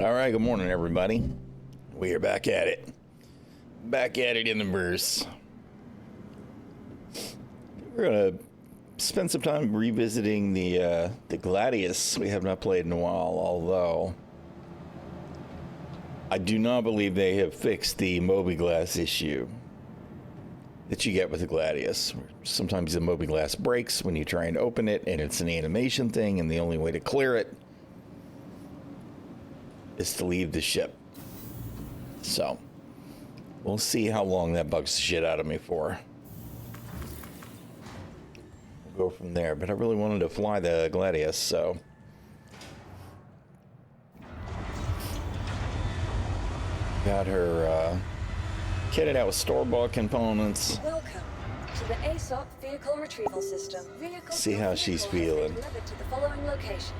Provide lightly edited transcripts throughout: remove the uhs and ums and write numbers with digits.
All right, good morning, everybody. We are back at it. Back at it in the verse. We're going to spend some time revisiting the Gladius we have not played in a while, although I do not believe they have fixed the mobiGlas issue that you get with the Gladius. Sometimes the mobiGlas breaks when you try and open it, and it's an animation thing, and the only way to clear it is to leave the ship. So, we'll see how long that bugs the shit out of me for. We'll go from there, but I really wanted to fly the Gladius, so. Got her kitted out with store-bought components. Welcome to the ASOP vehicle retrieval system. See how she's feeling. Delivered to the following location.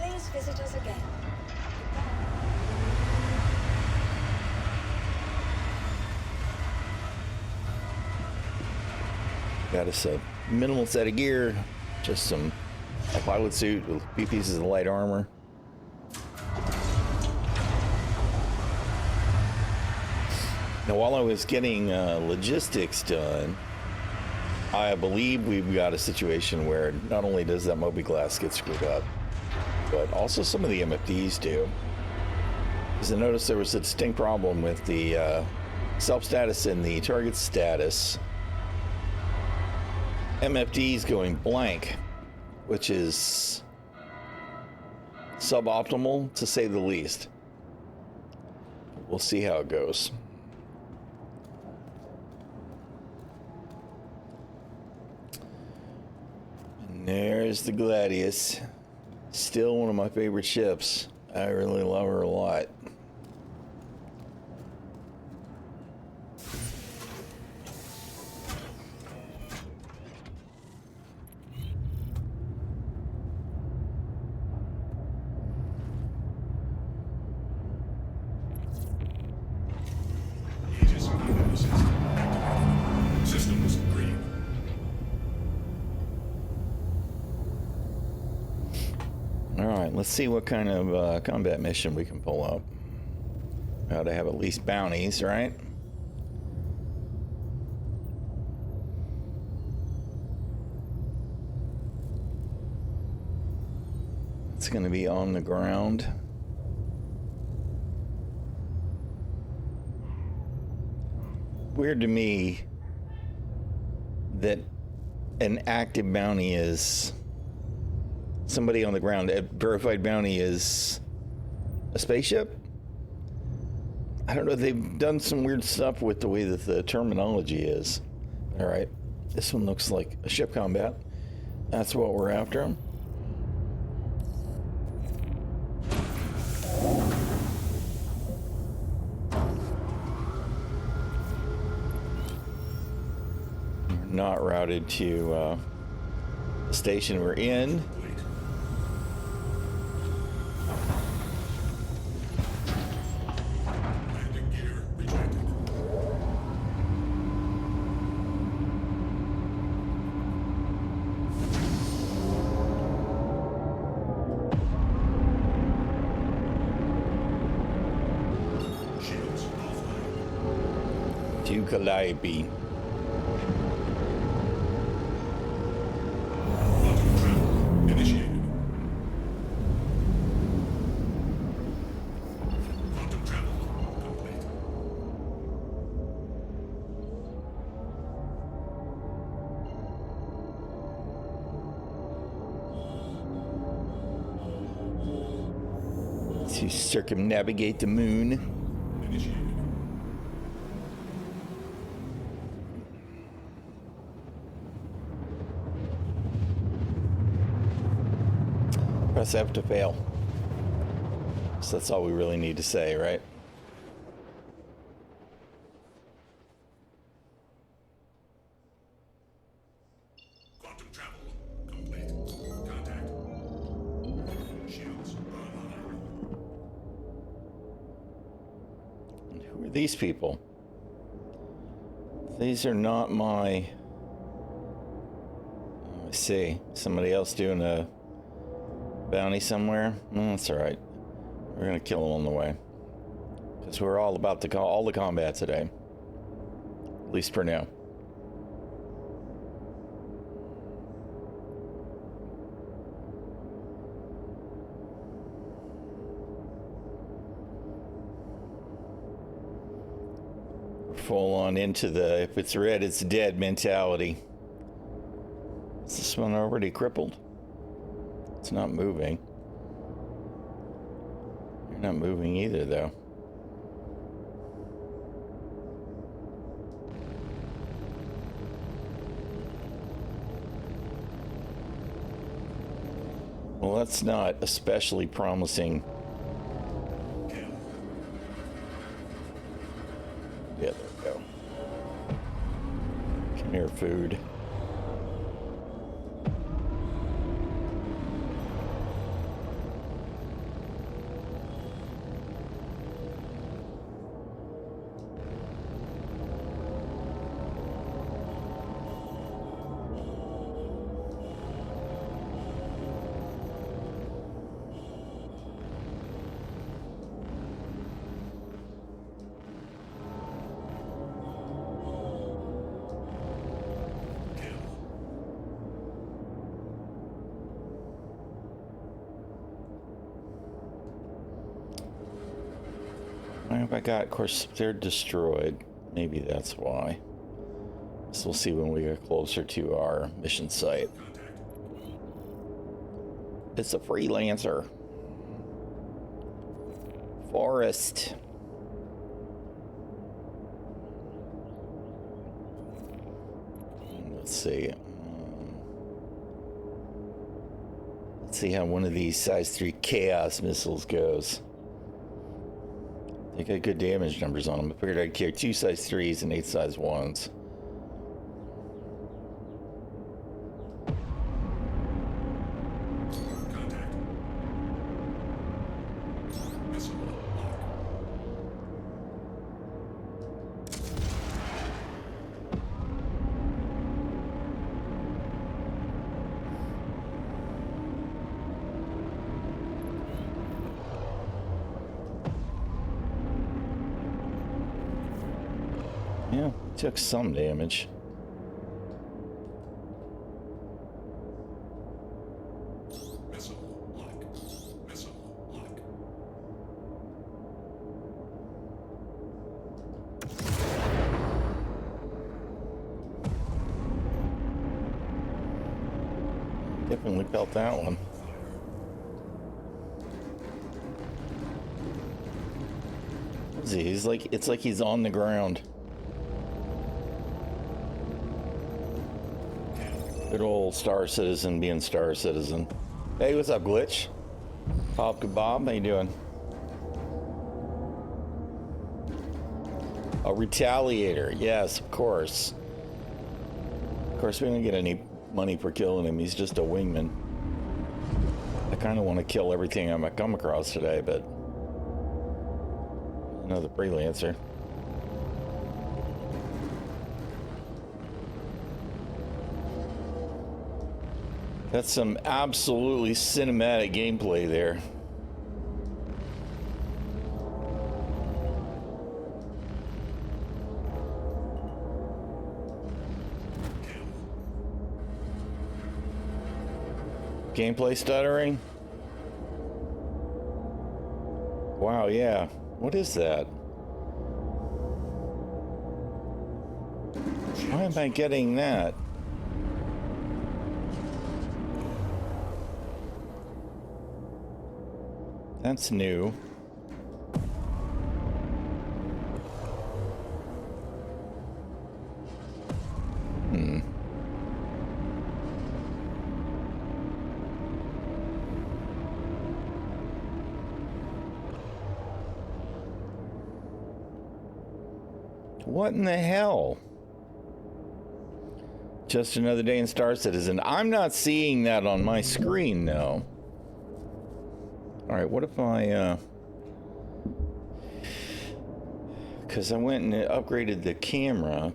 Please visit us again. Got us a minimal set of gear, just a pilot suit with a few pieces of light armor. Now, while I was getting logistics done, I believe we've got a situation where not only does that mobiGlas get screwed up, but also some of the MFDs do. Because I noticed there was a distinct problem with the self status and the target status. MFDs going blank, which is suboptimal to say the least. We'll see how it goes. And there's the Gladius. Still one of my favorite ships. I really love her a lot. Let's see what kind of combat mission we can pull up. Ought to have at least bounties, right? It's going to be on the ground. Weird to me that an active bounty is somebody on the ground. A verified bounty is a spaceship? I don't know. They've done some weird stuff with the way that the terminology is. All right. This one looks like a ship combat. That's what we're after. We're not routed to the station we're in. Calliope. Initiated. Quantum travel complete. To circumnavigate the moon. Initiated. Press F to fail. So that's all we really need to say, right? Quantum travel complete. Contact. Shields online. Who are these people? These are not my I see. Somebody else doing a bounty somewhere? That's alright. We're gonna kill him on the way. Because we're all about to all the combat today. At least for now. Full on into the if it's red, it's dead mentality. Is this one already crippled? It's not moving. You're not moving either, though. Well, that's not especially promising. Yeah, there we go. Come here, food. What have I got? Of course, they're destroyed. Maybe that's why. So we'll see when we get closer to our mission site. It's a freelancer. Forest. Let's see. Let's see how one of these size 3 chaos missiles goes. They got good damage numbers on them. I figured I'd carry 2 size 3s and 8 size 1s. Contact. Missile lock. Yeah, took some damage. Missile lock. Missile lock. Definitely felt that one. What is he? He's like, it's like he's on the ground. Good old Star Citizen being Star Citizen. Hey, what's up, Glitch? Pop Kebab, how you doing? A retaliator, yes, of course. Of course, we don't get any money for killing him. He's just a wingman. I kind of want to kill everything I come across today, but another freelancer. That's some absolutely cinematic gameplay there. Gameplay stuttering? Wow, yeah. What is that? Why am I getting that? That's new. What in the hell? Just another day in Star Citizen. I'm not seeing that on my screen, though. Alright, what if I, because I went and upgraded the camera.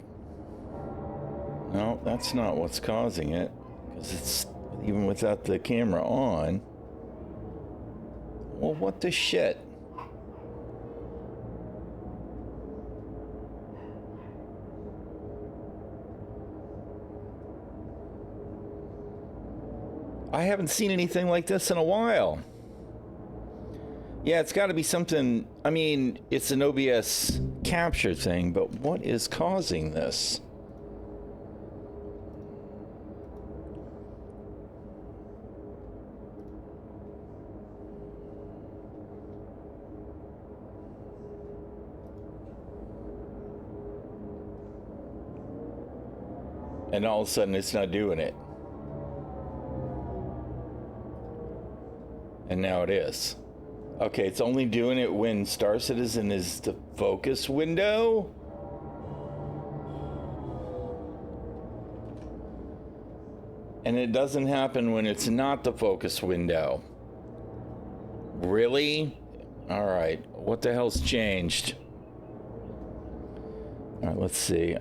No, that's not what's causing it. Because it's even without the camera on. Well, what the shit? I haven't seen anything like this in a while. Yeah, it's got to be something. I mean, it's an OBS capture thing, but what is causing this? And all of a sudden, it's not doing it. And now it is. Okay, it's only doing it when Star Citizen is the focus window? And it doesn't happen when it's not the focus window. Really? Alright, what the hell's changed? Alright, let's see.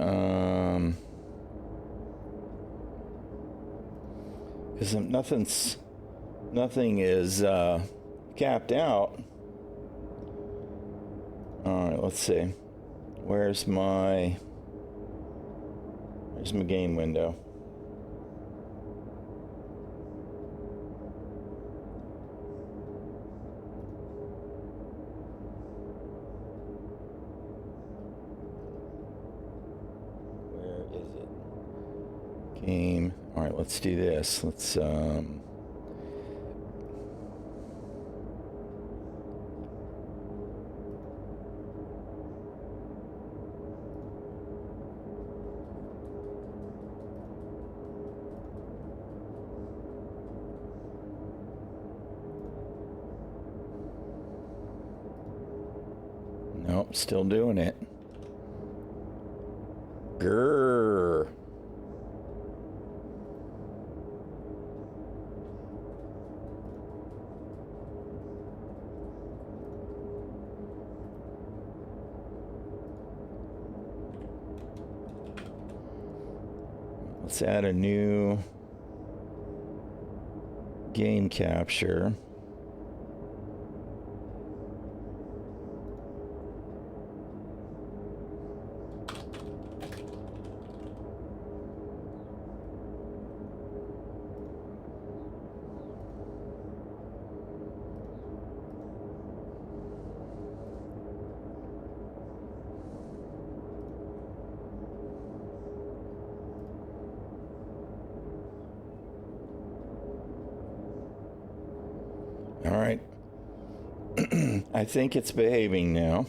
Because nothing is capped out. All right, let's see. Where's my game window? Where is it? Game. All right, let's do this. Let's Nope, still doing it. Grrr. Let's add a new game capture. All right. I think it's behaving now.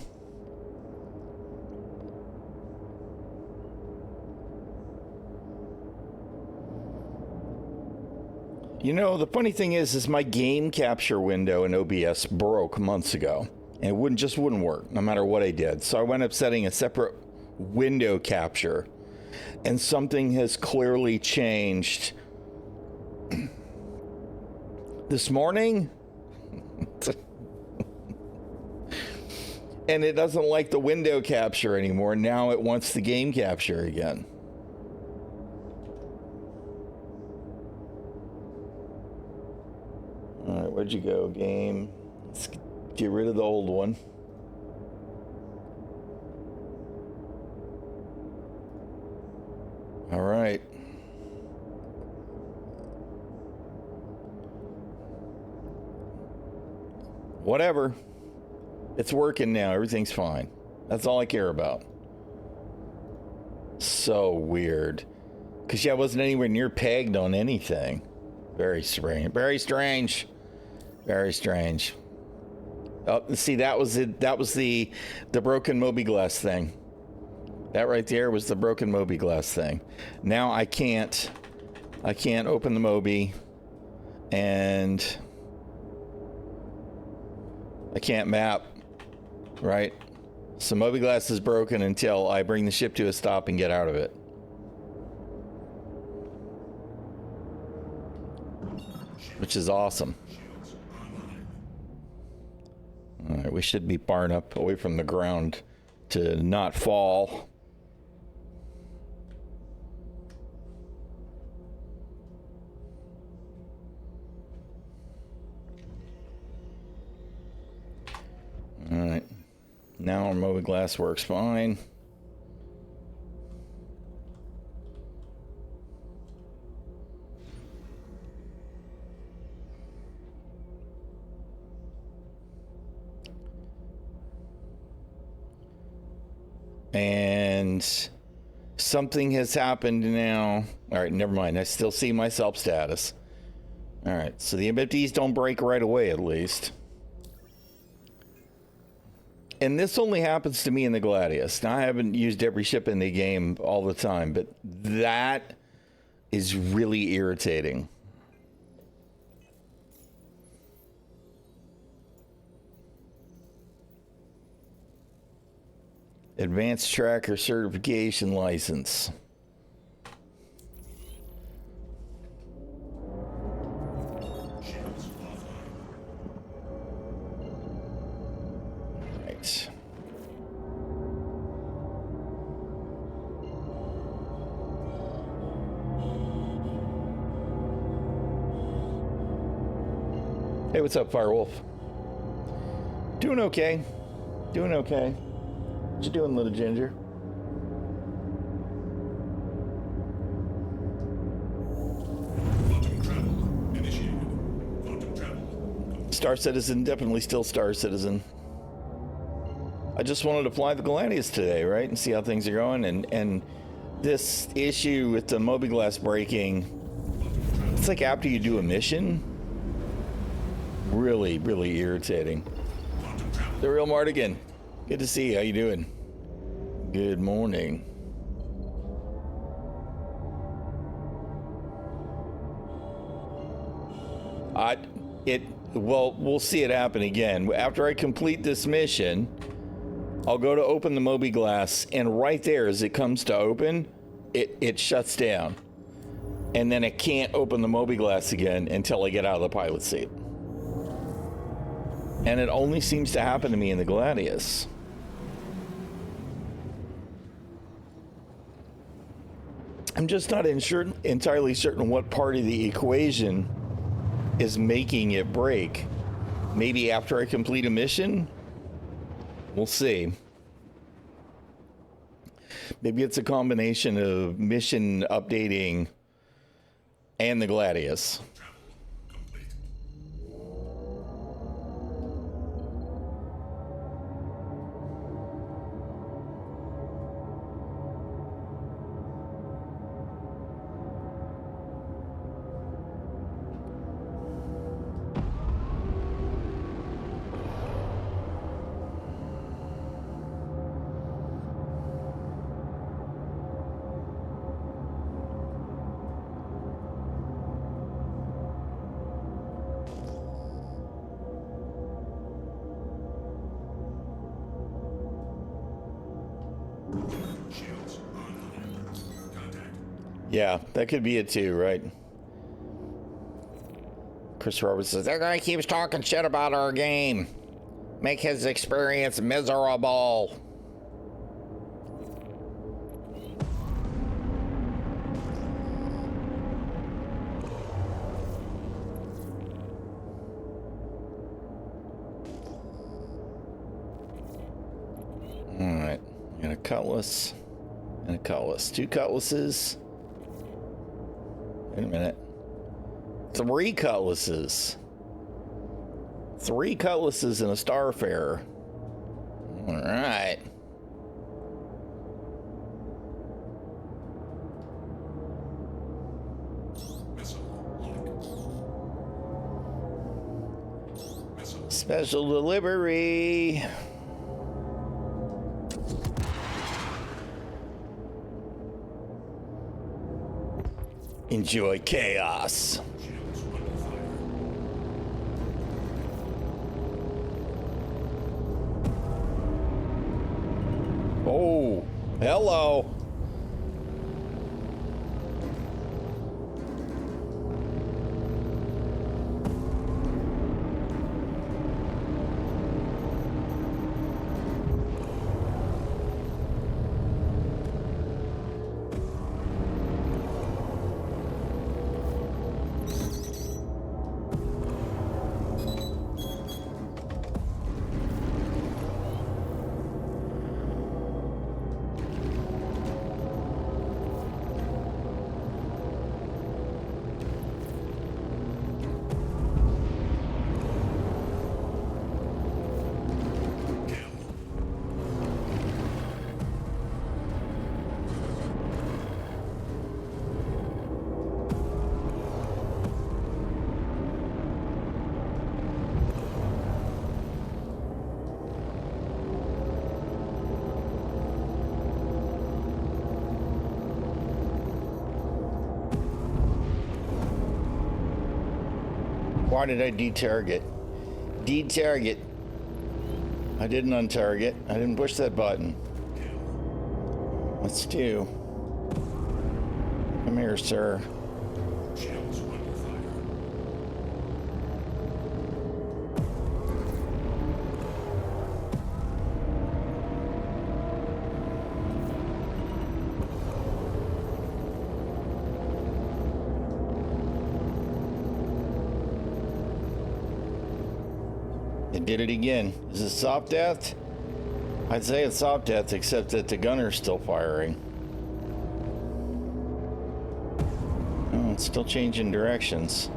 You know, the funny thing is my game capture window in OBS broke months ago, and it wouldn't work no matter what I did. So I wound up setting a separate window capture, and something has clearly changed. This morning, and it doesn't like the window capture anymore. Now it wants the game capture again. All right, where'd you go, game? Let's get rid of the old one. All right. Whatever. It's working now. Everything's fine. That's all I care about. So weird. Because, yeah, I wasn't anywhere near pegged on anything. Very strange. Very strange. Very strange. Oh, see, that was it. That was the broken mobiGlas thing. That right there was the broken mobiGlas thing. Now I can't open the Mobi, and I can't map, right? So mobiGlas is broken until I bring the ship to a stop and get out of it. Which is awesome. All right, we should be barred up away from the ground to not fall. Now our mobile glass works fine. And something has happened now. All right, never mind. I still see my self status. All right, so the MFDs don't break right away, at least. And this only happens to me in the Gladius. Now, I haven't used every ship in the game all the time, but that is really irritating. Advanced Tracker Certification License. Right. Hey, what's up, Firewolf? Doing okay. Doing okay. What you doing, little ginger? Quantum travel initiated. Quantum travel. Star Citizen, definitely still Star Citizen. I just wanted to fly the Gladius today, right? And see how things are going. And this issue with the mobiGlass breaking, it's like after you do a mission. Really, really irritating. The Real Mardigan. Good to see you. How you doing? Good morning. Well, we'll see it happen again. After I complete this mission, I'll go to open the mobiGlass, and right there, as it comes to open, it shuts down. And then I can't open the mobiGlass again until I get out of the pilot seat. And it only seems to happen to me in the Gladius. I'm just not entirely certain what part of the equation is making it break. Maybe after I complete a mission? We'll see. Maybe it's a combination of mission updating and the Gladius. Shields online. Contact. Yeah, that could be it too, right? Chris Roberts says, that guy keeps talking shit about our game. Make his experience miserable. Alright, got a cutlass and a cutlass. 2 cutlasses. Wait a minute. 3 cutlasses. 3 cutlasses and a Starfarer. Alright. Missile lock. Missile. Special delivery. Enjoy chaos. Shields under fire. Oh, hello. Why did I detarget? Detarget. I didn't untarget. I didn't push that button. Let's do. Come here, sir. Shields under fire. It did it again. Is it soft death? I'd say it's soft death, except that the gunner's still firing. Oh, it's still changing directions.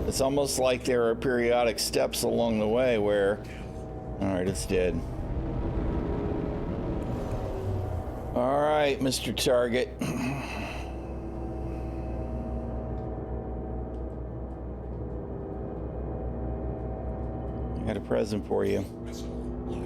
It's almost like there are periodic steps along the way where... Alright, it's dead. Alright, Mr. Target. I got a present for you. Missile lock.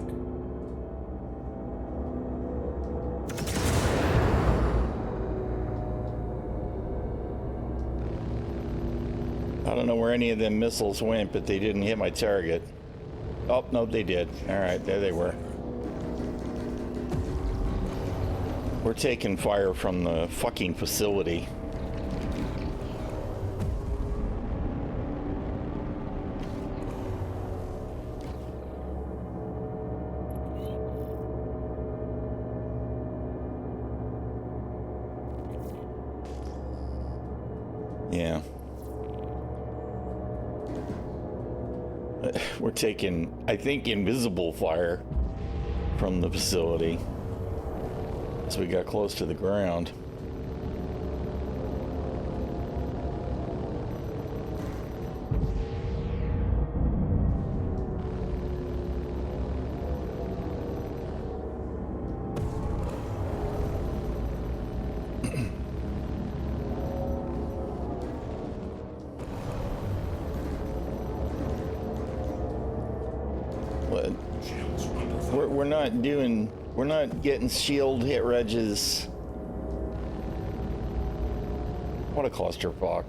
I don't know where any of them missiles went, but they didn't hit my target. Oh, no, they did. All right, there they were. We're taking fire from the fucking facility. Yeah. We're taking, I think, invisible fire from the facility as we got close to the ground. Shields under fire. We're not getting shield hit regs. What a clusterfuck.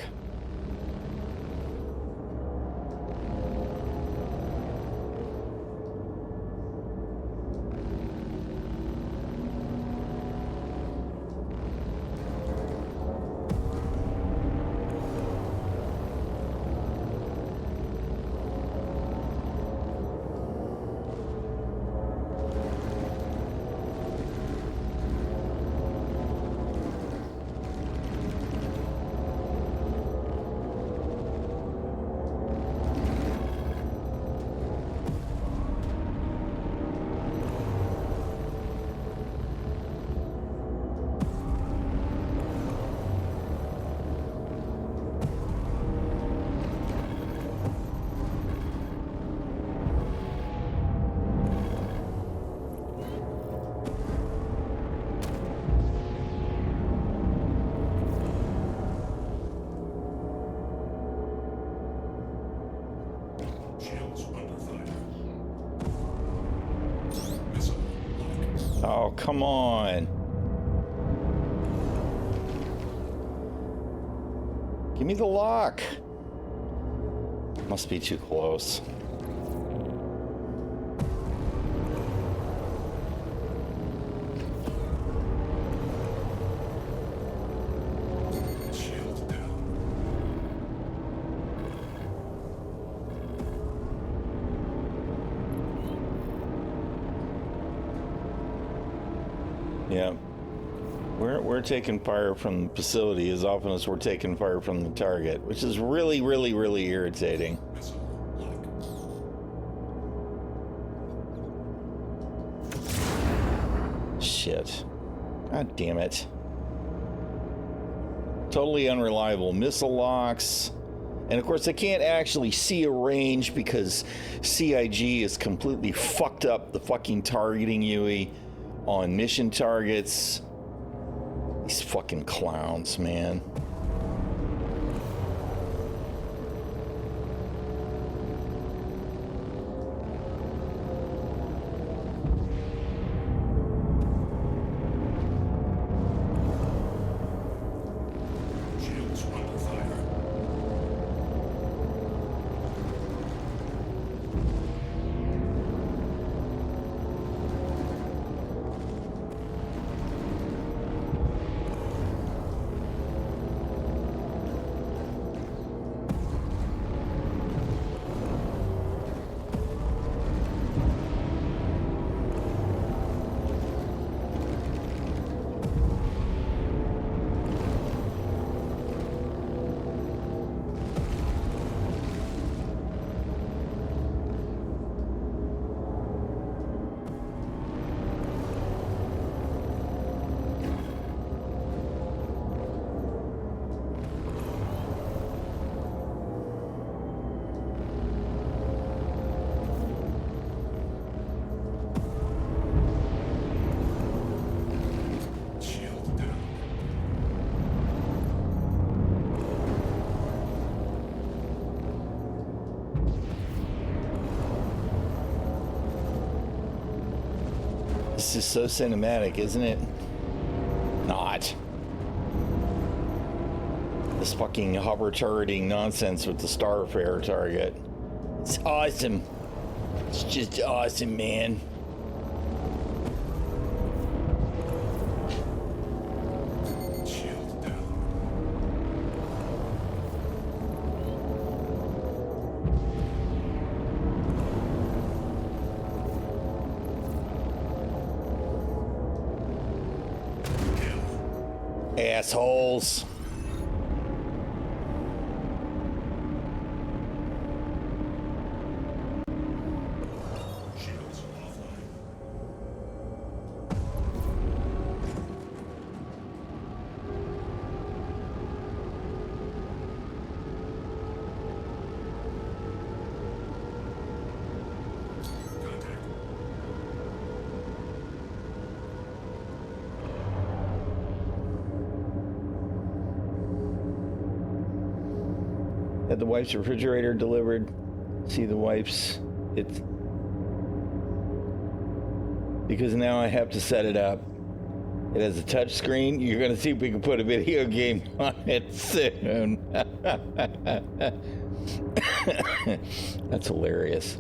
Shields under fire. Missile lock. Oh, come on. Give me the lock. Must be too close. Shield down. Yeah. We're taking fire from the facility as often as we're taking fire from the target, which is really, really, really irritating. Missile lock. Shit. God damn it. Totally unreliable missile locks. And of course, I can't actually see a range because CIG is completely fucked up the fucking targeting UE on mission targets. These fucking clowns, man. Shields under fire. This is so cinematic, isn't it? Not. This fucking hover turreting nonsense with the starfare target. It's awesome. It's just awesome, man. Shield down. Assholes. Shields offline. Contact. Had the wife's refrigerator delivered. See the wife's. It's because now I have to set it up. It has a touch screen. You're gonna see if we can put a video game on it soon. That's hilarious.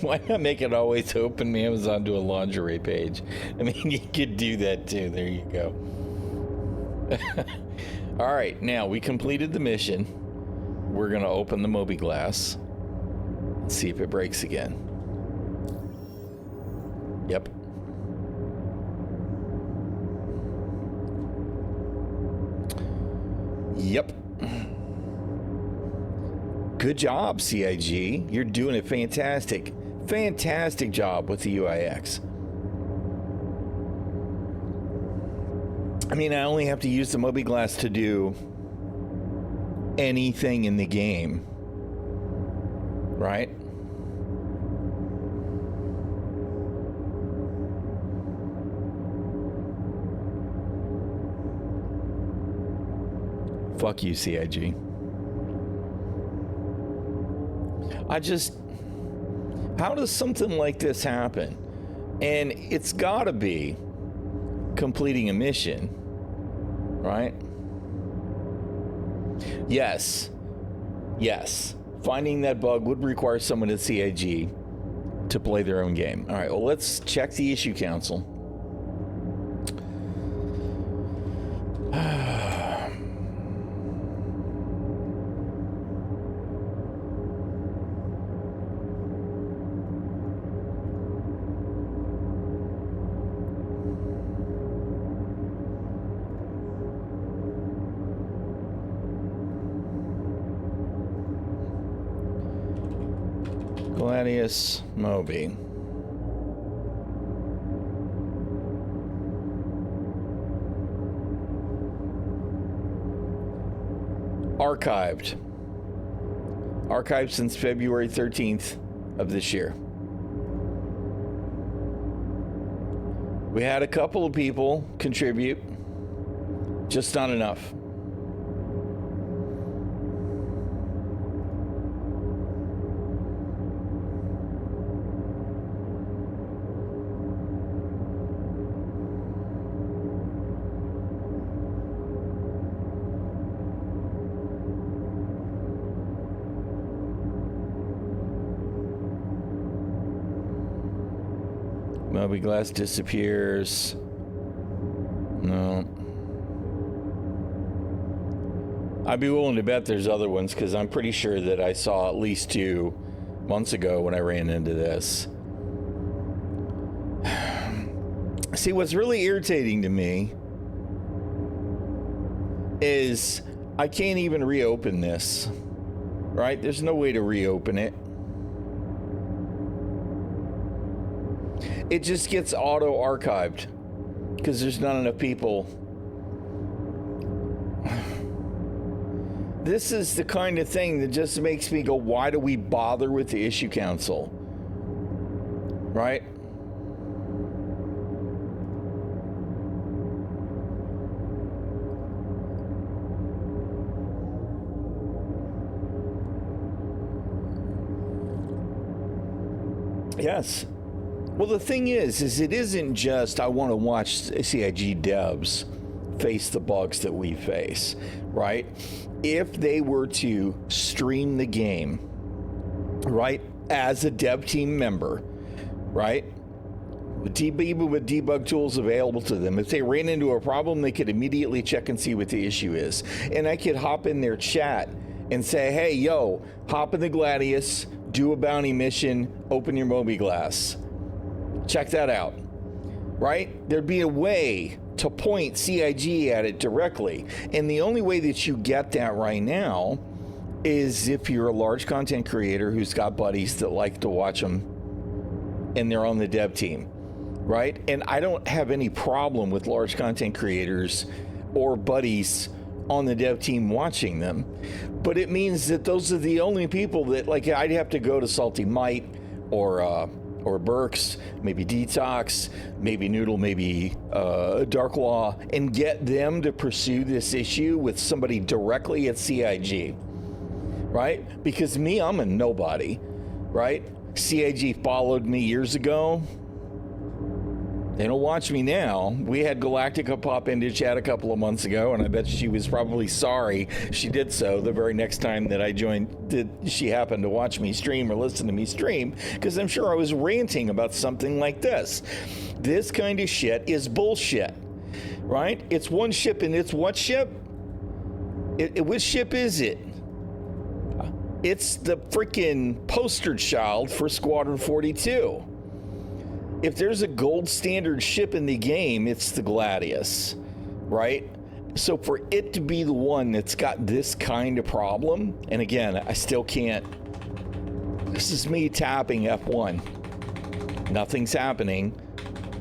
Why not make it always open Amazon to a lingerie page? I mean, you could do that too. There you go. All right, now we completed the mission. We're gonna open the Moby glass and see if it breaks again. Yep. Yep. Good job, CIG. You're doing a fantastic job with the UIX. I mean, I only have to use the Moby glass to do anything in the game, right? Fuck you, CIG. How does something like this happen? And it's gotta be completing a mission, right? Yes. Finding that bug would require someone at CIG to play their own game. All right, well, let's check the issue council. Gladius Moby. Archived since February 13th of this year. We had a couple of people contribute, just not enough. Moby glass disappears. No. I'd be willing to bet there's other ones because I'm pretty sure that I saw at least 2 months ago when I ran into this. See, what's really irritating to me is I can't even reopen this, right? There's no way to reopen it. It just gets auto-archived because there's not enough people. This is the kind of thing that just makes me go, why do we bother with the issue council? Right? Yes. Well, the thing is it isn't just I want to watch CIG devs face the bugs that we face, right? If they were to stream the game, right, as a dev team member, right, with debug tools available to them, if they ran into a problem, they could immediately check and see what the issue is. And I could hop in their chat and say, hey, yo, hop in the Gladius, do a bounty mission, open your Moby Glass. Check that out, right? There'd be a way to point CIG at it directly. And the only way that you get that right now is if you're a large content creator who's got buddies that like to watch them and they're on the dev team, right? And I don't have any problem with large content creators or buddies on the dev team watching them, but it means that those are the only people that, like, I'd have to go to ᚻᚖᚪ᚞ or Burks, maybe Detox, maybe Noodle, maybe Darklaw, and get them to pursue this issue with somebody directly at CIG, right? Because me, I'm a nobody, right? CIG followed me years ago. They don't watch me now. We had Galactica pop into chat a couple of months ago, and I bet she was probably sorry she did so the very next time that I joined. Did she happen to watch me stream or listen to me stream? Because I'm sure I was ranting about something like this. This kind of shit is bullshit, right? It's one ship, and it's what ship? Which ship is it? It's the freaking poster child for Squadron 42. If there's a gold standard ship in the game, it's the Gladius, right? So for it to be the one that's got this kind of problem, and again, I still can't, this is me tapping F1. Nothing's happening.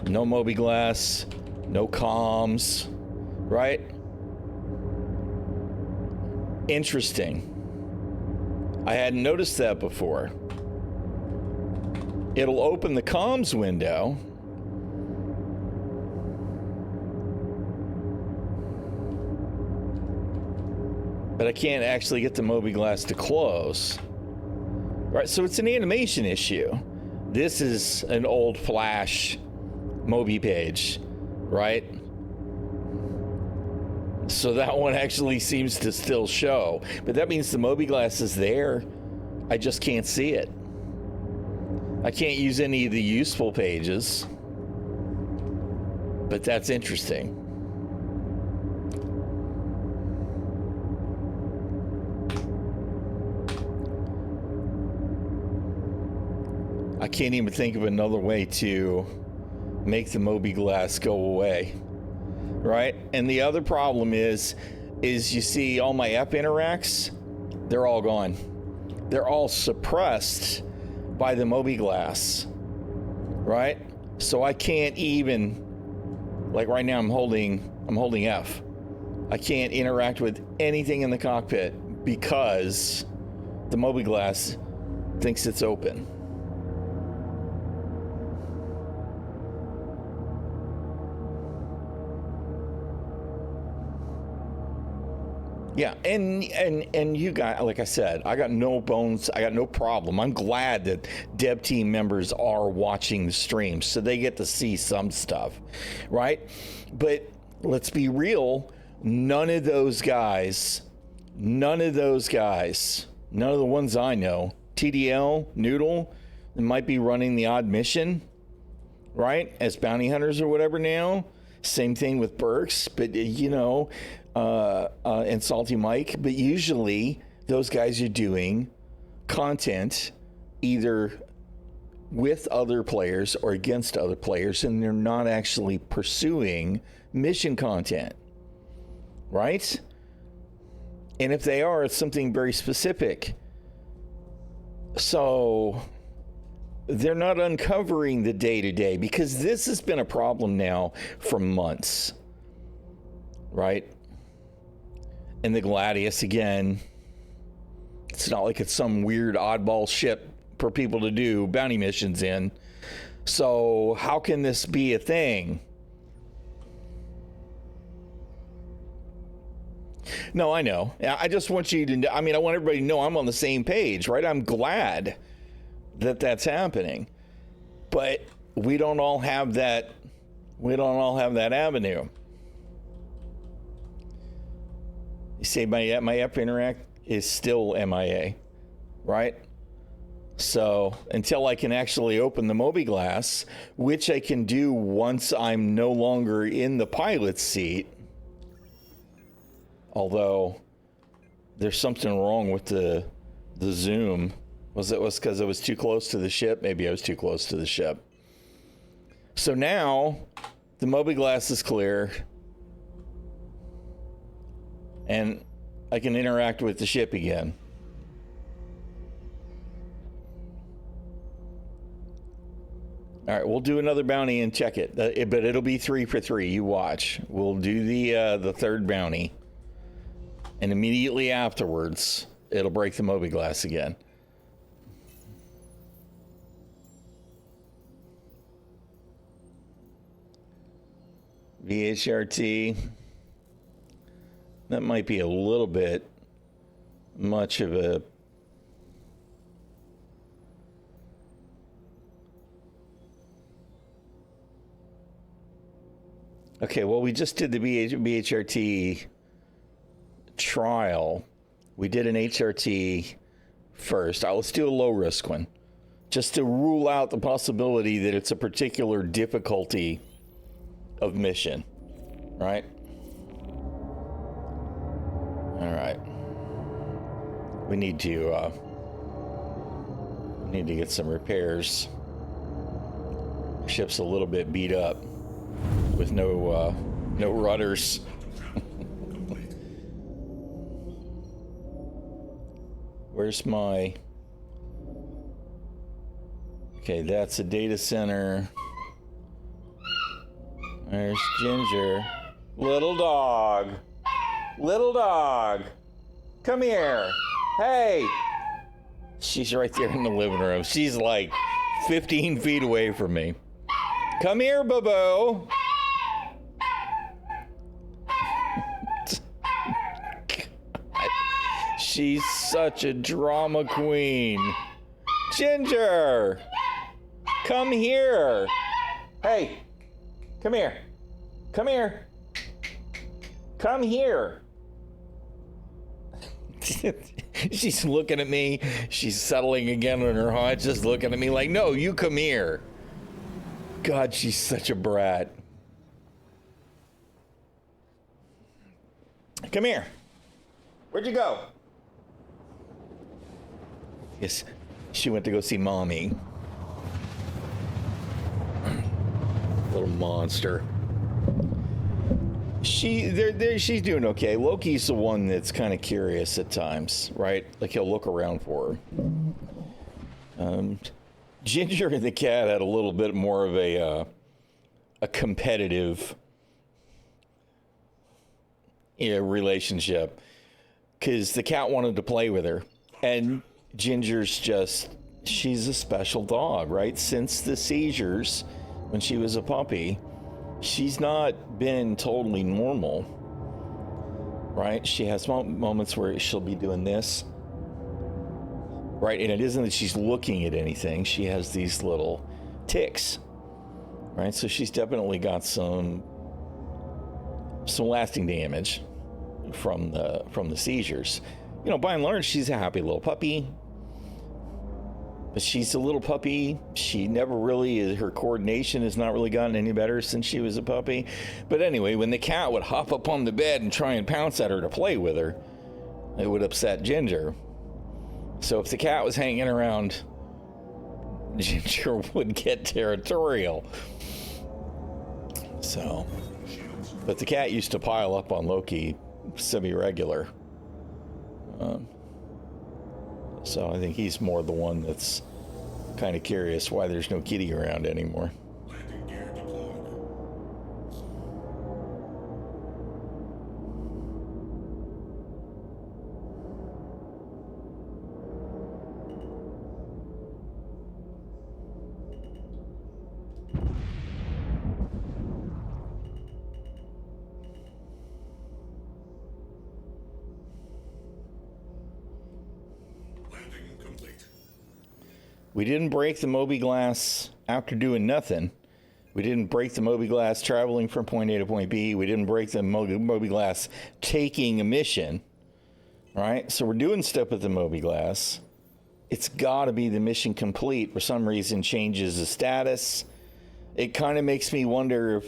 No Moby Glass, no comms, right? Interesting. I hadn't noticed that before. It'll open the comms window. But I can't actually get the Moby Glass to close. Right, so it's an animation issue. This is an old Flash Moby page, right? So that one actually seems to still show. But that means the Moby Glass is there. I just can't see it. I can't use any of the useful pages, but that's interesting. I can't even think of another way to make the Moby Glass go away, right? And the other problem is you see all my F interacts, they're all gone. They're all suppressed by the Moby Glass, right? So I can't even, like right now I'm holding F. I can't interact with anything in the cockpit because the Moby Glass thinks it's open. Yeah, and you got, like I said, I got no bones, I got no problem. I'm glad that dev team members are watching the stream so they get to see some stuff, right? But let's be real, none of those guys, none of the ones I know, TDL, Noodle, that might be running the odd mission, right? As bounty hunters or whatever now. Same thing with Burks, but you know, and Salty Mike, but usually those guys are doing content either with other players or against other players, and they're not actually pursuing mission content, right? And if they are, it's something very specific. So they're not uncovering the day-to-day, because this has been a problem now for months, right? And the Gladius, again, it's not like it's some weird oddball ship for people to do bounty missions in. So how can this be a thing? No, I know. I just want you to, I mean, I want everybody to know I'm on the same page, right? I'm glad that that's happening. But we don't all have that. We don't all have that avenue. You say my F interact is still MIA, right? So until I can actually open the mobi-glass, which I can do once I'm no longer in the pilot's seat, although there's something wrong with the zoom. Was it because I was too close to the ship? Maybe I was too close to the ship. So now the mobi-glass is clear and I can interact with the ship again. All right, we'll do another bounty and check it, but it'll be 3 for 3. You watch. We'll do the third bounty, and immediately afterwards, it'll break the mobi-glass again. VHRT. That might be a little bit much of a... Okay, well, we just did the BHRT trial. We did an HRT first. Let's do a low-risk one, just to rule out the possibility that it's a particular difficulty of mission, right? All right. We need to get some repairs. Ship's a little bit beat up with no rudders. Where's my... Okay, that's a data center. There's Ginger. Little dog. Little dog. Come here. Hey. She's right there in the living room. She's like 15 feet away from me. Come here, Bobo. She's such a drama queen. Ginger, come here. Hey, come here. Come here. Come here. She's looking at me. She's settling again on her haunch, just looking at me like, no, you come here. God, she's such a brat. Come here. Where'd you go? Yes, she went to go see Mommy. Little monster. She's doing okay. Loki's the one that's kind of curious at times, right? Like he'll look around for her. Ginger and the cat had a little bit more of a competitive relationship, because the cat wanted to play with her, and Ginger's she's a special dog, right? Since the seizures, when she was a puppy, she's not been totally normal, right? She has moments where she'll be doing this, right? And it isn't that she's looking at anything. She has these little tics, right? So she's definitely got some lasting damage from the seizures. You know, by and large, she's a happy little puppy. But she's a little puppy. She never really, her coordination has not really gotten any better since she was a puppy. But anyway, when the cat would hop up on the bed and try and pounce at her to play with her, it would upset Ginger. So if the cat was hanging around, Ginger would get territorial. So, but the cat used to pile up on Loki semi-regular. So I think he's more the one that's kind of curious why there's no kitty around anymore. Landing gear deployed. Landing complete. We didn't break the mobi-glass after doing nothing. We didn't break the mobiGlas traveling from point A to point B. We didn't break the mobiGlas taking a mission. Right? So we're doing stuff with the mobiGlas. It's got to be the mission complete. For some reason, changes the status. It kind of makes me wonder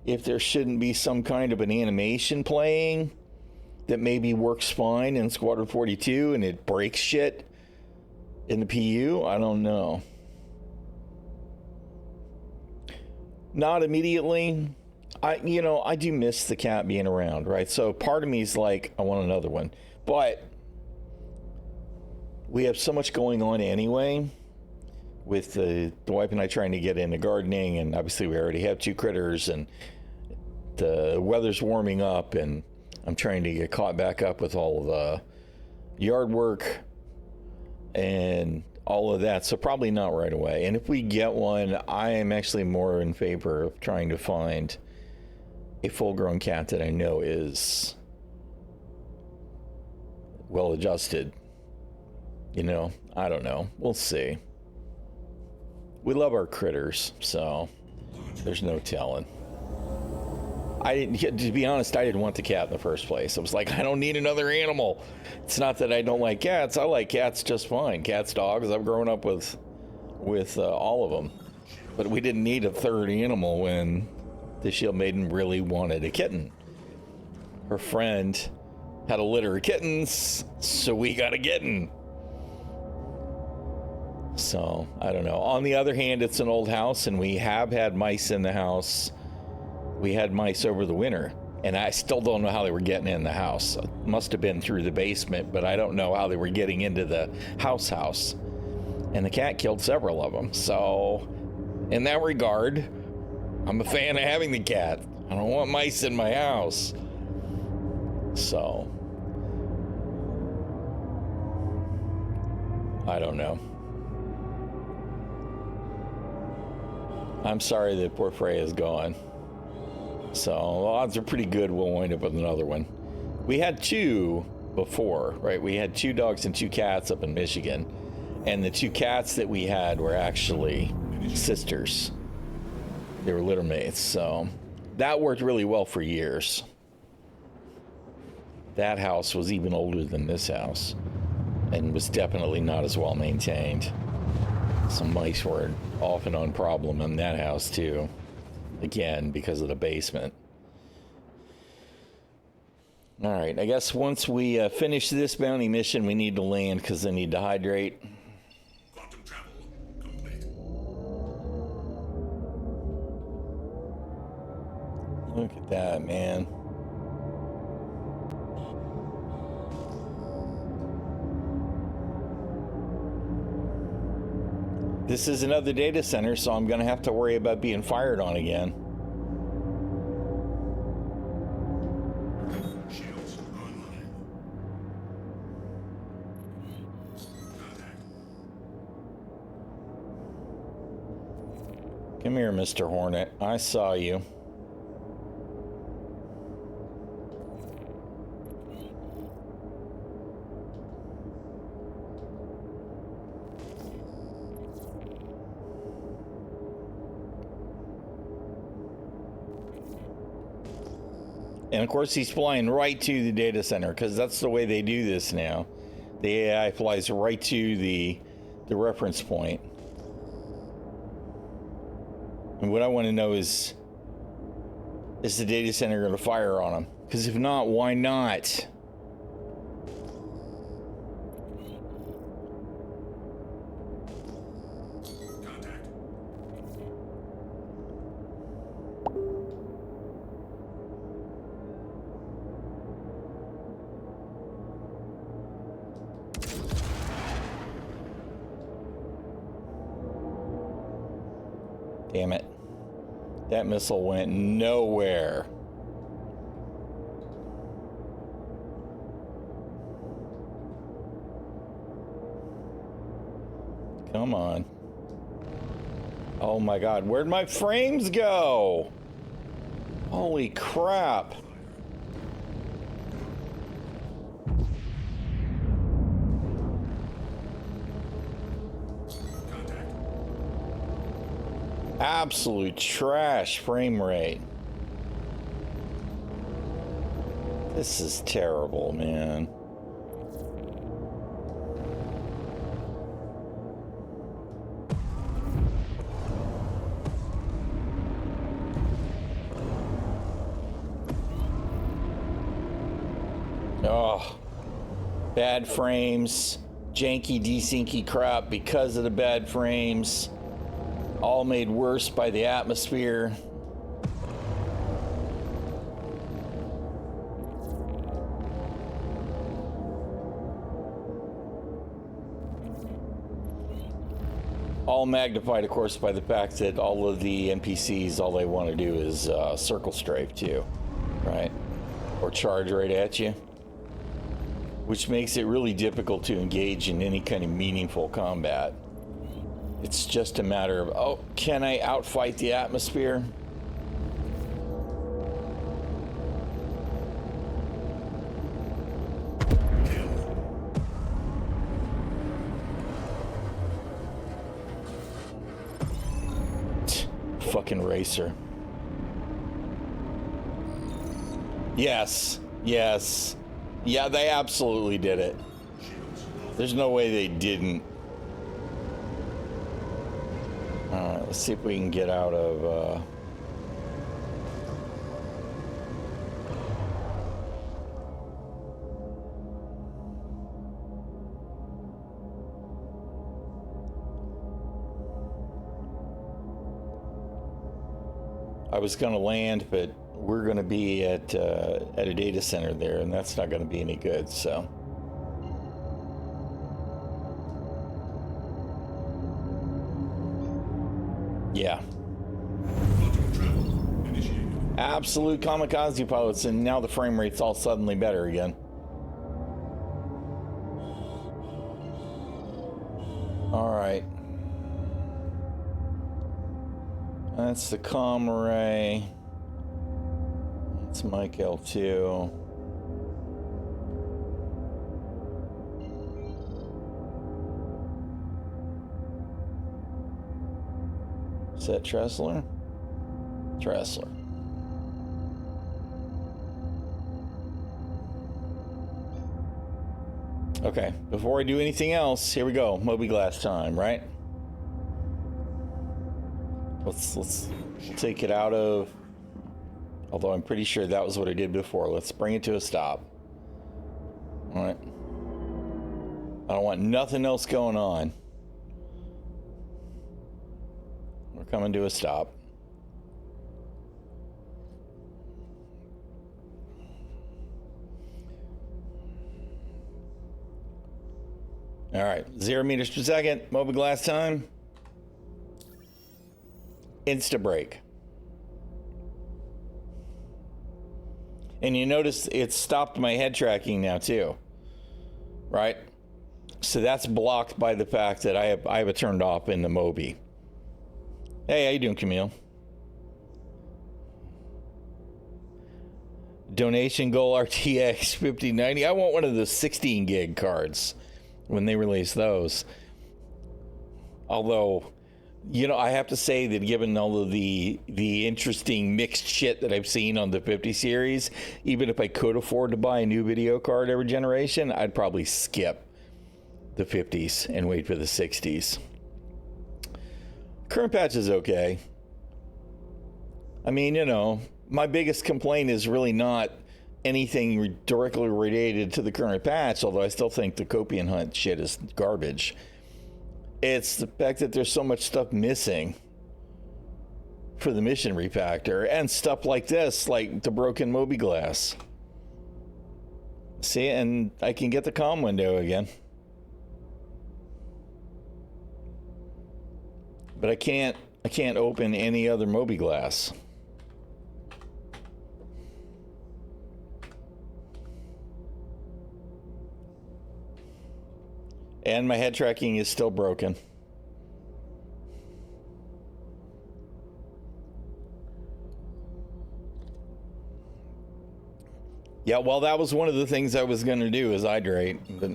if there shouldn't be some kind of an animation playing that maybe works fine in Squadron 42 and it breaks shit in the PU. I don't know. Not immediately. I do miss the cat being around, right? So part of me is like, I want another one. But we have so much going on anyway with the wife and I trying to get into gardening, and obviously we already have 2 critters, and the weather's warming up, and I'm trying to get caught back up with all of the yard work and all of that. So probably not right away. And if we get one, I am actually more in favor of trying to find a full-grown cat that I know is well adjusted. I don't know. We'll see. We love our critters, so there's no telling. To be honest, I didn't want the cat in the first place. I was like, I don't need another animal. It's not that I don't like cats. I like cats just fine. Cats, dogs. I've grown up with all of them. But we didn't need a third animal when the Shield Maiden really wanted a kitten. Her friend had a litter of kittens, so we got a kitten. So, I don't know. On the other hand, it's an old house, and we have had mice in the house. We had mice over the winter, and I still don't know how they were getting in the house. It must have been through the basement, but I don't know how they were getting into the house. And the cat killed several of them. So, in that regard, I'm a fan of having the cat. I don't want mice in my house. So, I don't know. I'm sorry that poor Freya is gone. So, the odds are pretty good we'll wind up with another one. We had 2 before, right? We had 2 dogs and 2 cats up in Michigan. And the 2 cats that we had were actually sisters. They were litter mates, so that worked really well for years. That house was even older than this house and was definitely not as well maintained. Some mice were an off and on problem in that house too. Again, because of the basement. All right, I guess once we finish this bounty mission, we need to land because I need to hydrate. Quantum travel complete. Look at that, man. This is another data center, so I'm going to have to worry about being fired on again. Shields online. Contact. Come here, Mr. Hornet. I saw you. And of course, he's flying right to the data center because that's the way they do this now. The AI flies right to the reference point. And what I want to know is the data center going to fire on him? Because if not, why not? Contact. Damn it. That missile went nowhere. Come on. Oh my God, where'd my frames go? Holy crap. Absolute trash frame rate. This is terrible, man. Oh, bad frames, janky desyncy crap because of the bad frames, all made worse by the atmosphere. All magnified, of course, by the fact that all of the NPCs, all they want to do is circle strafe too, right? Or charge right at you. Which makes it really difficult to engage in any kind of meaningful combat. It's just a matter of, oh, can I outfight the atmosphere? Fucking racer. Yes, yes. Yeah, they absolutely did it. There's no way they didn't. Alright, let's see if we can get out of, I was gonna land, but we're going to be at a data center there, and that's not going to be any good, so. Yeah. Absolute kamikaze pilots, and now the frame rate's all suddenly better again. All right. That's the comm array. It's Mike L2. Is that ᚻᚖᚪ᚞? ᚻᚖᚪ᚞. Okay, before I do anything else, here we go. Moby Glass time, right? Let's take it out of. Although I'm pretty sure that was what I did before. Let's bring it to a stop. All right. I don't want nothing else going on. We're coming to a stop. All right, 0 meters per second, Moby Glass time. Insta brake. And you notice it stopped my head tracking now too, right? So that's blocked by the fact that I have it turned off in the Moby. Hey, how you doing, Camille? Donation goal RTX 5090. I want one of the 16 gig cards when they release those. Although, you know, I have to say that given all of the interesting mixed shit that I've seen on the 50 series, even if I could afford to buy a new video card every generation, I'd probably skip the 50s and wait for the 60s. Current patch is okay. I mean, you know, my biggest complaint is really not anything directly related to the current patch, although I still think the Copian Hunt shit is garbage. It's the fact that there's so much stuff missing for the mission refactor and stuff like this, like the broken Moby Glass. See, and I can get the comm window again. But I can't open any other Moby Glass. And my head tracking is still broken. Yeah, well, that was one of the things I was going to do is hydrate, but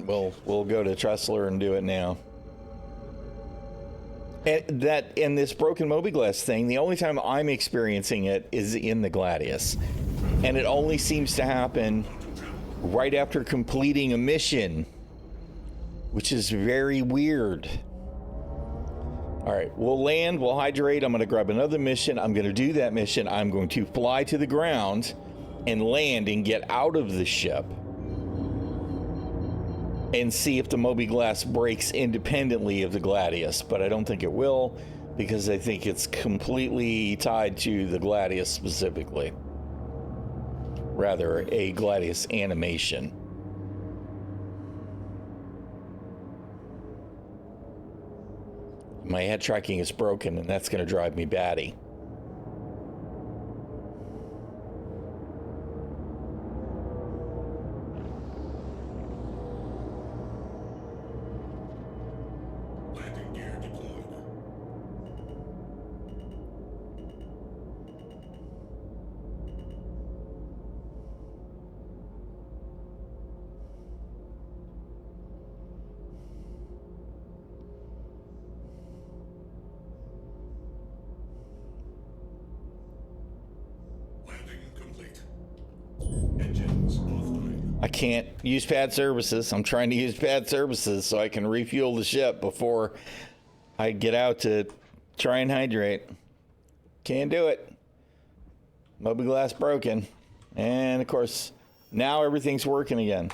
we'll go to ᚻᚪ᚞ and do it now. And this broken mobiGlas thing, the only time I'm experiencing it is in the Gladius. And it only seems to happen right after completing a mission, which is very weird. All right, we'll land, we'll hydrate. I'm going to grab another mission. I'm going to do that mission. I'm going to fly to the ground and land and get out of the ship and see if the mobiGlas breaks independently of the Gladius. But I don't think it will, because I think it's completely tied to the Gladius specifically. Rather, a Gladius animation. My head tracking is broken, and that's going to drive me batty. Landing gear deployed. Landing complete. Engines offline. I can't use pad services. I'm trying to use pad services so I can refuel the ship before I get out to try and hydrate. Can't do it. mobiGlas broken. And of course, now everything's working again.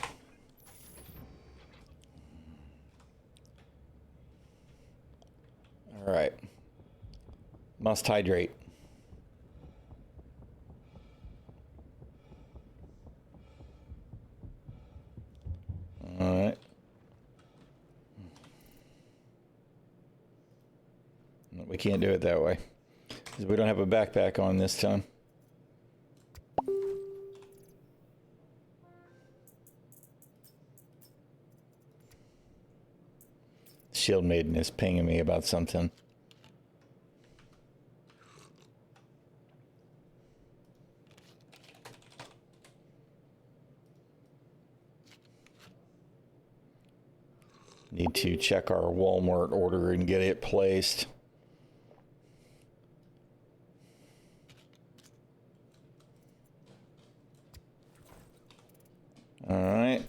All right. Must hydrate. All right. No, we can't do it that way, because we don't have a backpack on this time. Shield Maiden is pinging me about something. Need to check our Walmart order and get it placed. All right.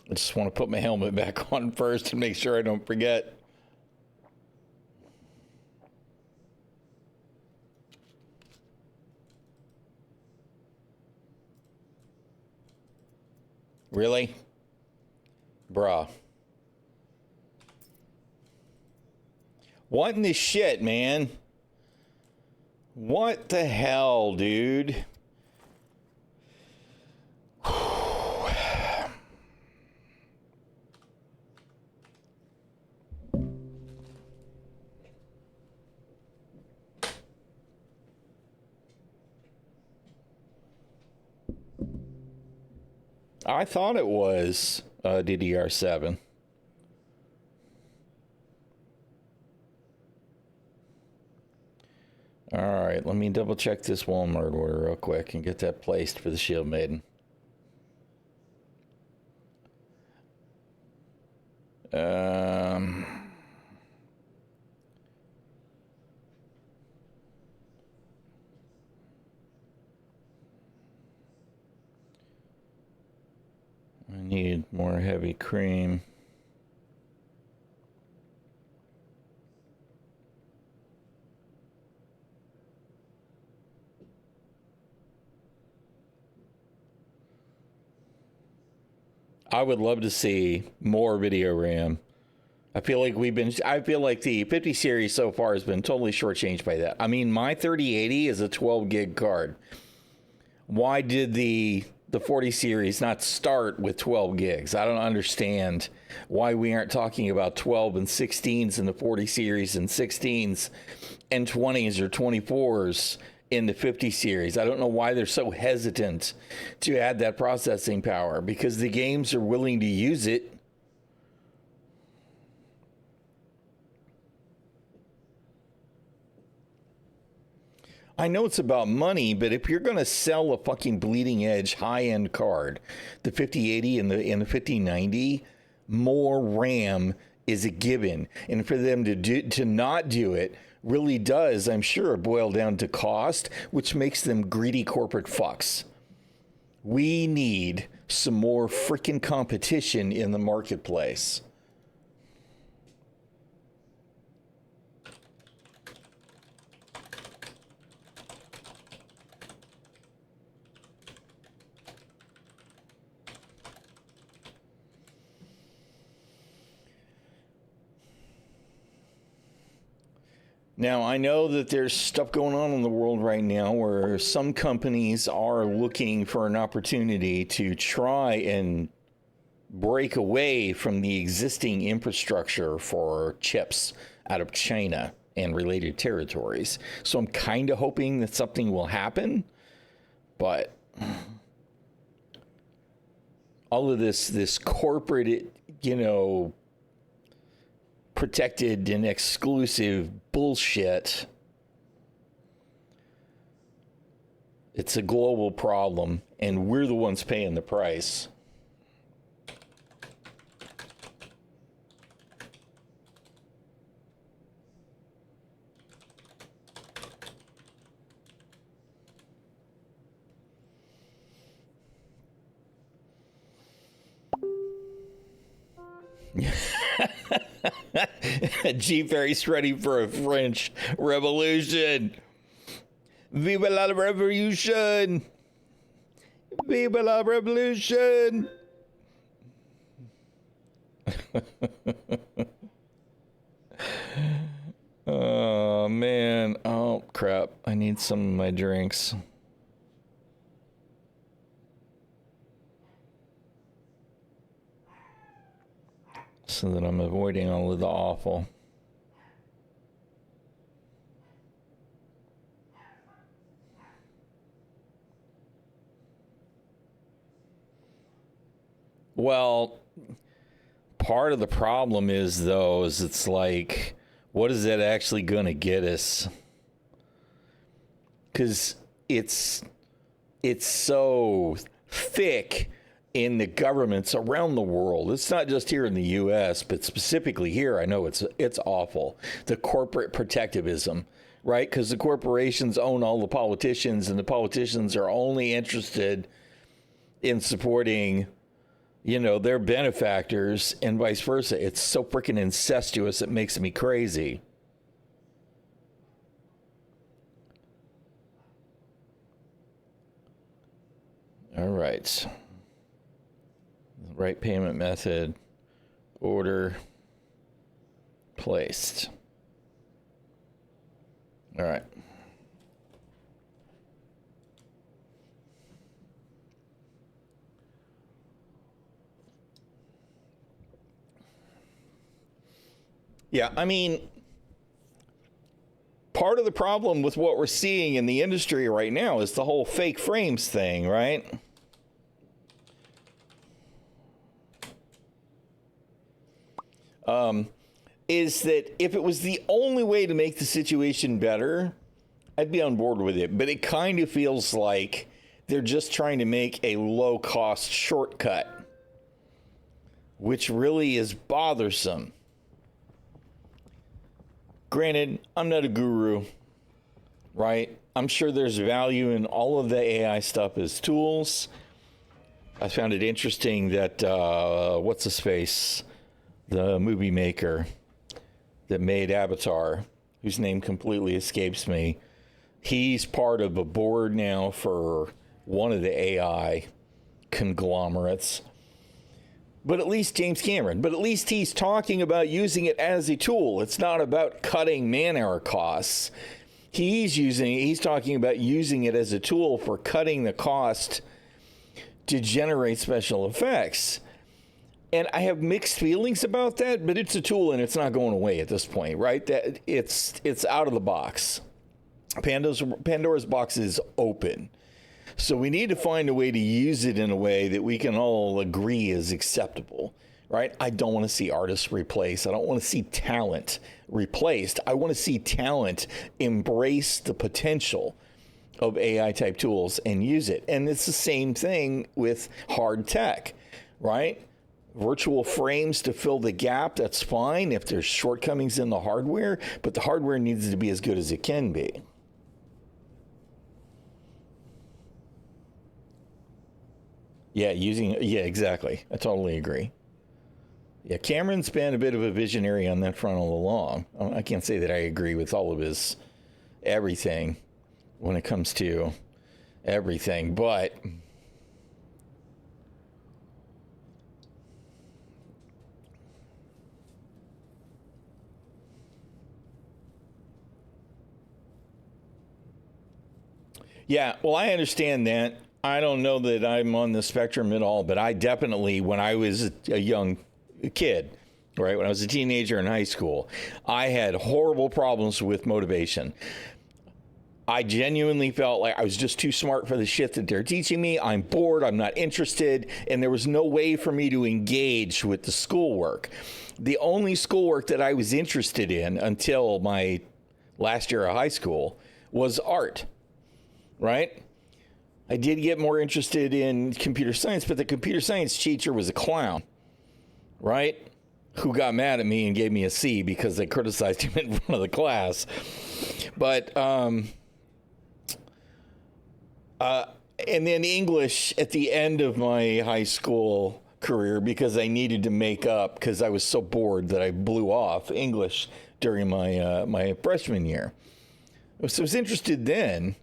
I just want to put my helmet back on first and make sure I don't forget. Really? Bruh. What in the shit, man? What the hell, dude? I thought it was DDR7. All right, let me double check this Walmart order real quick and get that placed for the Shield Maiden. I need more heavy cream. I would love to see more video RAM. I feel like the 50 series so far has been totally shortchanged by that. I mean, my 3080 is a 12 gig card. Why did the 40 series not start with 12 gigs? I don't understand why we aren't talking about 12 and 16s in the 40 series and 16s and 20s or 24s in the 50 series. I don't know why they're so hesitant to add that processing power, because the games are willing to use it. I know it's about money, but if you're going to sell a fucking bleeding edge high end card, the 5080 and the 5090, more RAM is a given. And for them to not do it really does, I'm sure, boil down to cost, which makes them greedy corporate fucks. We need some more freaking competition in the marketplace. Now, I know that there's stuff going on in the world right now where some companies are looking for an opportunity to try and break away from the existing infrastructure for chips out of China and related territories. So I'm kind of hoping that something will happen, but all of this corporate, protected and exclusive bullshit. It's a global problem, and we're the ones paying the price. G Ferry's ready for a French revolution. Vive la revolution! Vive la revolution! Oh, man. Oh, crap. I need some of my drinks. So that I'm avoiding all of the awful. Well, part of the problem is, though, is it's like, what is that actually going to get us? Because it's so thick in the governments around the world. It's not just here in the U.S., but specifically here, I know it's awful. The corporate protectivism, right? Because the corporations own all the politicians, and the politicians are only interested in supporting, their benefactors, and vice versa. It's so freaking incestuous, it makes me crazy. All right. Right payment method, order placed. All right. Yeah, I mean, part of the problem with what we're seeing in the industry right now is the whole fake frames thing, right? Is that if it was the only way to make the situation better, I'd be on board with it. But it kind of feels like they're just trying to make a low-cost shortcut, which really is bothersome. Granted, I'm not a guru, right? I'm sure there's value in all of the AI stuff as tools. I found it interesting that, what's his face? The movie maker that made Avatar, whose name completely escapes me, he's part of a board now for one of the AI conglomerates. But at least James Cameron, but at least he's talking about using it as a tool. It's not about cutting man-hour costs. He's talking about using it as a tool for cutting the cost to generate special effects. And I have mixed feelings about that, but it's a tool and it's not going away at this point, right? That it's out of the box. Pandora's box is open. So we need to find a way to use it in a way that we can all agree is acceptable, right? I don't want to see artists replaced. I don't want to see talent replaced. I want to see talent embrace the potential of AI type tools and use it. And it's the same thing with hard tech, right? Virtual frames to fill the gap, that's fine if there's shortcomings in the hardware, but the hardware needs to be as good as it can be. Yeah, exactly. I totally agree. Yeah, Cameron's been a bit of a visionary on that front all along. I can't say that I agree with all of his everything when it comes to everything, but yeah, well, I understand that. I don't know that I'm on the spectrum at all, but I definitely, when I was a young kid, right, when I was a teenager in high school, I had horrible problems with motivation. I genuinely felt like I was just too smart for the shit that they're teaching me. I'm bored. I'm not interested. And there was no way for me to engage with the schoolwork. The only schoolwork that I was interested in until my last year of high school was art, right? I did get more interested in computer science, but the computer science teacher was a clown, right? Who got mad at me and gave me a C because I criticized him in front of the class. But, and then English at the end of my high school career, because I needed to make up because I was so bored that I blew off English during my my freshman year. So I was interested then,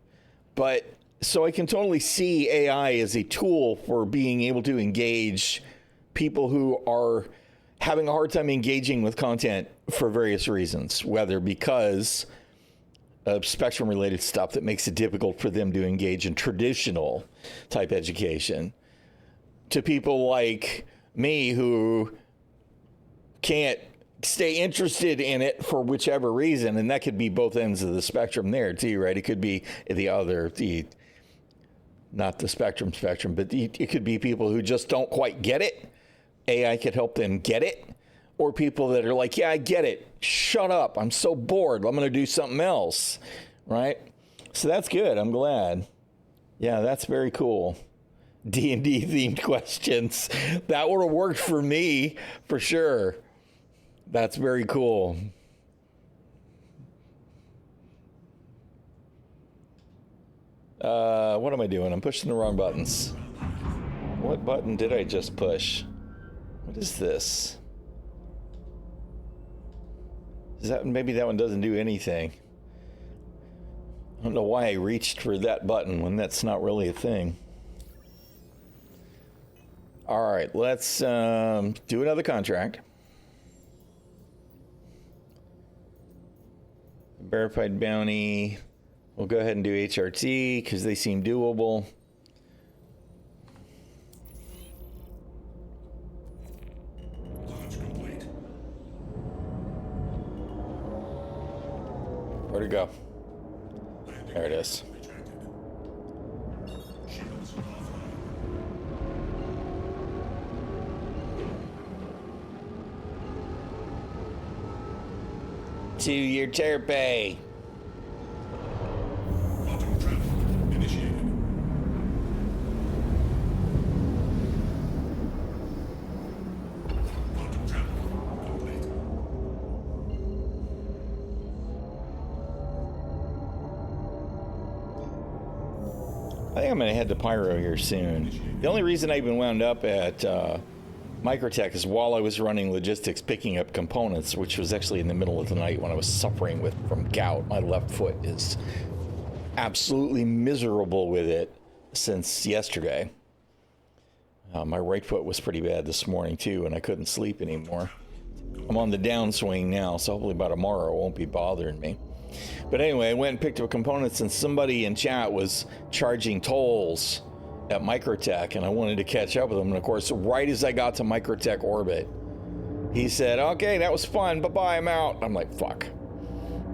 but so I can totally see AI as a tool for being able to engage people who are having a hard time engaging with content for various reasons, whether because of spectrum related stuff that makes it difficult for them to engage in traditional type education, to people like me who can't stay interested in it for whichever reason. And that could be both ends of the spectrum there too, right? It could be not the spectrum, but it could be people who just don't quite get it. AI could help them get it. Or people that are like, yeah, I get it. Shut up. I'm so bored. I'm going to do something else. Right? So that's good. I'm glad. Yeah, that's very cool. D&D themed questions. That would have worked for me for sure. That's very cool. What am I doing? I'm pushing the wrong buttons. What button did I just push? What is this? Maybe that one doesn't do anything. I don't know why I reached for that button when that's not really a thing. All right, let's do another contract. Verified bounty. We'll go ahead and do HRT because they seem doable. Launch complete. Where'd it go? There it is. Rejected. Shields offline. Two-year terpay. Quantum travel initiated. Quantum travel complete. I think I'm going to head to Pyro here soon. The only reason I even wound up at Microtech is while I was running logistics picking up components, which was actually in the middle of the night when I was suffering from gout. My left foot is absolutely miserable with it since yesterday. My right foot was pretty bad this morning too, and I couldn't sleep anymore. I'm on the downswing now, so hopefully by tomorrow it won't be bothering me. But anyway, I went and picked up components, and somebody in chat was charging tolls at Microtech, and I wanted to catch up with him. And of course, right as I got to Microtech orbit, he said, okay, that was fun, bye-bye, I'm out. I'm like, fuck.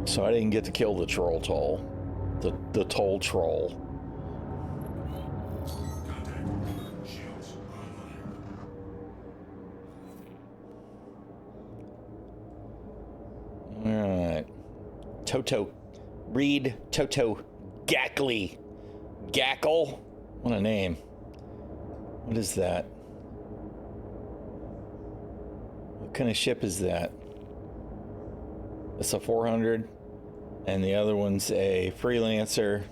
So I didn't get to kill the troll toll. The toll troll. Contact. Shields online. All right. Toto. Read Toto Gackley. Gackle? What a name. What is that? What kind of ship is that? It's a 400, and the other one's a freelancer.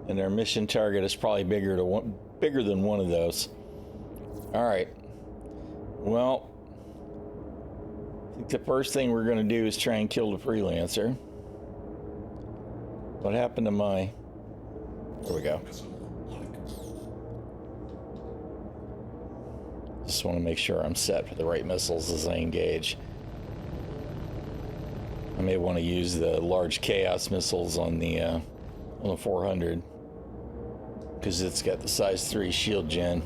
And their mission target is probably bigger than one of those. All right. Well, I think the first thing we're going to do is try and kill the freelancer. What happened to my... There we go. Just want to make sure I'm set for the right missiles as I engage. I may want to use the large chaos missiles on the 400 because it's got the size 3 shield gen.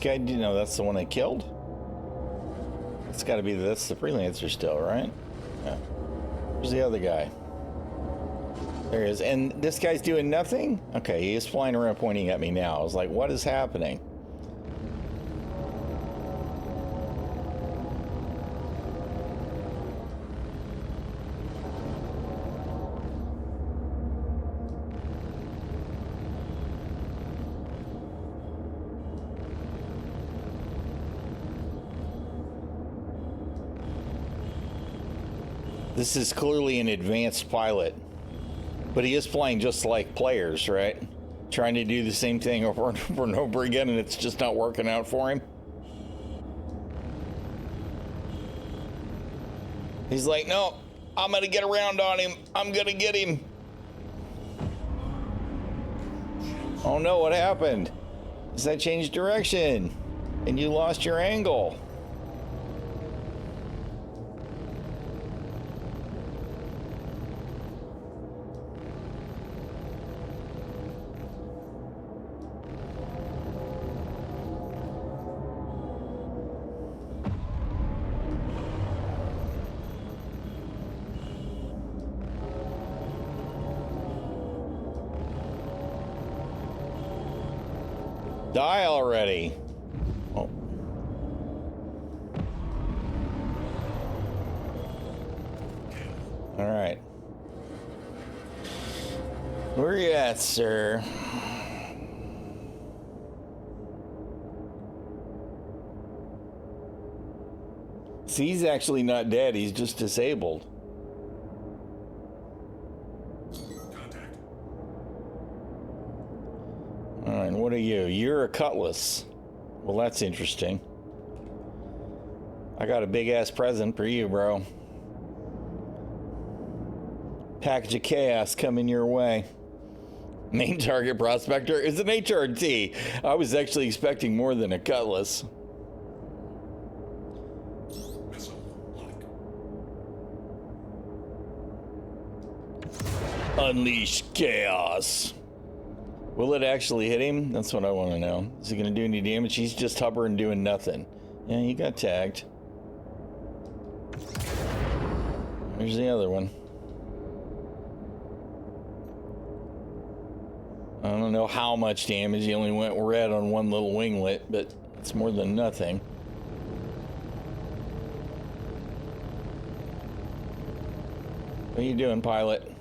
Guy, do you know that's the one I killed? It's got to be, that's the freelancer still, right? Yeah. Where's the other guy? There he is. And this guy's doing nothing? Okay, he is flying around pointing at me now. I was like, what is happening? This is clearly an advanced pilot, but he is flying just like players, right? Trying to do the same thing over and over and over again, and it's just not working out for him. He's like, no, I'm gonna get around on him. I'm gonna get him. Oh no, what happened? Is that changed direction? And you lost your angle. Die already. Oh. All right. Where you at, sir? See, he's actually not dead. He's just disabled. Alright, what are you? You're a cutlass. Well, that's interesting. I got a big-ass present for you, bro. Package of chaos coming your way. Main target prospector is an HRT. I was actually expecting more than a cutlass. Unleash chaos. Will it actually hit him? That's what I want to know. Is he going to do any damage? He's just hovering, doing nothing. Yeah, he got tagged. There's the other one. I don't know how much damage. He only went red on one little winglet, but it's more than nothing. What are you doing, pilot?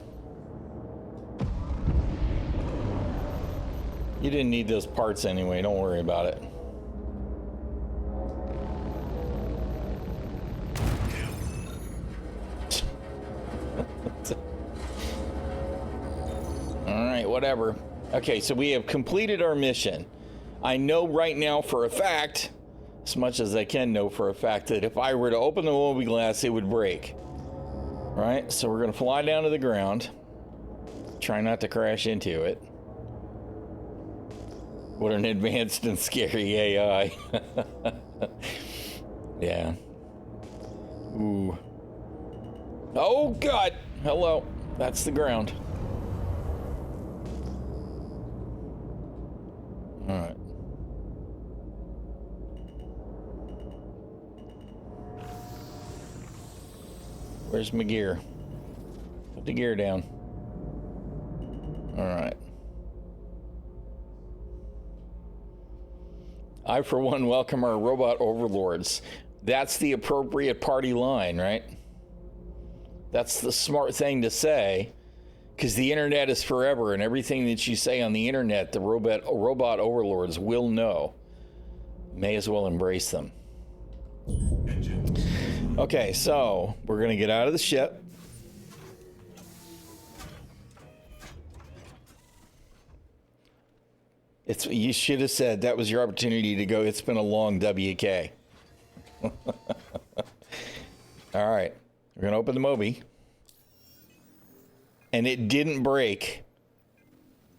You didn't need those parts anyway, don't worry about it. Alright, whatever. Okay, so we have completed our mission. I know right now for a fact, as much as I can know for a fact, that if I were to open the mobiGlas, it would break. Alright, so we're going to fly down to the ground. Try not to crash into it. What an advanced and scary AI. Yeah. Ooh. Oh, God. Hello. That's the ground. All right. Where's my gear? Put the gear down. All right. I, for one, welcome our robot overlords. That's the appropriate party line, right? That's the smart thing to say, because the internet is forever, and everything that you say on the internet, the robot overlords will know. May as well embrace them. Okay, so we're going to get out of the ship. You should have said that was your opportunity to go. It's been a long WK. All right, we're gonna open the Moby, and it didn't break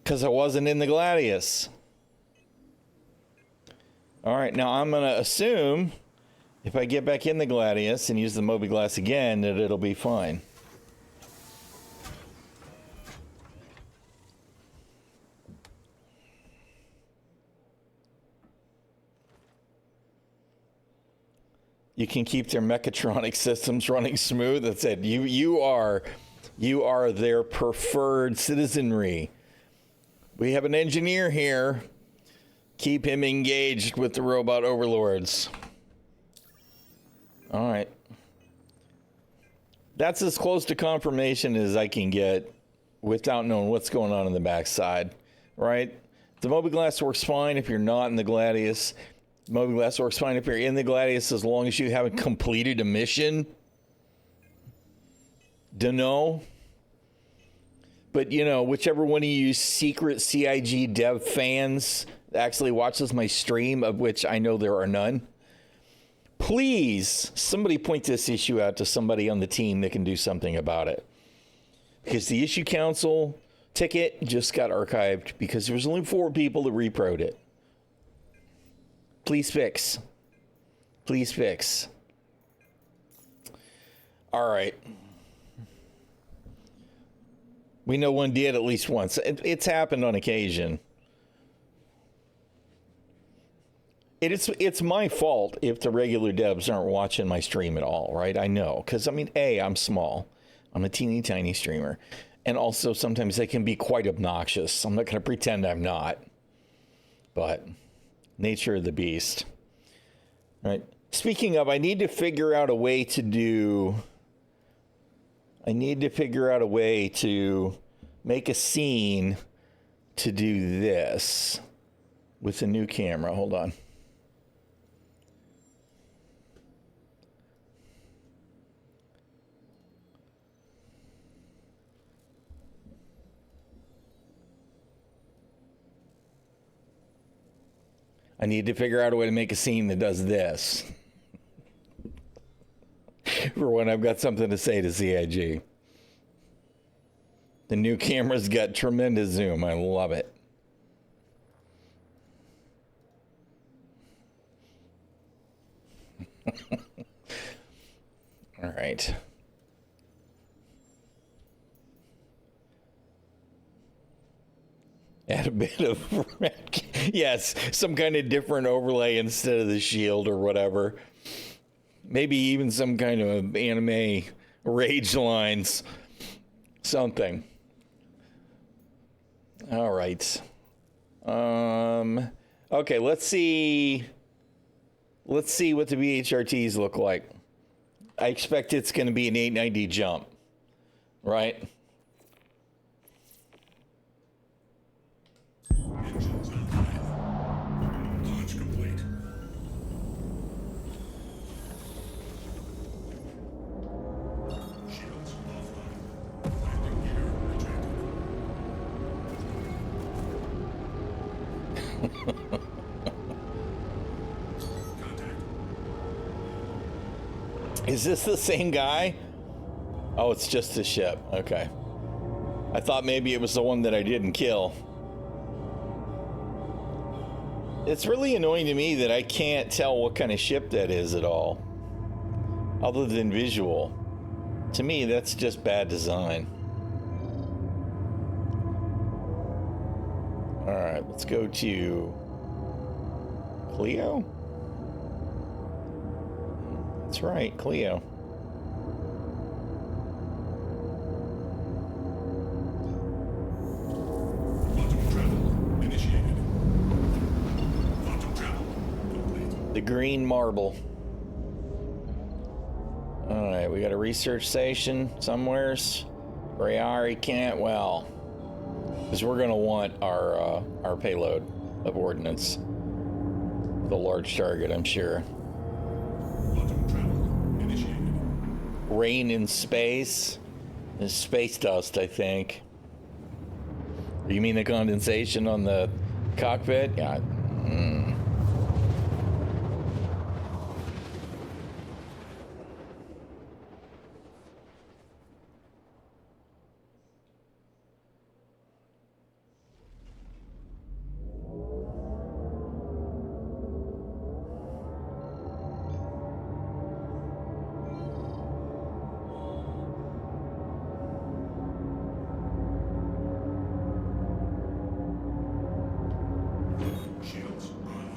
because I wasn't in the Gladius. All right, now I'm gonna assume if I get back in the Gladius and use the Moby glass again, that it'll be fine. You can keep their mechatronic systems running smooth. That's it. You are their preferred citizenry. We have an engineer here. Keep him engaged with the robot overlords. All right. That's as close to confirmation as I can get without knowing what's going on in the backside, right? The Moby glass works fine if you're not in the Gladius. Moby glass works fine if you're in the Gladius as long as you haven't completed a mission. Dunno. But, you know, whichever one of you secret CIG dev fans actually watches my stream, of which I know there are none, please, somebody point this issue out to somebody on the team that can do something about it. Because the issue council ticket just got archived because there was only 4 people that repro'd it. Please fix. Please fix. All right. We know one did at least once. It's happened on occasion. It's my fault if the regular devs aren't watching my stream at all, right? I know. Because, I mean, A, I'm small. I'm a teeny tiny streamer. And also sometimes they can be quite obnoxious. I'm not going to pretend I'm not. But nature of the beast. All right. Speaking of, I need to figure out a way to make a scene to do this with a new camera. Hold on. I need to figure out a way to make a scene that does this. For when I've got something to say to CIG. The new camera's got tremendous zoom. I love it. All right. Add a bit of yes, some kind of different overlay instead of the shield or whatever. Maybe even some kind of anime rage lines. Something. All right. Okay, let's see what the VHRTs look like. I expect it's going to be an 890 jump, right? Engines online. Launch complete. Shields offline. Landing gear ejected. Contact. Is this the same guy? Oh, it's just the ship. Okay. I thought maybe it was the one that I didn't kill. It's really annoying to me that I can't tell what kind of ship that is at all, other than visual. To me, that's just bad design. All right, let's go to Cleo. That's right, Cleo. Quantum travel initiated. Quantum travel complete. The green marble. All right, we got a research station somewheres. Rayari can't, well, because we're going to want our payload of ordnance. The large target, I'm sure. Quantum travel initiated. Rain in space. It's space dust, I think. You mean the condensation on the cockpit? Yeah. Shields online.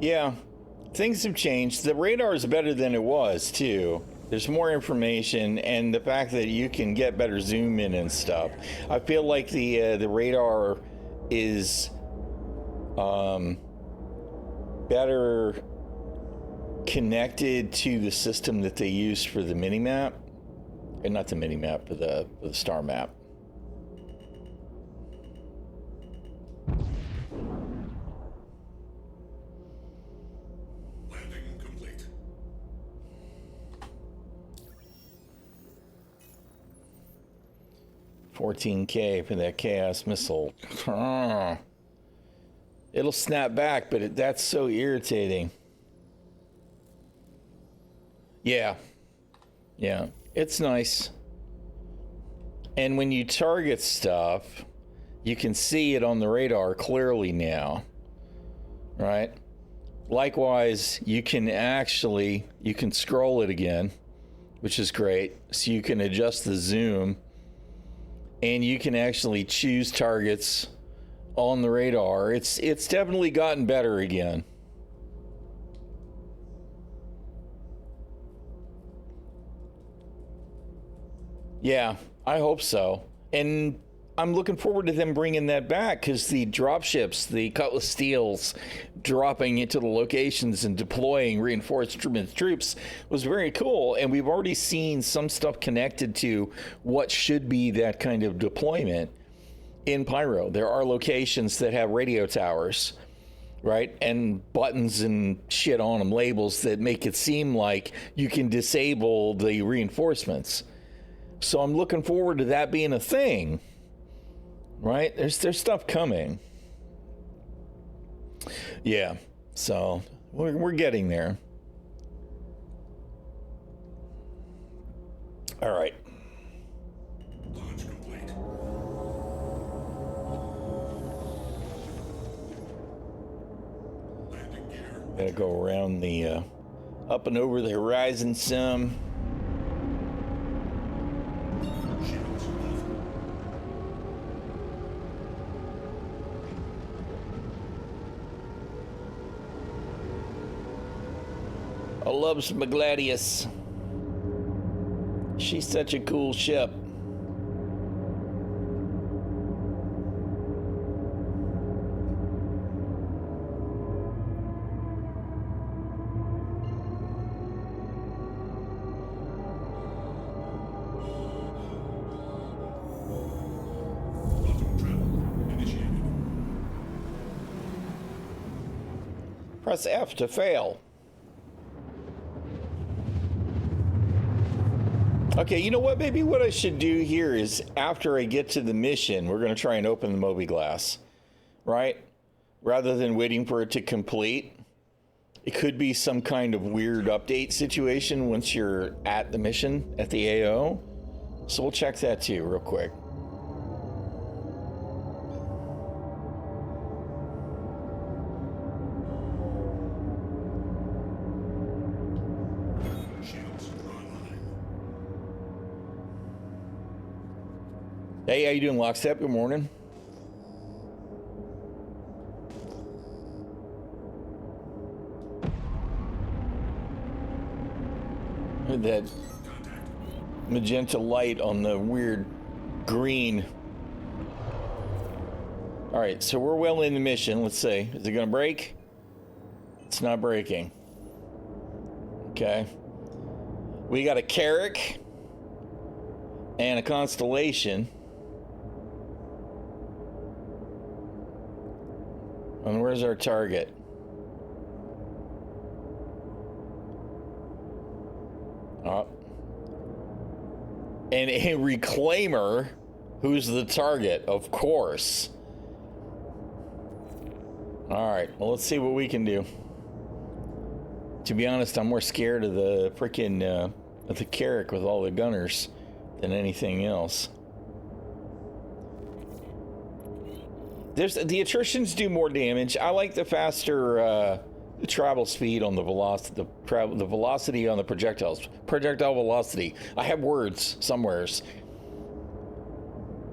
Yeah, things have changed. The radar is better than it was, too. There's more information, and the fact that you can get better zoom in and stuff. I feel like the radar is better connected to the system that they used for the mini-map. And not the mini-map, but the star map. Landing complete. $14K for that chaos missile. It'll snap back, but that's so irritating. Yeah, it's nice. And when you target stuff, you can see it on the radar clearly now, right? Likewise, you can scroll it again, which is great. So you can adjust the zoom, and you can actually choose targets on the radar. It's definitely gotten better again. Yeah, I hope so. And I'm looking forward to them bringing that back, because the dropships, the Cutlass Steels, dropping into the locations and deploying reinforced troops was very cool. And we've already seen some stuff connected to what should be that kind of deployment in Pyro. There are locations that have radio towers, right? And buttons and shit on them, labels that make it seem like you can disable the reinforcements. So I'm looking forward to that being a thing, right? There's stuff coming. Yeah, so we're getting there. All right. Launch complete. Landing gear. Gotta go around the up and over the horizon some. Shields off. I love Smagladius. She's such a cool ship. Quantum travel initiated. Press F to fail. Okay, you know what? Maybe what I should do here is after I get to the mission, we're going to try and open the Moby Glass, right? Rather than waiting for it to complete. It could be some kind of weird update situation once you're at the mission at the AO. So we'll check that too real quick. Shields online. Hey, how you doing, Lockstep? Good morning. That magenta light on the weird green. All right, so we're well in the mission. Let's see. Is it going to break? It's not breaking. Okay. We got a Carrick and a Constellation. And where's our target? And a Reclaimer, who's the target, of course. All right, well, let's see what we can do. To be honest, I'm more scared of the freaking of the Carrick with all the gunners than anything else. The attritions do more damage. I like the faster travel speed on the velocity, the velocity on the projectile velocity. I have words somewheres.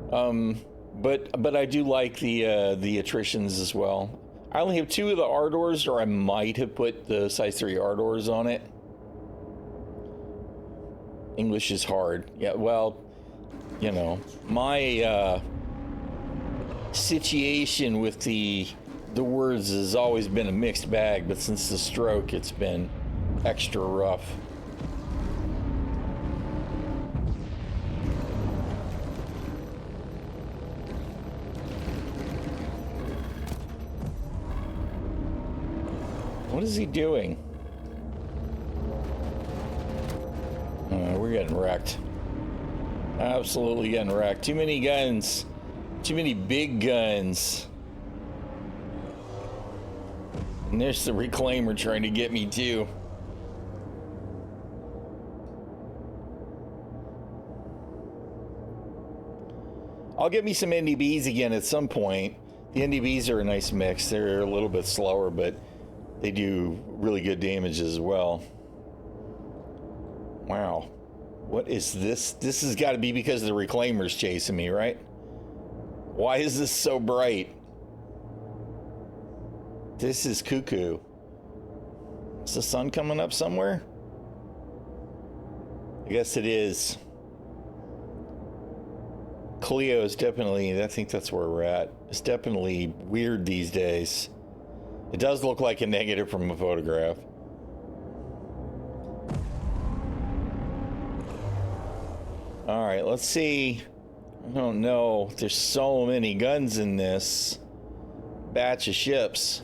But I do like the attritions as well. I only have 2 of the Ardors, or I might have put the size 3 Ardors on it. English is hard. Yeah, well, you know, my situation with the words has always been a mixed bag, but since the stroke, it's been extra rough. What is he doing? We're getting wrecked. Absolutely getting wrecked. Too many guns. Too many big guns. And there's the Reclaimer trying to get me too. I'll get me some NDBs again at some point. The NDBs are a nice mix. They're a little bit slower, but they do really good damage as well. Wow. What is this? This has got to be because the Reclaimer's chasing me, right? Why is this so bright? This is cuckoo. Is the sun coming up somewhere? I guess it is. Cleo is definitely, I think that's where we're at. It's definitely weird these days. It does look like a negative from a photograph. All right, let's see. I don't know. There's so many guns in this batch of ships.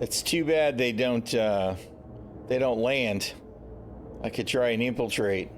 It's too bad they don't land. I could try and infiltrate.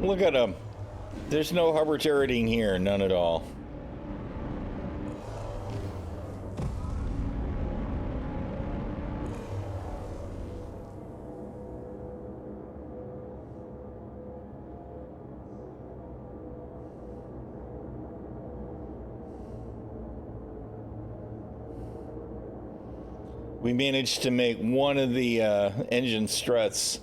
Look at him. There's no hover turreting here, none at all. We managed to make one of the engine struts,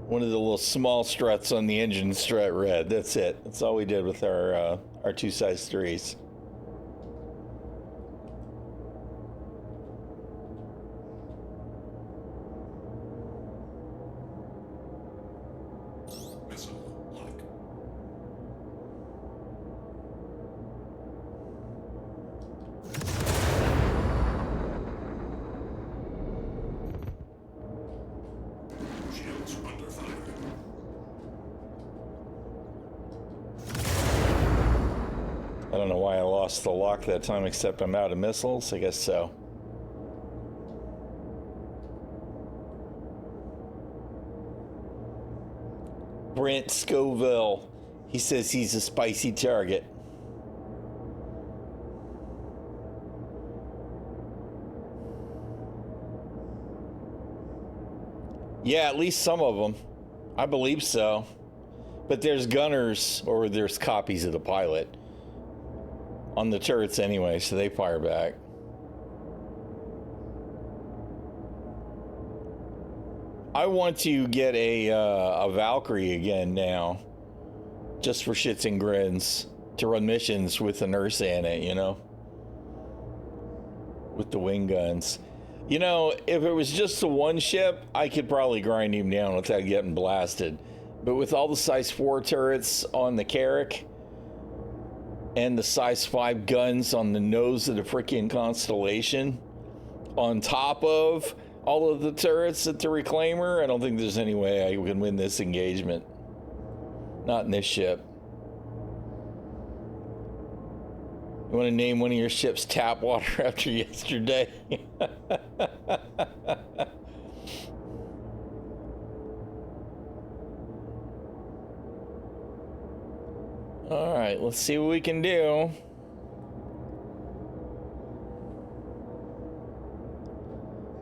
one of the little small struts on the engine strut red. That's it. That's all we did with our 2 size 3s. vessel lock. Shields under fire. I don't know why I lost the lock that time, except I'm out of missiles. I guess so. Brent Scoville. He says he's a spicy target. Yeah, at least some of them. I believe so. But there's gunners, or there's copies of the pilot on the turrets anyway, so they fire back. I want to get a Valkyrie again now, just for shits and grins, to run missions with the nurse in it, you know, with the wing guns. You know, if it was just the one ship, I could probably grind him down without getting blasted. But with all the size 4 turrets on the Carrack and the size 5 guns on the nose of the freaking Constellation, on top of all of the turrets at the Reclaimer, I don't think there's any way I can win this engagement. Not in this ship. You want to name one of your ships tap water after yesterday? All right, let's see what we can do.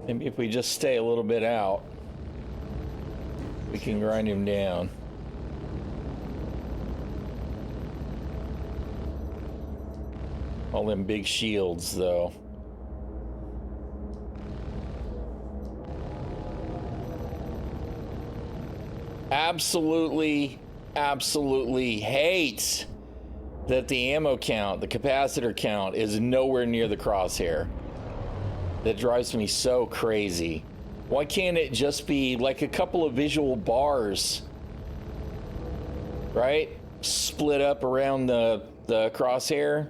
Maybe if we just stay a little bit out, we can grind him down. All them big shields, though. Absolutely hate that the ammo count, the capacitor count, is nowhere near the crosshair. That drives me so crazy. Why can't it just be like a couple of visual bars, right? Split up around the crosshair.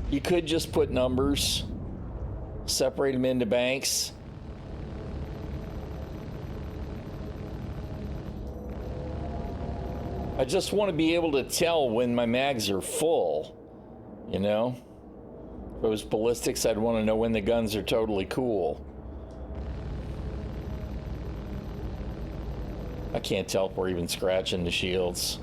You could just put numbers, separate them into banks. I just want to be able to tell when my mags are full, you know? If it was ballistics, I'd want to know when the guns are totally cool. I can't tell if we're even scratching the shields.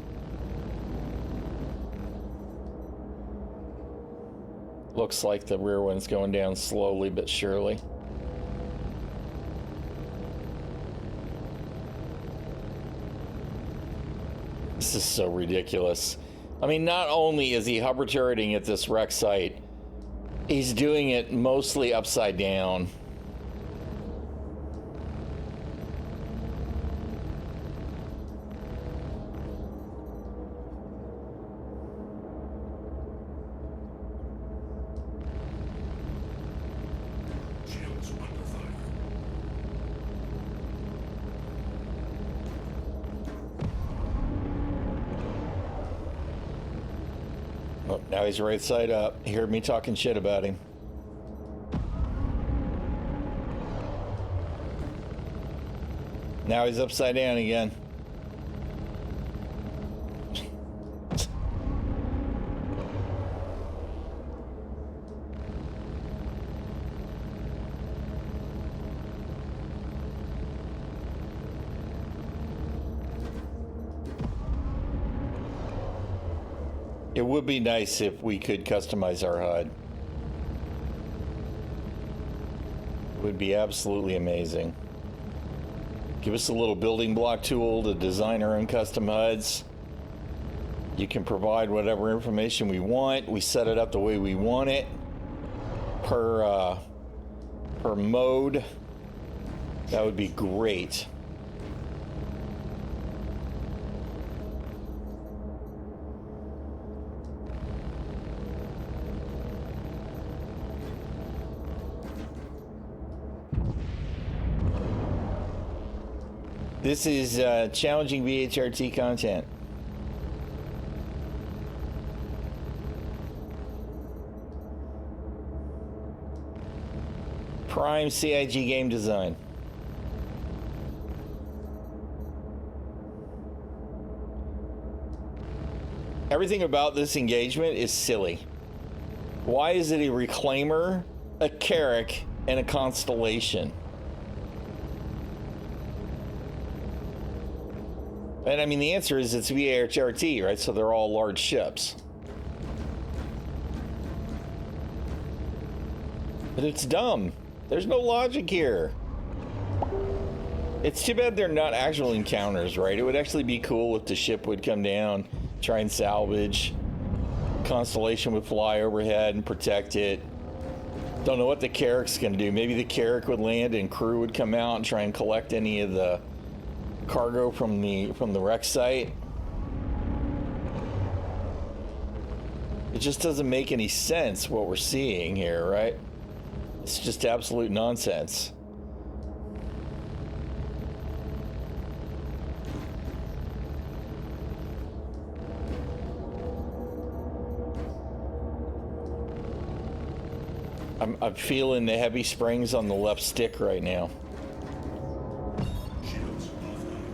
Looks like the rear one's going down slowly but surely. This is so ridiculous. I mean, not only is he hover turreting at this wreck site, he's doing it mostly upside down. Shields under fire. Oh, now he's right side up. He heard me talking shit about him. Now he's upside down again. It would be nice if we could customize our HUD. It would be absolutely amazing. Give us a little building block tool to design our own custom HUDs. You can provide whatever information we want. We set it up the way we want it per mode. That would be great. This is challenging VHRT content. Prime CIG game design. Everything about this engagement is silly. Why is it a reclaimer, a Carrack, and a constellation? And I mean, the answer is it's VHRT, right? So they're all large ships. But it's dumb. There's no logic here. It's too bad they're not actual encounters, right? It would actually be cool if the ship would come down, try and salvage. Constellation would fly overhead and protect it. Don't know what the Carrack's gonna do. Maybe the Carrack would land and crew would come out and try and collect any of the cargo from the wreck site. It just doesn't make any sense what we're seeing here, right? It's just absolute nonsense. I'm feeling the heavy springs on the left stick right now. Shields offline.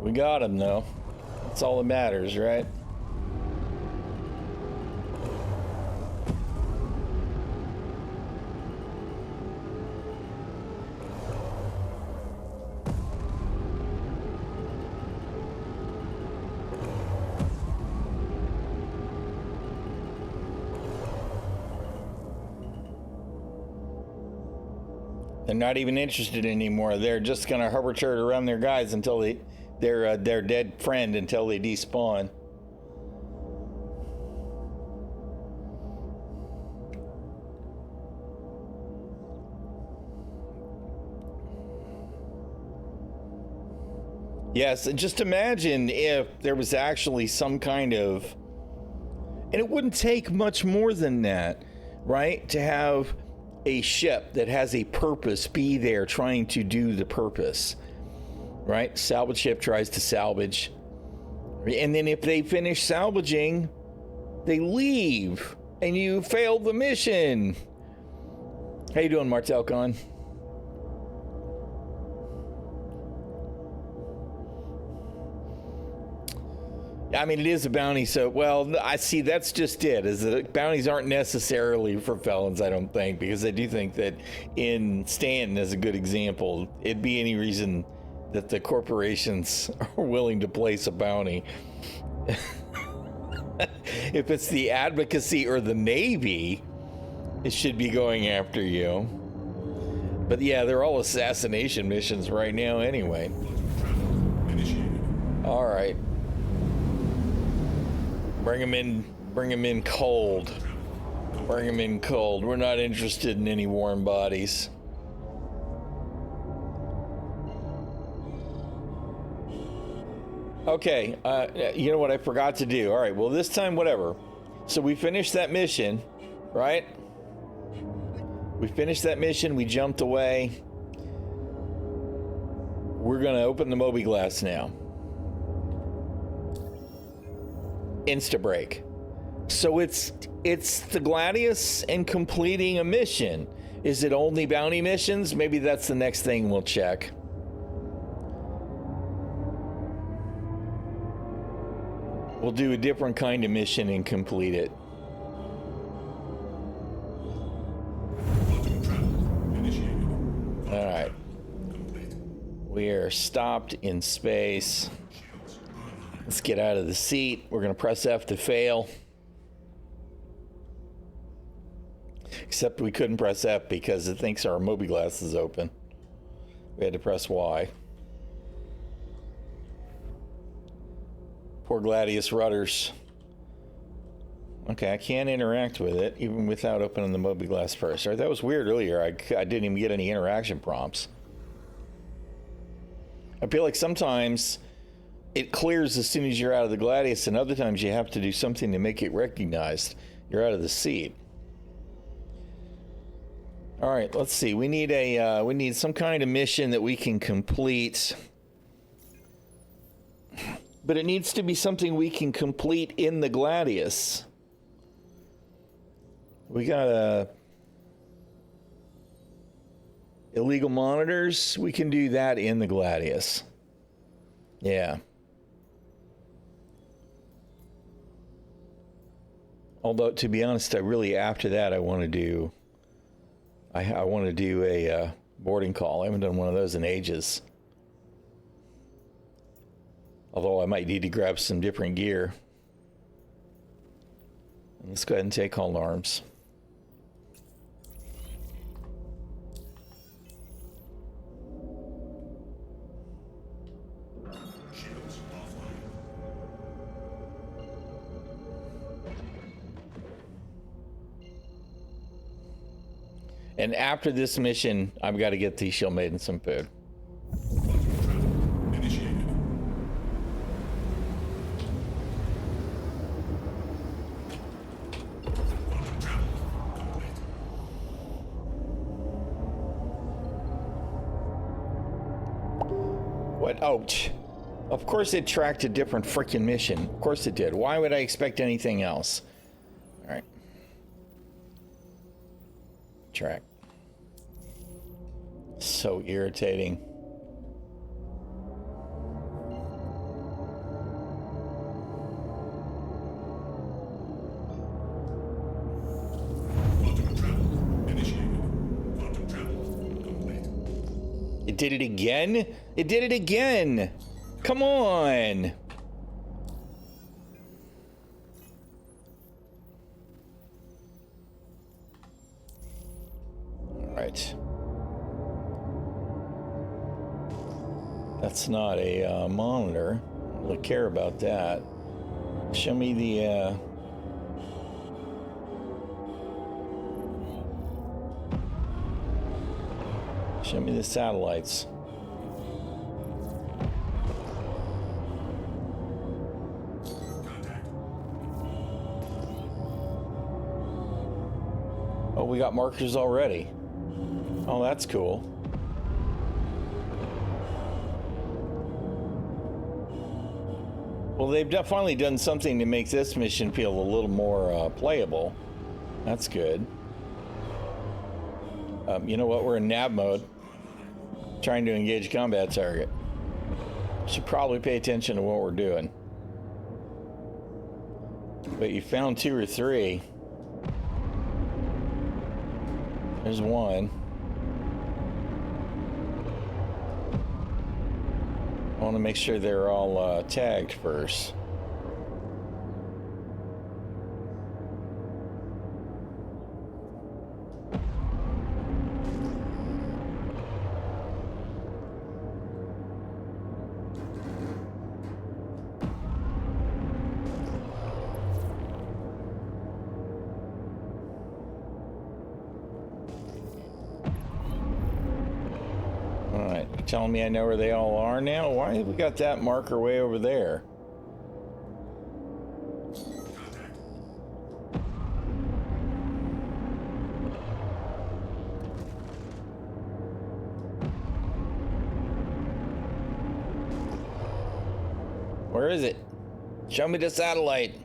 We got him though. That's all that matters, right? They're not even interested anymore. They're just gonna hover turret around their guys until their dead friend until they despawn. Yes, and just imagine if there was actually some kind of, and it wouldn't take much more than that, right? To have a ship that has a purpose be there trying to do the purpose, right? Salvage ship tries to salvage, and then if they finish salvaging, they leave and you failed the mission. How you doing, Martel Khan? I mean, it is a bounty, so, well, I see that's just it, is that bounties aren't necessarily for felons, I don't think, because I do think that in Stanton, as a good example, it'd be any reason that the corporations are willing to place a bounty. If it's the advocacy or the Navy, it should be going after you. But yeah, they're all assassination missions right now anyway. Initiated. All right. Bring him in cold. Bring him in cold. We're not interested in any warm bodies. Okay, you know what I forgot to do? All right, well, this time, whatever. So we finished that mission, right? We finished that mission, we jumped away. We're gonna open the Moby Glass now. Insta-break. So it's the Gladius and completing a mission. Is it only bounty missions? Maybe that's the next thing we'll check. We'll do a different kind of mission and complete it. Quantum travel initiated. All right. Complete. We are stopped in space. Shields online. Let's get out of the seat. We're going to press F to fail. Except we couldn't press F because it thinks our Moby Glass is open. We had to press Y. Poor Gladius rudders. Okay, I can't interact with it even without opening the Moby Glass first. All right, that was weird earlier. I didn't even get any interaction prompts. I feel like sometimes it clears as soon as you're out of the Gladius, and other times you have to do something to make it recognized. You're out of the seat. All right, let's see. We need some kind of mission that we can complete. But it needs to be something we can complete in the Gladius. We got illegal monitors. We can do that in the Gladius. Yeah. Although, to be honest, I really, after that, I want to do a boarding call. I haven't done one of those in ages. Although I might need to grab some different gear. Let's go ahead and take all arms. Shields offline. And after this mission, I've got to get the ᚻᚖᚪ᚞ some food. Quantum travel initiated. Quantum travel complete. What? Oh, of course it tracked a different freaking mission. Of course it did. Why would I expect anything else? All right. Track. So irritating. Quantum travel initiated. Quantum travel complete. It did it again? It did it again! Come on! Alright. That's not a monitor. I don't really care about that. Show me the show me the satellites. Contact. Oh, we got markers already. Oh, that's cool. Well, they've finally done something to make this mission feel a little more playable. That's good. You know what? We're in nav mode. Trying to engage combat target. Should probably pay attention to what we're doing. But you found 2 or 3. There's one. I want to make sure they're all tagged first. Telling me I know where they all are now? Why have we got that marker way over there? Contact. Where is it? Show me the satellite.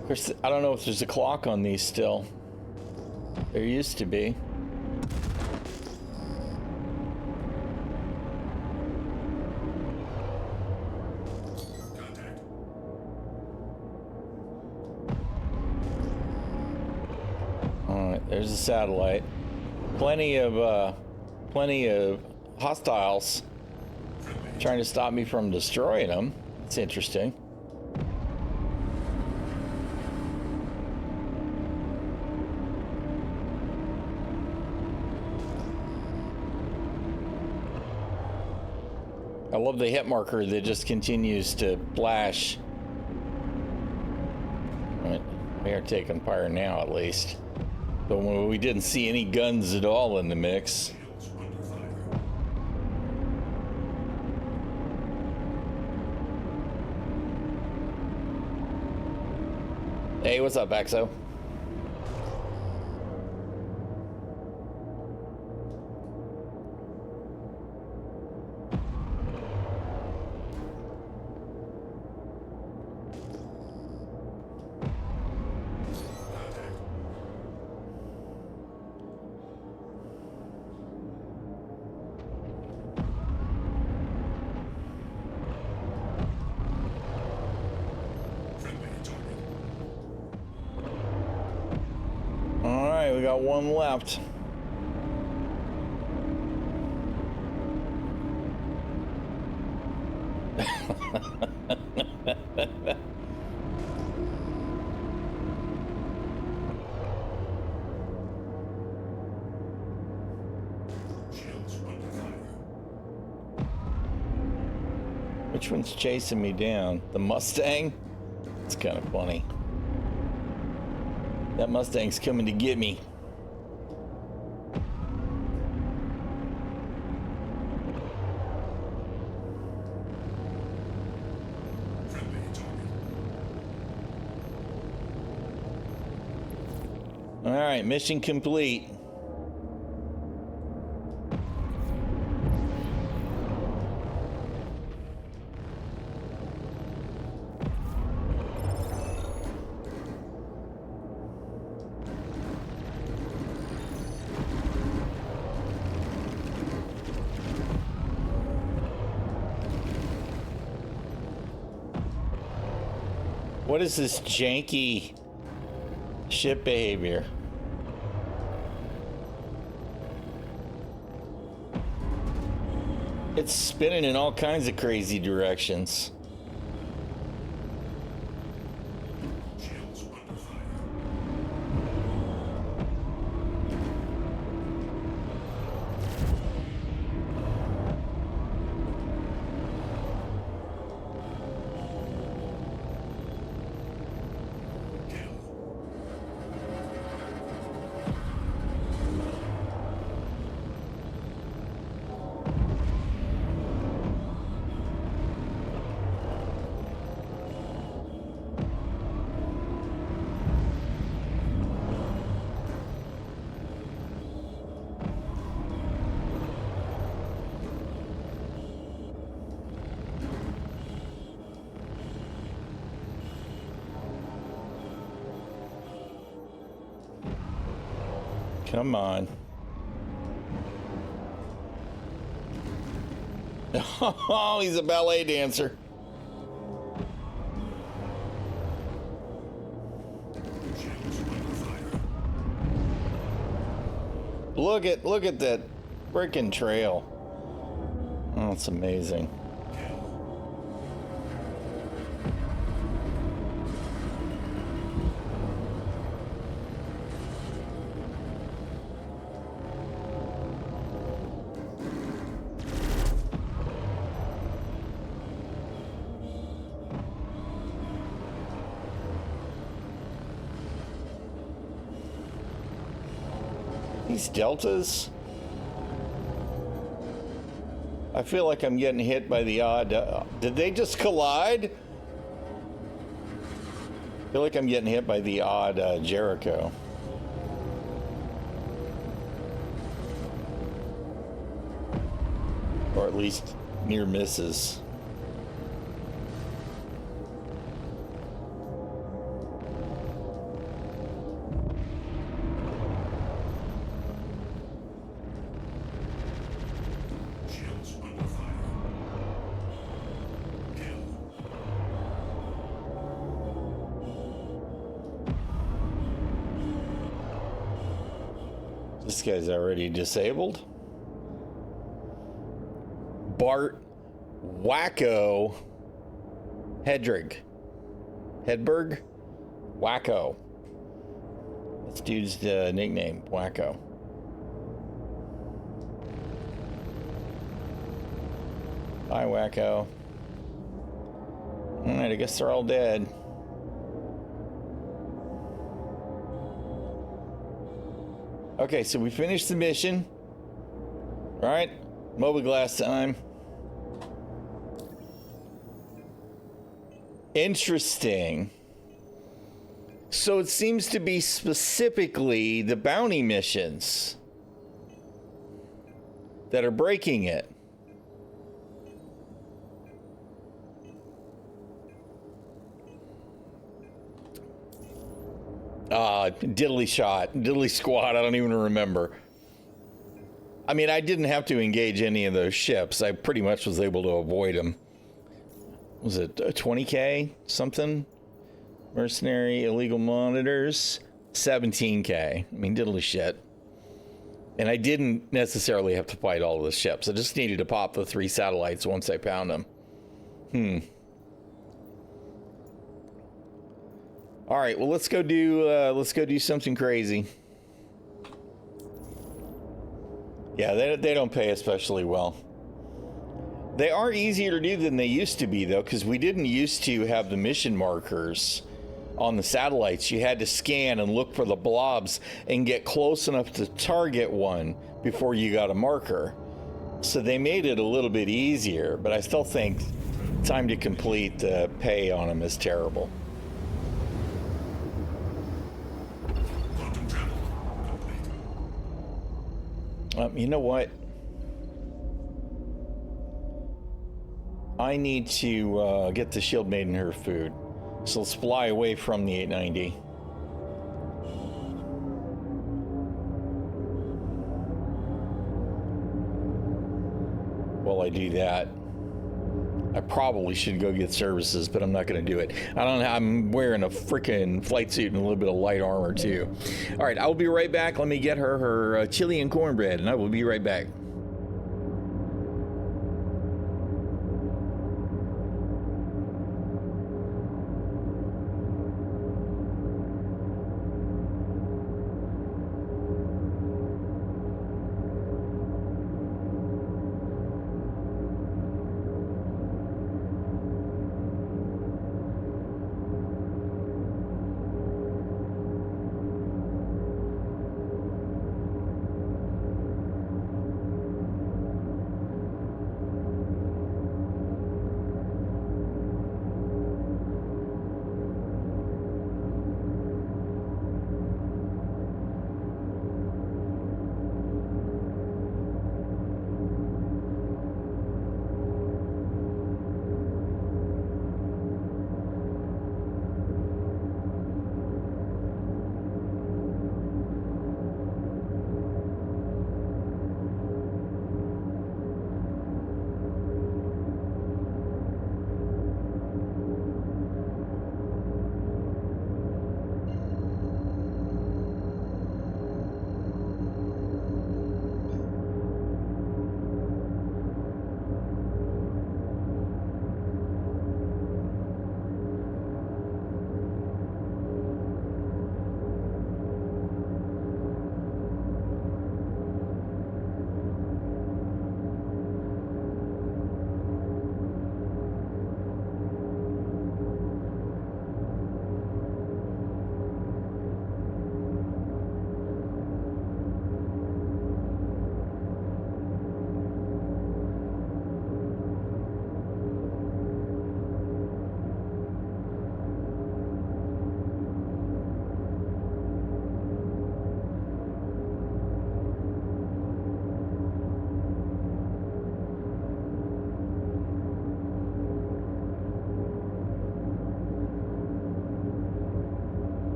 Of course, I don't know if there's a clock on these still. There used to be. Contact. All right, there's a satellite. Plenty of hostiles trying to stop me from destroying them. It's interesting. I love the hit marker that just continues to flash. All right, we are taking fire now at least. But when we didn't see any guns at all in the mix. Shields under fire. Hey, what's up, Exo? All right, we got one left. Which one's chasing me down? The Mustang? It's kind of funny. That Mustang's coming to get me. All right, mission complete. What is this janky ship behavior? It's spinning in all kinds of crazy directions. Come on. Oh, he's a ballet dancer. Look at that freaking trail. Oh, it's amazing. These deltas, I feel like I'm getting hit by the odd. Did they just collide? I feel like I'm getting hit by the odd Jericho. Or at least near misses. This guy's already disabled. Bart Wacko Hedrig. Hedberg? Wacko. This dude's nickname, Wacko. Hi, Wacko. Alright, I guess they're all dead. Okay, so we finished the mission. All right, Mobiglass time. Interesting. So it seems to be specifically the bounty missions that are breaking it. Diddly squad, I don't even remember. I mean, I didn't have to engage any of those ships. I pretty much was able to avoid them. Was it a 20k something? Mercenary, illegal monitors, 17k. I mean, diddly shit. And I didn't necessarily have to fight all of the ships. I just needed to pop the 3 satellites once I found them. All right, well, let's go do something crazy. Yeah, they don't pay especially well. They are easier to do than they used to be, though, because we didn't used to have the mission markers on the satellites. You had to scan and look for the blobs and get close enough to target one before you got a marker. So they made it a little bit easier, but I still think time to complete pay on them is terrible. Quantum travel complete. You know what? I need to get the Shield Maiden her food. So let's fly away from the 890. While I do that, I probably should go get services, but I'm not going to do it. I'm wearing a freaking flight suit and a little bit of light armor too. All right, I'll be right back. Let me get her chili and cornbread, and I will be right back.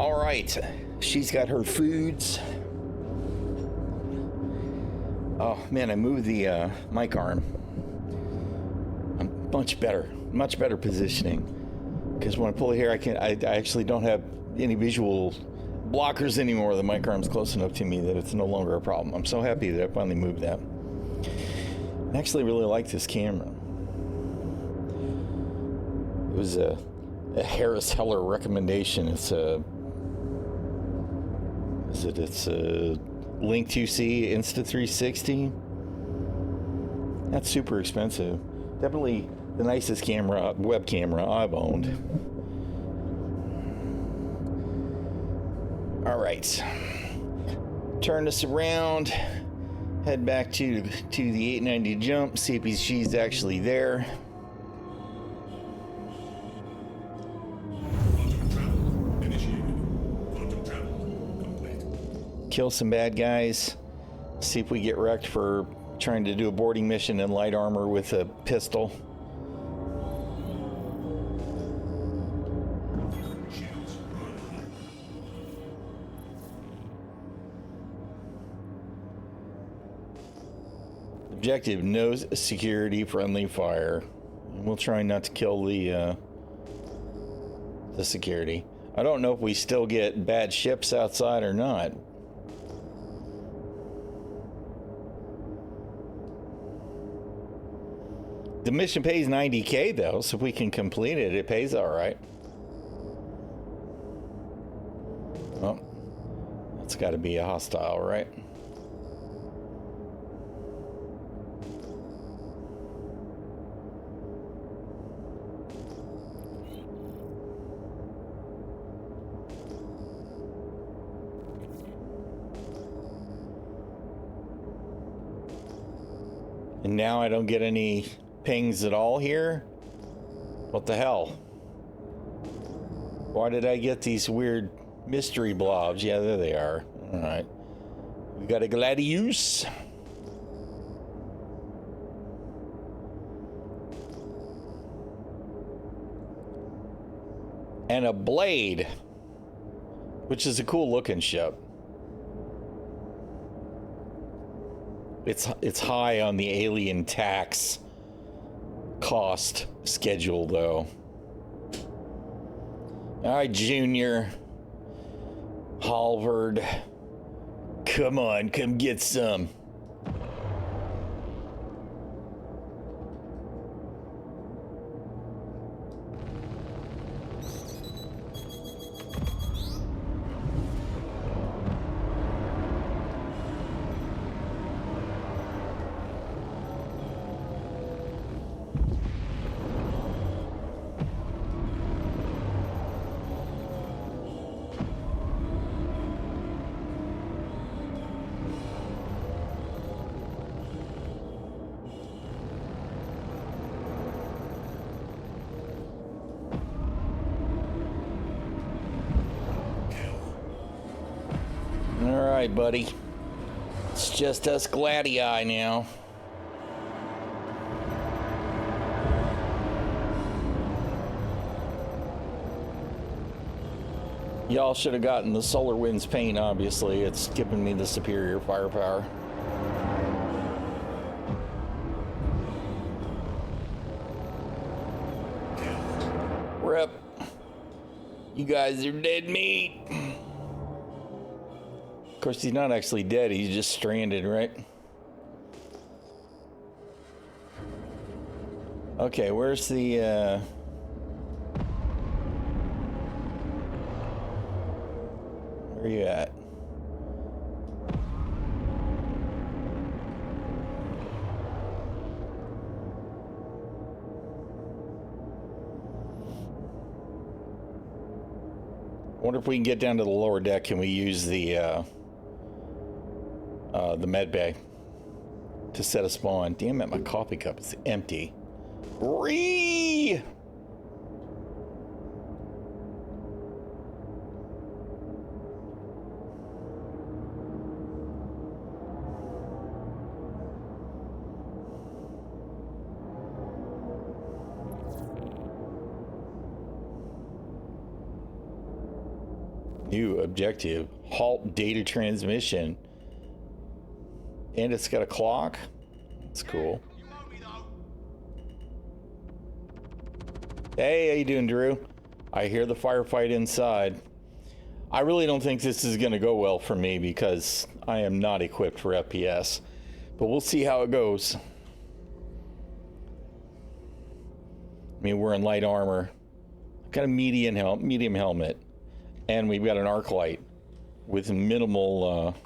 All right, she's got her foods. Oh man, I moved the mic arm. I'm much better positioning. Because when I pull it here, I actually don't have any visual blockers anymore. The mic arm's close enough to me that it's no longer a problem. I'm so happy that I finally moved that. I actually really like this camera. It was a Harris Heller recommendation. It's a Link 2C Insta360. That's super expensive. Definitely the nicest web camera I've owned. All right, turn this around, head back to the 890 jump, see if she's actually there. Quantum travel initiated. Quantum travel complete. Kill some bad guys, see if we get wrecked for trying to do a boarding mission in light armor with a pistol. Shields online. Objective, no security, friendly fire. And we'll try not to kill the security. I don't know if we still get bad ships outside or not. The mission pays 90K though, so if we can complete it, it pays all right. Oh, that's got to be a hostile, right? And now I don't get any pings at all here? What the hell? Why did I get these weird mystery blobs? Yeah, there they are. All right. We got a Gladius. And a Blade, which is a cool looking ship. It's high on the alien tax cost schedule, though. All right, Junior. Halvard. Come on, come get some. All right, buddy. It's just us Gladii now. Y'all should have gotten the SolarWinds paint, obviously. It's giving me the superior firepower. Rip. You guys are dead meat. Of course, he's not actually dead. He's just stranded, right? Okay, where's the, where are you at? I wonder if we can get down to the lower deck. Can we use the med bay to set a spawn? Damn it, my coffee cup is empty. Ree! New objective. Halt data transmission. And it's got a clock. That's cool. Hey, how you doing, Drew? I hear the firefight inside. I really don't think this is going to go well for me because I am not equipped for FPS. But we'll see how it goes. I mean, we're in light armor. I've got a medium helmet. And we've got an arc light with minimal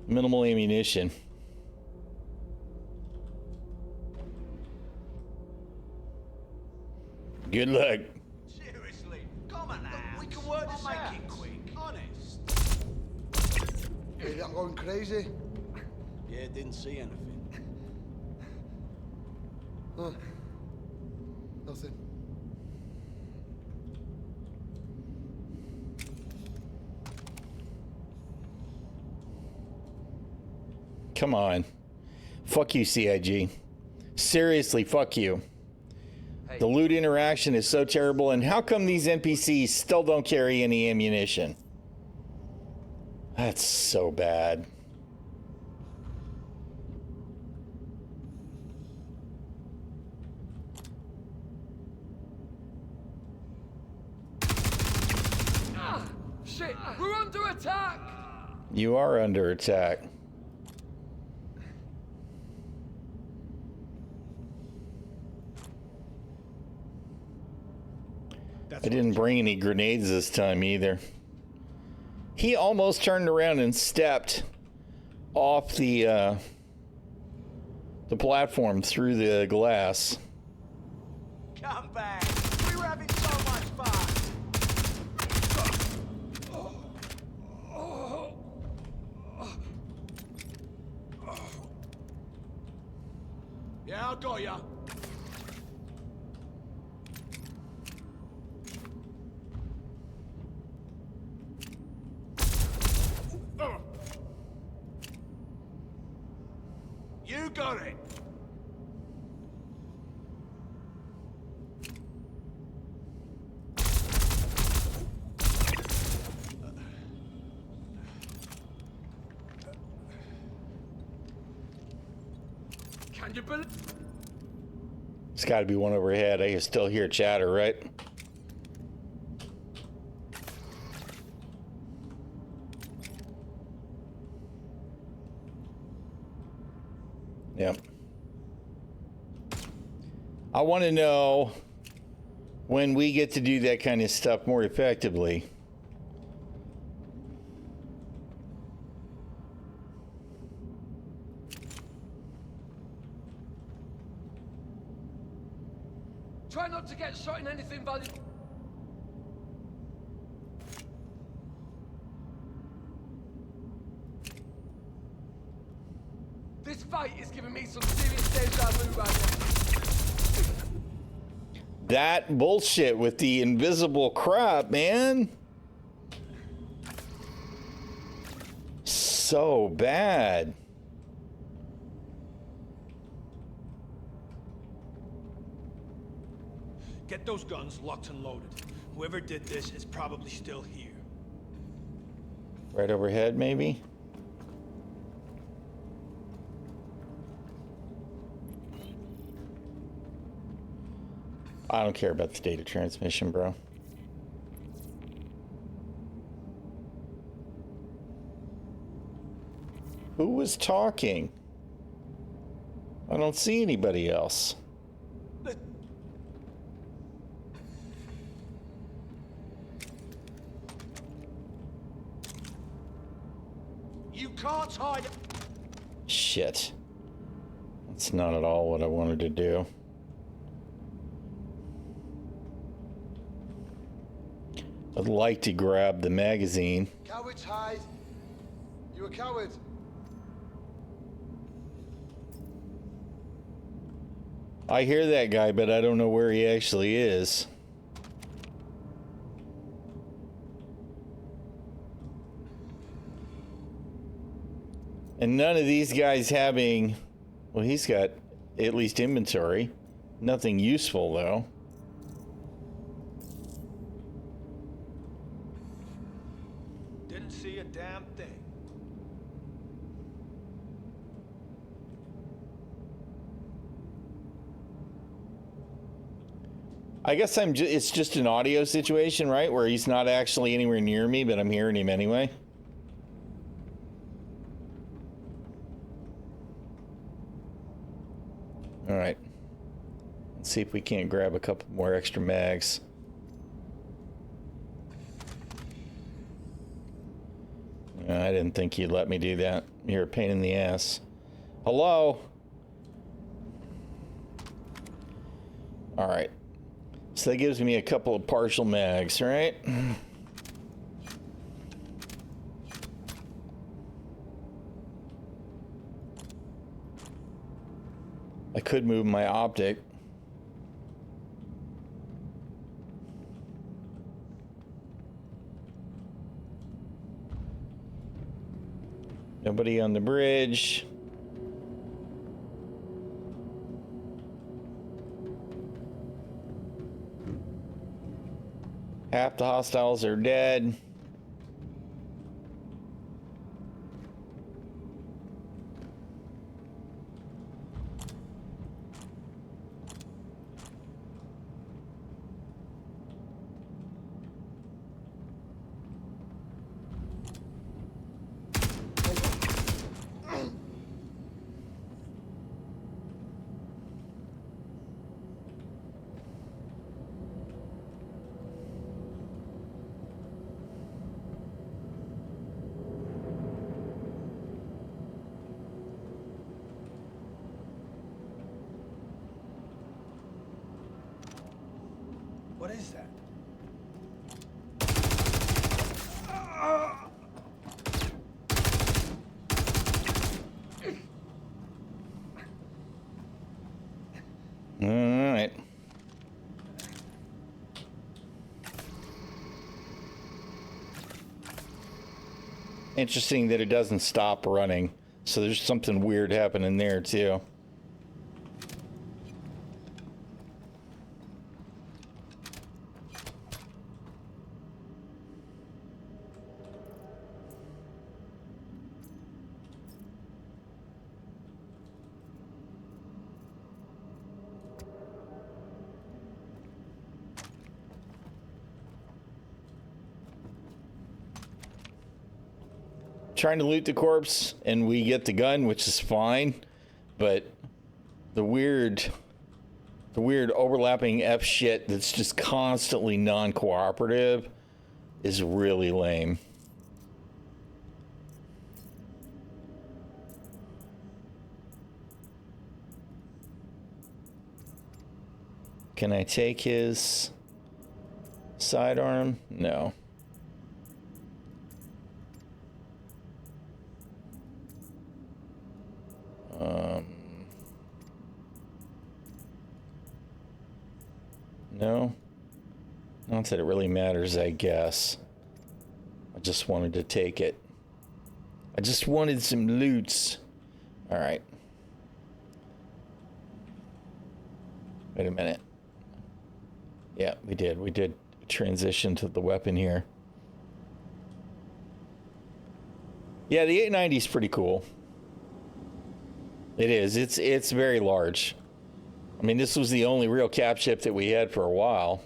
ammunition. Good luck. Seriously, come on now. We can work this out. Make it quick. Honest. Hey, I'm going crazy. Yeah, didn't see anything. Nothing. Come on. Fuck you, CIG. Seriously, fuck you. The loot interaction is so terrible, and how come these NPCs still don't carry any ammunition? That's so bad. Shit, we're under attack! You are under attack. I didn't bring any grenades this time either. He almost turned around and stepped off the platform through the glass. Come back. We were having so much fun. Yeah, I got ya. You got it. Can you believe? There's got to be one overhead. I can still hear chatter, right? Yep. I want to know when we get to do that kind of stuff more effectively. Try not to get shot in anything valuable. This fight is giving me some serious deja vu right now. That bullshit with the invisible crap, man. So bad. Get those guns locked and loaded. Whoever did this is probably still here. Right overhead, maybe? I don't care about the data transmission, bro. Who was talking? I don't see anybody else. You can't hide. Shit. That's not at all what I wanted to do. I'd like to grab the magazine. Cowards hide. You a coward. I hear that guy, but I don't know where he actually is. And none of these guys having... Well, he's got at least inventory. Nothing useful, though. Didn't see a damn thing. I guess it's just an audio situation, right? Where he's not actually anywhere near me, but I'm hearing him anyway. All right. Let's see if we can't grab a couple more extra mags. I didn't think you'd let me do that. You're a pain in the ass. Hello? All right. So that gives me a couple of partial mags, right? I could move my optic. Nobody on the bridge. Half the hostiles are dead. What is that? All right. Interesting that it doesn't stop running. So there's something weird happening there too. Trying to loot the corpse and we get the gun, which is fine, but the weird overlapping F shit that's just constantly non-cooperative is really lame. Can I take his sidearm? No. No. Not that it really matters, I guess. I just wanted to take it. I just wanted some loots. All right. Wait a minute. Yeah, we did. We did transition to the weapon here. Yeah, the 890 is pretty cool. It is. It's very large. I mean, this was the only real cap ship that we had for a while.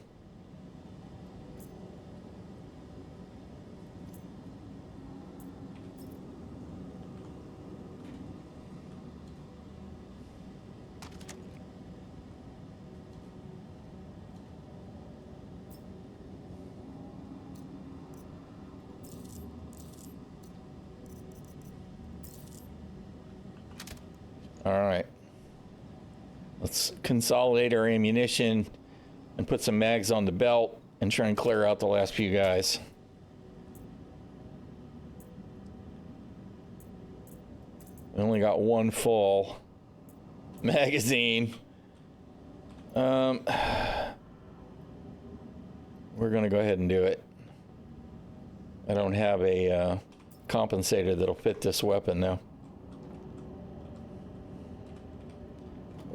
All right. Let's consolidate our ammunition and put some mags on the belt and try and clear out the last few guys. We only got one full magazine. We're gonna go ahead and do it. I don't have a compensator that'll fit this weapon though.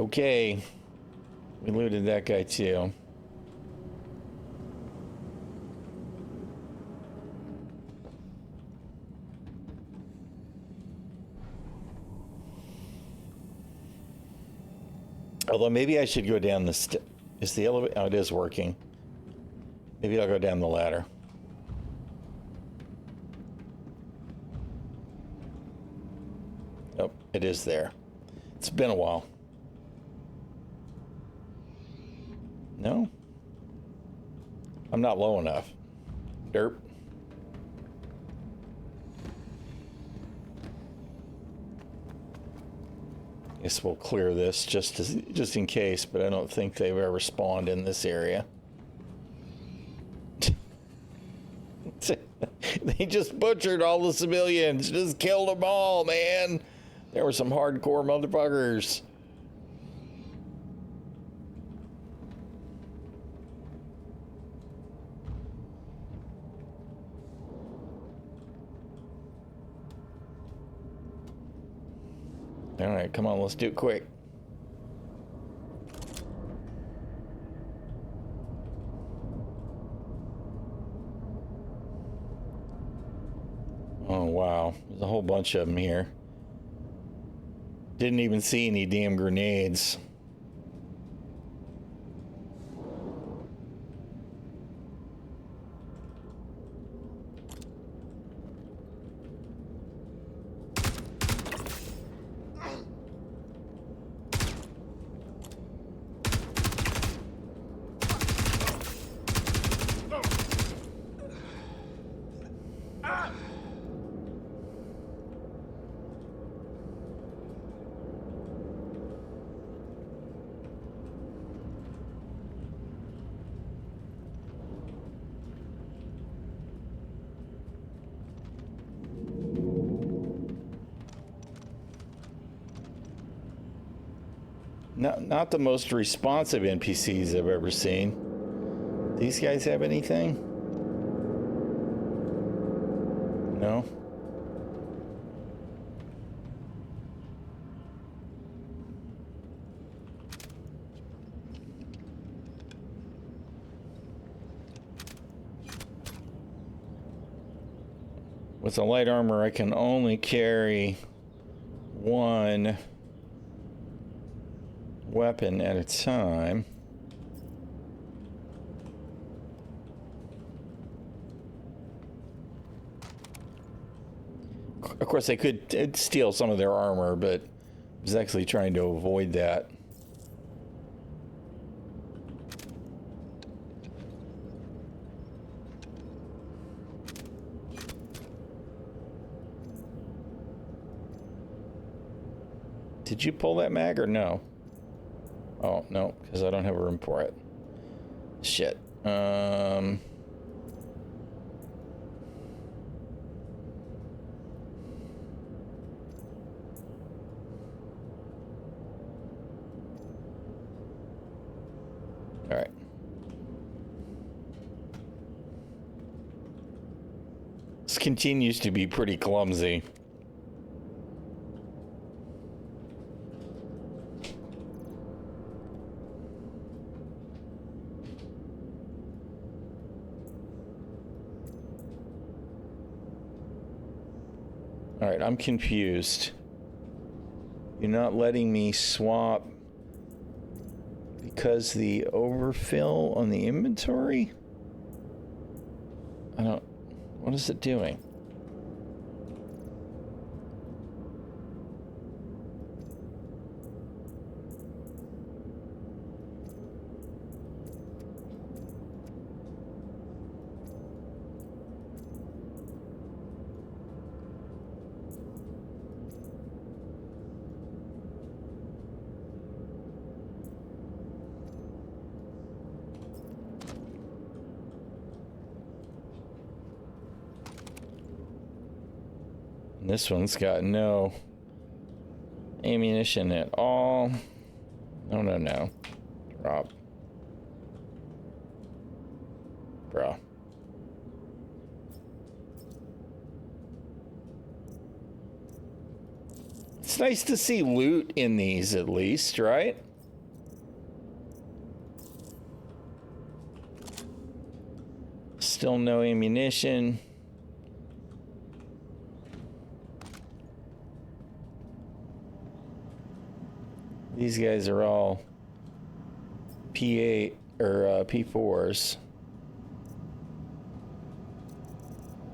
Okay, we looted that guy too. Although maybe I should go down the is the elevator? Oh, it is working. Maybe I'll go down the ladder. Oh, it is there. It's been a while. No? I'm not low enough. Derp. Guess we'll clear this just in case, but I don't think they've ever spawned in this area. They just butchered all the civilians, just killed them all, man. There were some hardcore motherfuckers. All right, come on, let's do it quick. Oh, wow. There's a whole bunch of them here. Didn't even see any damn grenades. Not the most responsive NPCs I've ever seen. These guys have anything? No? With the light armor, I can only carry one weapon at a time. Of course, I could steal some of their armor, but I was actually trying to avoid that. Did you pull that mag or no? Oh, no, because I don't have room for it. Shit. All right. This continues to be pretty clumsy. All right, I'm confused. You're not letting me swap because the overfill on the inventory? I don't... What is it doing? This one's got no ammunition at all. No. Drop. Bro. It's nice to see loot in these at least, right? Still no ammunition. These guys are all P8 or P4s.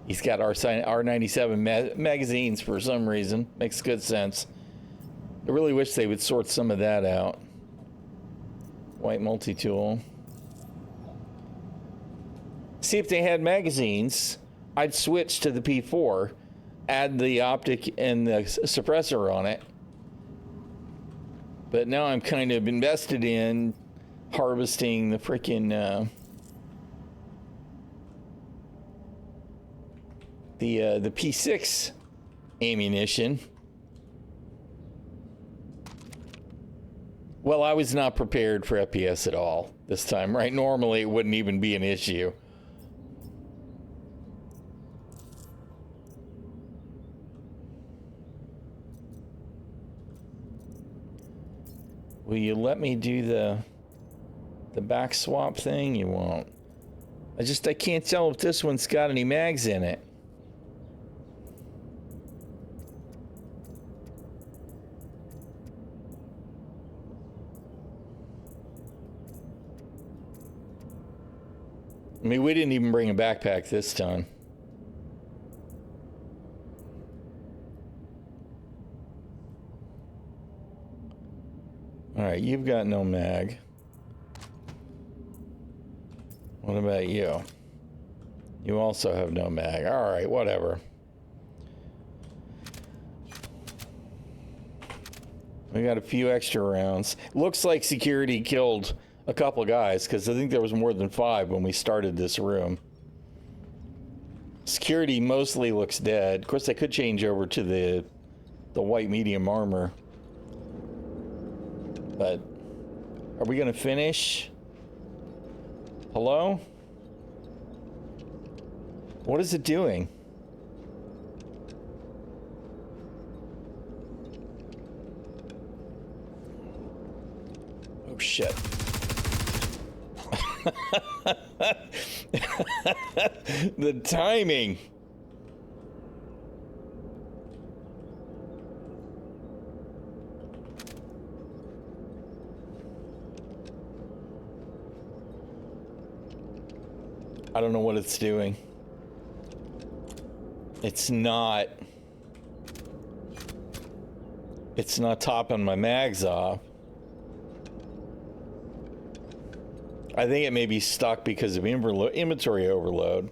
He's got R97 magazines for some reason. Makes good sense. I really wish they would sort some of that out. White multi-tool. See, if they had magazines, I'd switch to the P4, add the optic and the suppressor on it. But now I'm kind of invested in harvesting the freaking the P6 ammunition. Well, I was not prepared for FPS at all this time, right? Normally it wouldn't even be an issue. Will you let me do the back swap thing? You won't. I can't tell if this one's got any mags in it. I mean, we didn't even bring a backpack this time. All right, you've got no mag. What about you? You also have no mag. All right, whatever. We got a few extra rounds. Looks like security killed a couple guys, because I think there was more than 5 when we started this room. Security mostly looks dead. Of course, they could change over to the white medium armor. But are we going to finish? Hello? What is it doing? Oh, shit. The timing. I don't know what it's doing. It's not topping my mags off. I think it may be stuck because of inventory overload.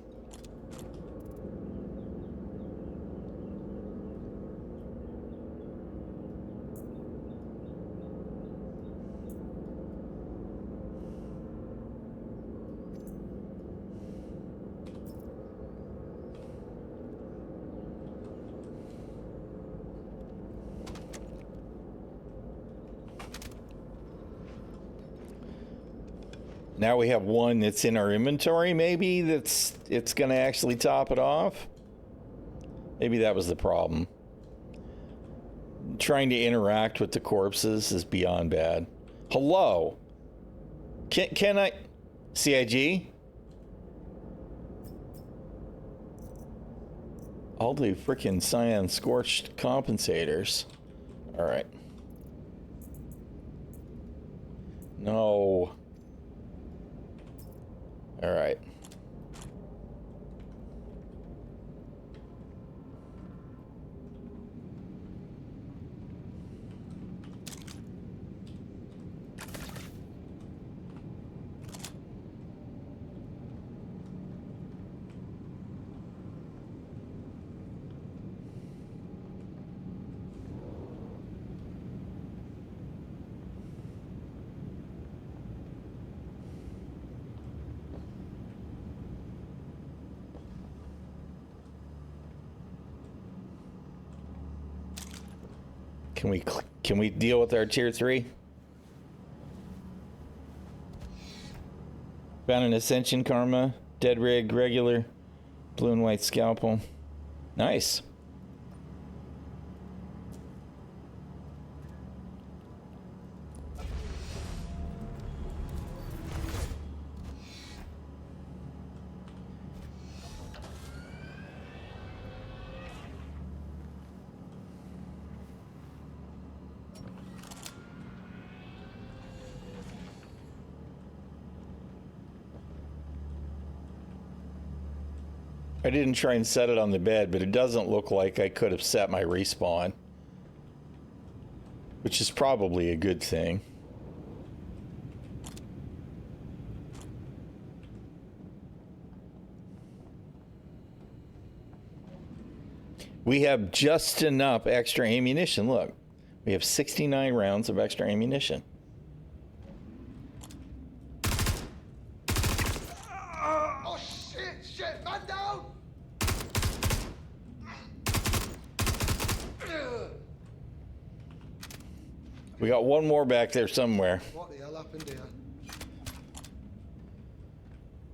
Now we have one that's in our inventory, maybe, it's going to actually top it off. Maybe that was the problem. Trying to interact with the corpses is beyond bad. Hello? Can I... CIG? All the frickin' cyan scorched compensators. Alright. No. All right. Can we deal with our tier 3? Found an Ascension Karma, Dead Rig, regular, blue and white scalpel. Nice. I didn't try and set it on the bed, but it doesn't look like I could have set my respawn. Which is probably a good thing. We have just enough extra ammunition. Look, we have 69 rounds of extra ammunition. Oh shit, man down! We got one more back there somewhere. What the hell happened here?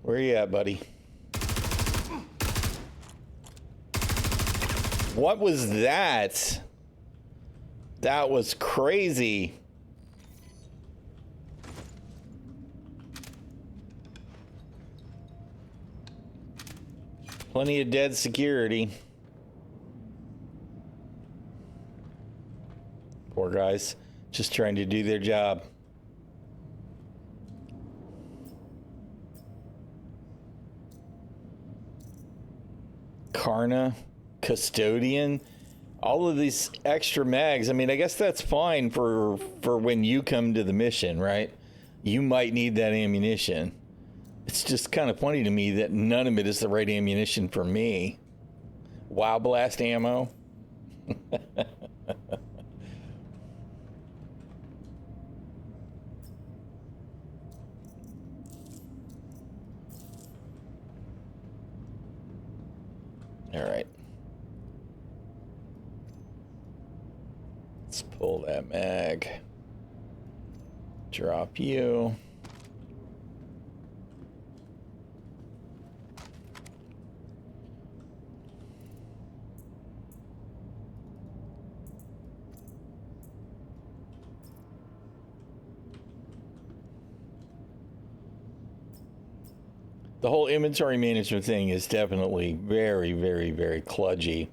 Where you at, buddy? What was that? That was crazy. Plenty of dead security. Poor guys, just trying to do their job. Karna, Custodian, all of these extra mags. I mean, I guess that's fine for when you come to the mission, right? You might need that ammunition. It's just kind of funny to me that none of it is the right ammunition for me. Wow blast ammo. All right. Let's pull that mag. Drop you. The whole inventory management thing is definitely very, very, very kludgy.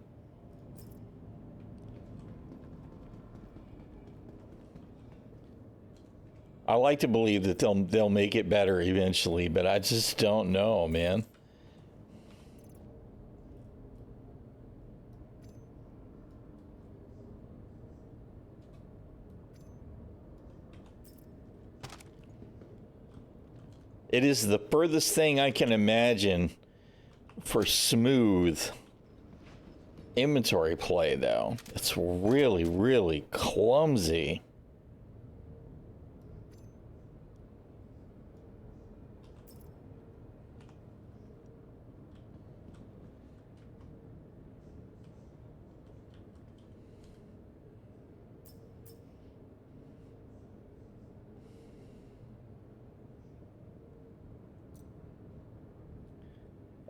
I like to believe that they'll make it better eventually, but I just don't know, man. It is the furthest thing I can imagine for smooth inventory play, though. It's really, really clumsy.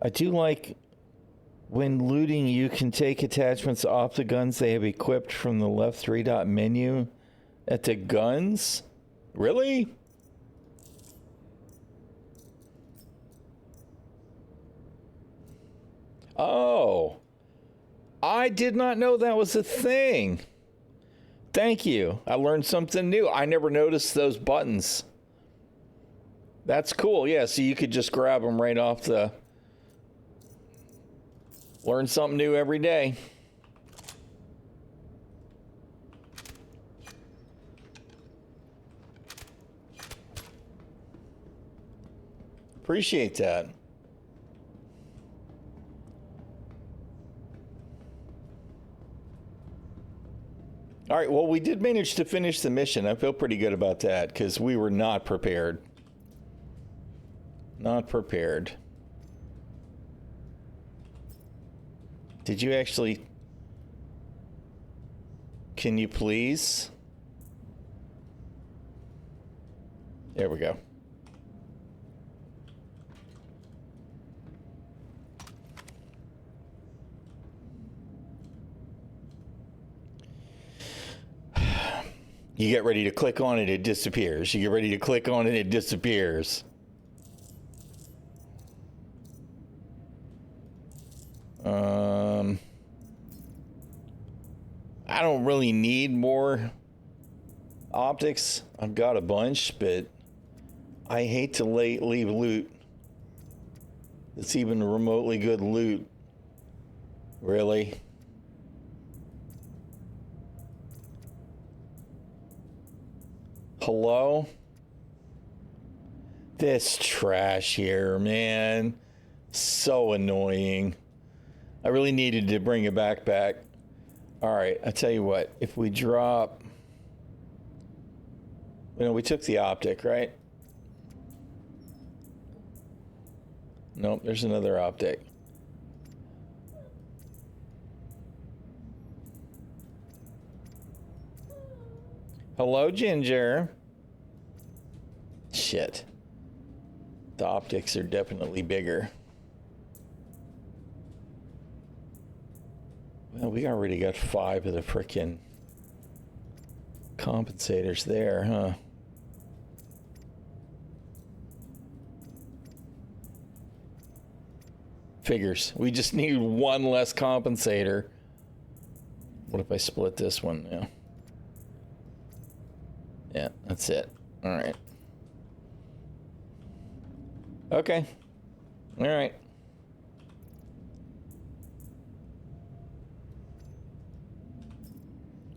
I do like when looting, you can take attachments off the guns they have equipped from the left 3-dot menu at the guns. Really? Oh, I did not know that was a thing. Thank you. I learned something new. I never noticed those buttons. That's cool. Yeah, so you could just grab them right off the... Learn something new every day. Appreciate that. All right, well, we did manage to finish the mission. I feel pretty good about that because we were not prepared. Not prepared. Did you actually... Can you please? There we go. You get ready to click on it, it disappears. You get ready to click on it, it disappears. I don't really need more optics. I've got a bunch, but I hate to leave loot. It's even remotely good loot Really? Hello? This trash here, man. So annoying. I really needed to bring a backpack. Alright, I tell you what. If we drop... You know, we took the optic, right? Nope, there's another optic. Hello, Ginger. Shit. The optics are definitely bigger. Well, we already got 5 of the frickin' compensators there, huh? Figures. We just need 1 less compensator. What if I split this one now? Yeah, that's it. All right. Okay. All right.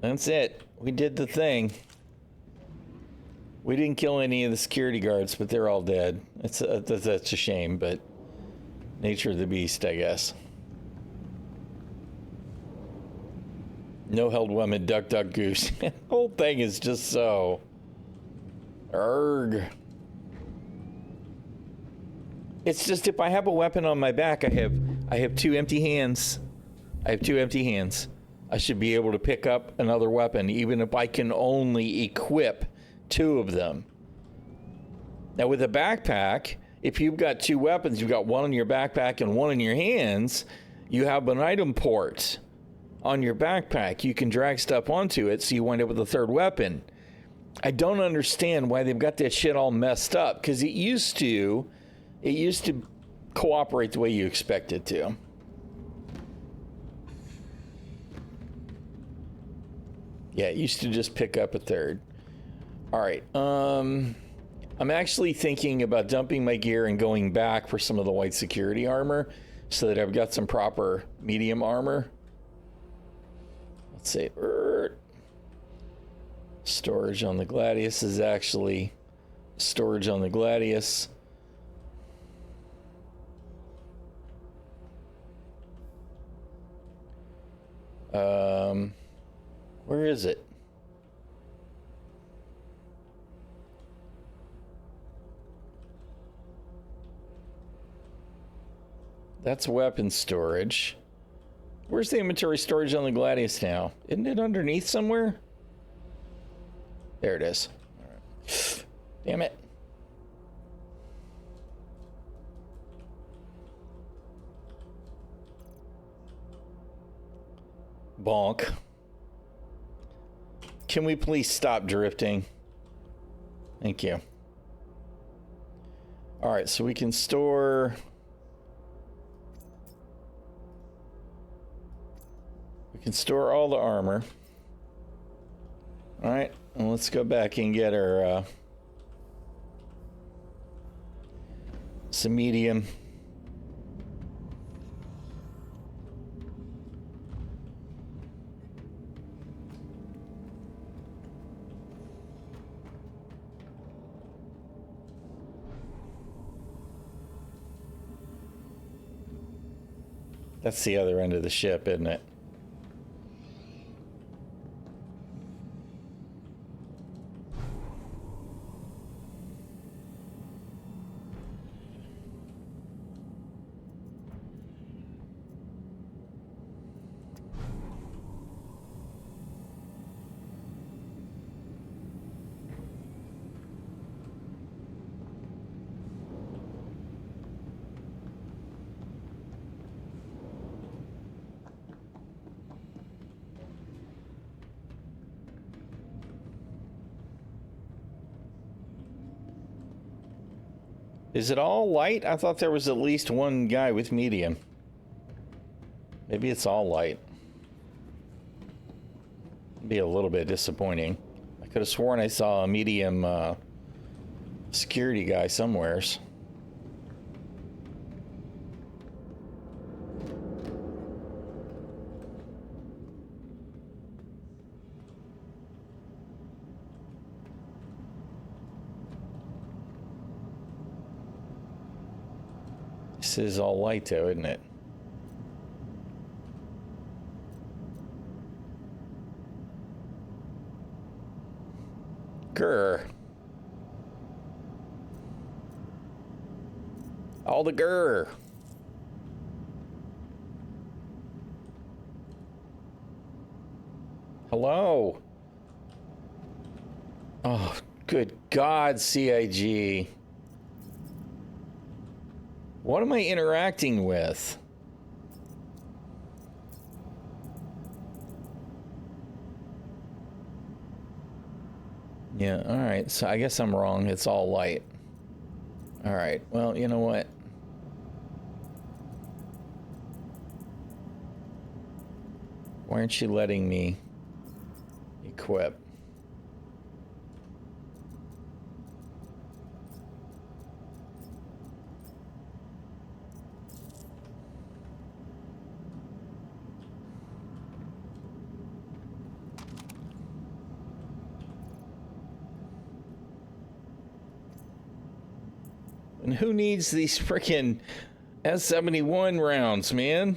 That's it. We did the thing. We didn't kill any of the security guards, but they're all dead. That's a shame, but nature of the beast, I guess. No held woman, duck, duck, goose. The whole thing is just so... Erg. It's just if I have a weapon on my back, I have 2 empty hands. I have 2 empty hands. I should be able to pick up another weapon, even if I can only equip 2 of them. Now with a backpack, if you've got 2 weapons, you've got 1 in your backpack and 1 in your hands, you have an item port on your backpack. You can drag stuff onto it, so you wind up with a 3rd weapon. I don't understand why they've got that shit all messed up, because it used to cooperate the way you expect it to. Yeah, it used to just pick up a 3rd. All right. I'm actually thinking about dumping my gear and going back for some of the white security armor so that I've got some proper medium armor. Let's see. Storage on the Gladius is actually storage on the Gladius. Where is it? That's weapon storage. Where's the inventory storage on the Gladius now? Isn't it underneath somewhere? There it is. All right. Damn it. Bonk. Can we please stop drifting? Thank you. All right, so we can store... We can store all the armor. All right, and let's go back and get our some medium. That's the other end of the ship, isn't it? Is it all light? I thought there was at least one guy with medium. Maybe it's all light. It'd be a little bit disappointing. I could have sworn I saw a medium security guy somewheres. This is all light, though, isn't it? Grr. All the grr. Hello. Oh, good God, CIG. What am I interacting with? Yeah, all right. So I guess I'm wrong. It's all light. All right. Well, you know what? Why aren't you letting me equip? And who needs these frickin' S-71 rounds, man?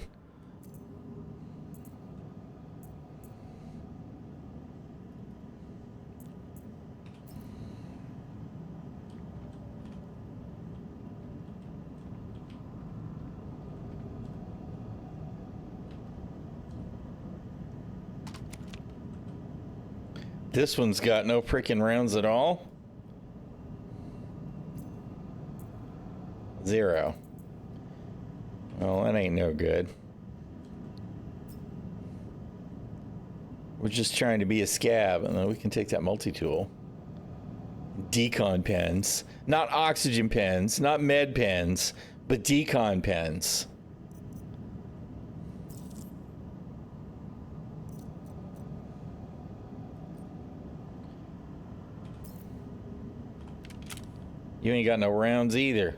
This one's got no frickin' rounds at all. 0. Well, that ain't no good. We're just trying to be a scab, and then we can take that multi-tool. Decon pens. Not oxygen pens, not med pens, but decon pens. You ain't got no rounds either.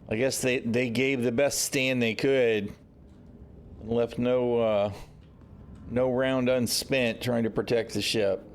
I guess they gave the best stand they could and left no round unspent trying to protect the ship.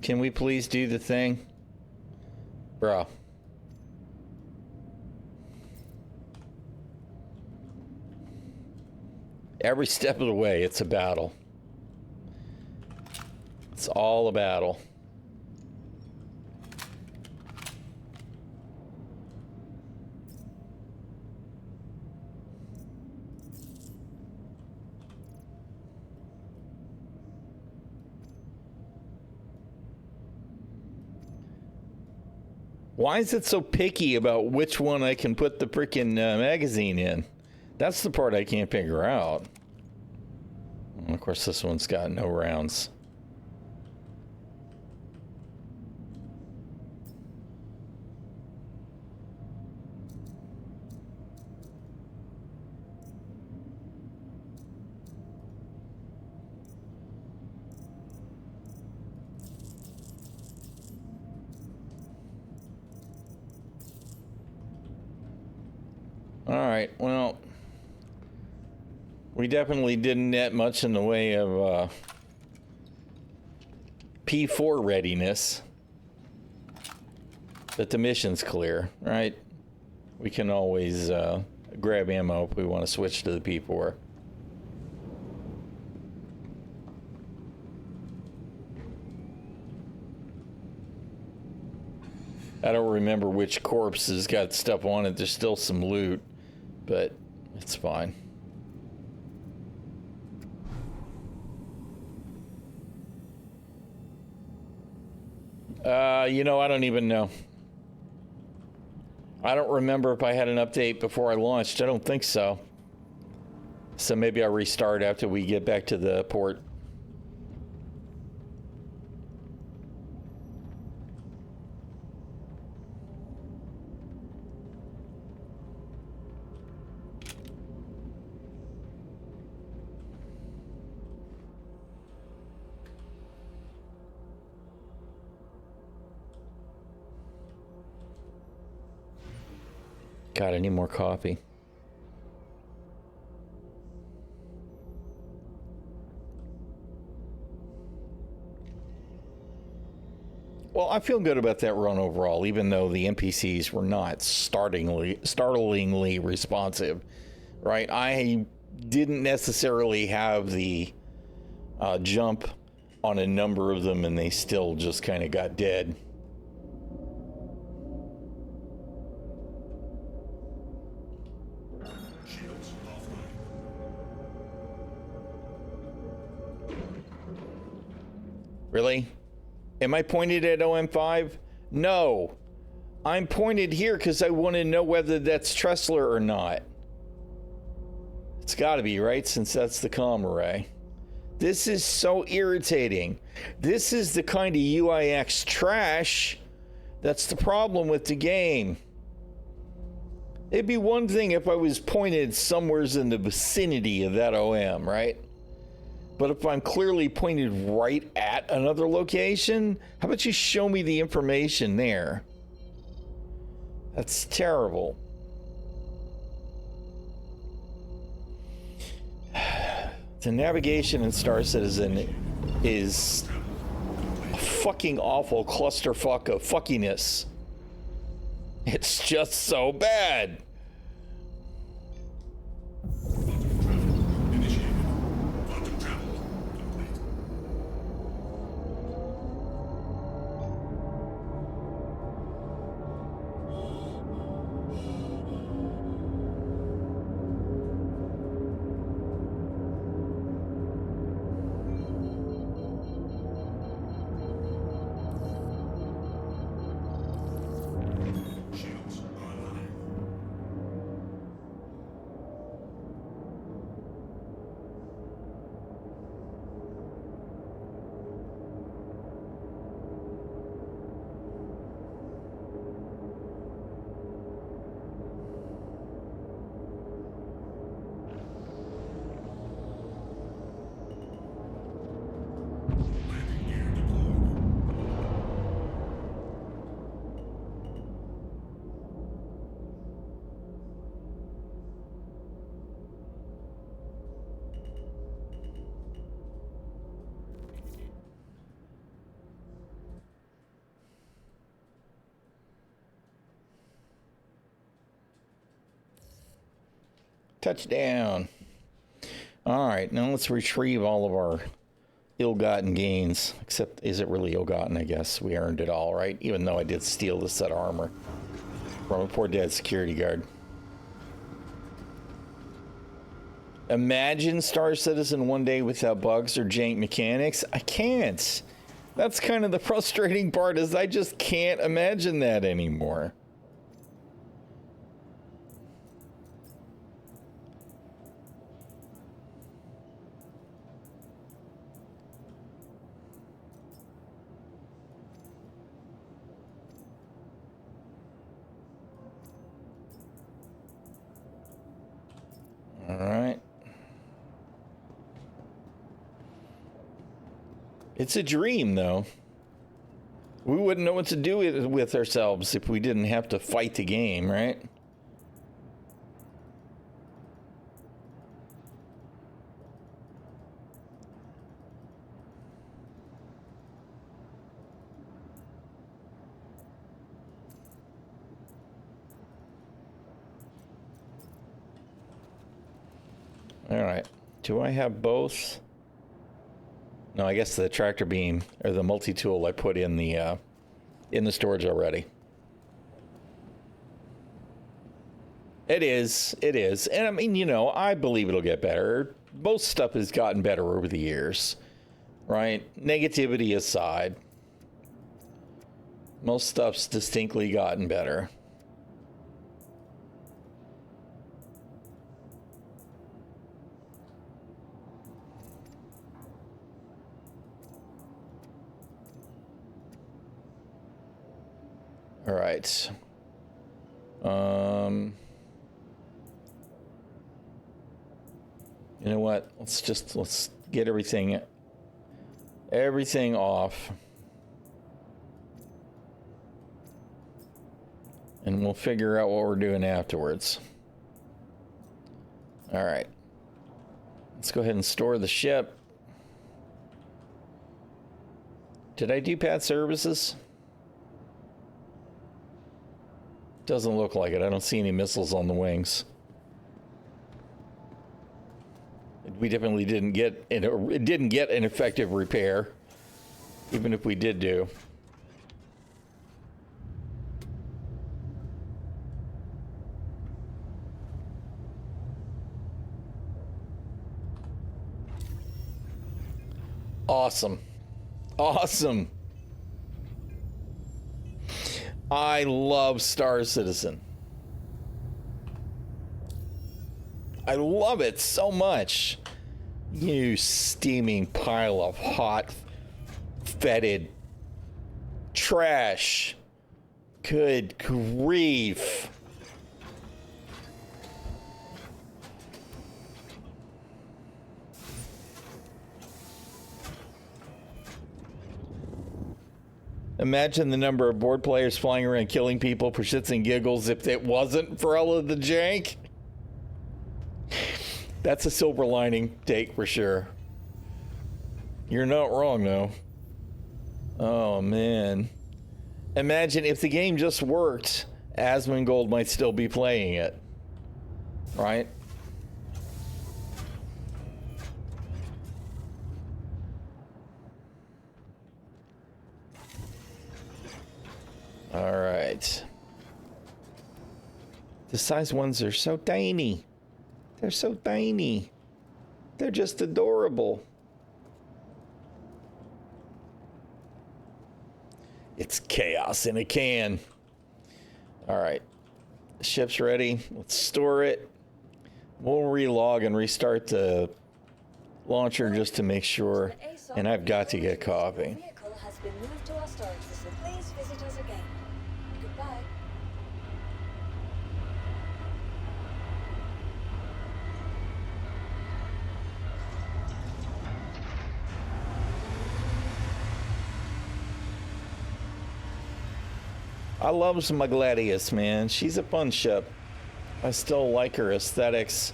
Can we please do the thing? Bro. Every step of the way, it's a battle. It's all a battle. Why is it so picky about which one I can put the freaking magazine in? That's the part I can't figure out. And of course, this one's got no rounds. All right, well, we definitely didn't net much in the way of P4 readiness, but the mission's clear, right? We can always grab ammo if we want to switch to the P4. I don't remember which corpse has got stuff on it. There's still some loot, but it's fine. You know, I don't even know. I don't remember if I had an update before I launched. I don't think so. So maybe I'll restart after we get back to the port. God, I need more coffee. Well, I feel good about that run overall, even though the NPCs were not startlingly responsive, right? I didn't necessarily have the jump on a number of them, and they still just kind of got dead. Shields offline. Really? Am I pointed at OM5? No. I'm pointed here because I want to know whether that's ᚻᚖᚪ᚞ or not. It's got to be, right? Since that's the comm array. This is so irritating. This is the kind of UIX trash that's the problem with the game. It'd be one thing if I was pointed somewheres in the vicinity of that OM, right? But if I'm clearly pointed right at another location, how about you show me the information there? That's terrible. The navigation in Star Citizen is a fucking awful clusterfuck of fuckiness. It's just so bad. Initiated. Quantum travel complete. Shields online. Landing gear deployed. Touchdown. All right, now let's retrieve all of our ill-gotten gains. Except, is it really ill-gotten? I guess we earned it all, right? Even though I did steal the set of armor from a poor dead security guard. Imagine Star Citizen one day without bugs or jank mechanics. I can't. That's kind of the frustrating part, is I just can't imagine that anymore. All right. It's a dream, though. We wouldn't know what to do with ourselves if we didn't have to fight the game, right? All right. Do I have both? No, I guess the tractor beam or the multi-tool I put in the storage already. It is. And I mean, you know, I believe it'll get better. Most stuff has gotten better over the years, right? Negativity aside, most stuff's distinctly gotten better. All right. You know what? Let's get everything off. And we'll figure out what we're doing afterwards. All right. Let's go ahead and store the ship. Did I do pad services? Doesn't look like it. I don't see any missiles on the wings. We definitely didn't get an effective repair, even if we did do. Awesome. Awesome. I love Star Citizen. I love it so much. You steaming pile of hot, fetid trash. Good grief. Imagine the number of board players flying around killing people for shits and giggles if it wasn't for all of the jank. That's a silver lining take for sure. You're not wrong, though. Oh, man. Imagine if the game just worked, Asmongold might still be playing it. Right? All right. The size ones are so tiny. They're so tiny. They're just adorable. It's chaos in a can. All right. The ship's ready. Let's store it. We'll relog and restart the launcher just to make sure. And I've got to get coffee. The vehicle has been moved to our storage facility. Please visit us again. Goodbye. I love my Gladius, man. She's a fun ship. I still like her aesthetics.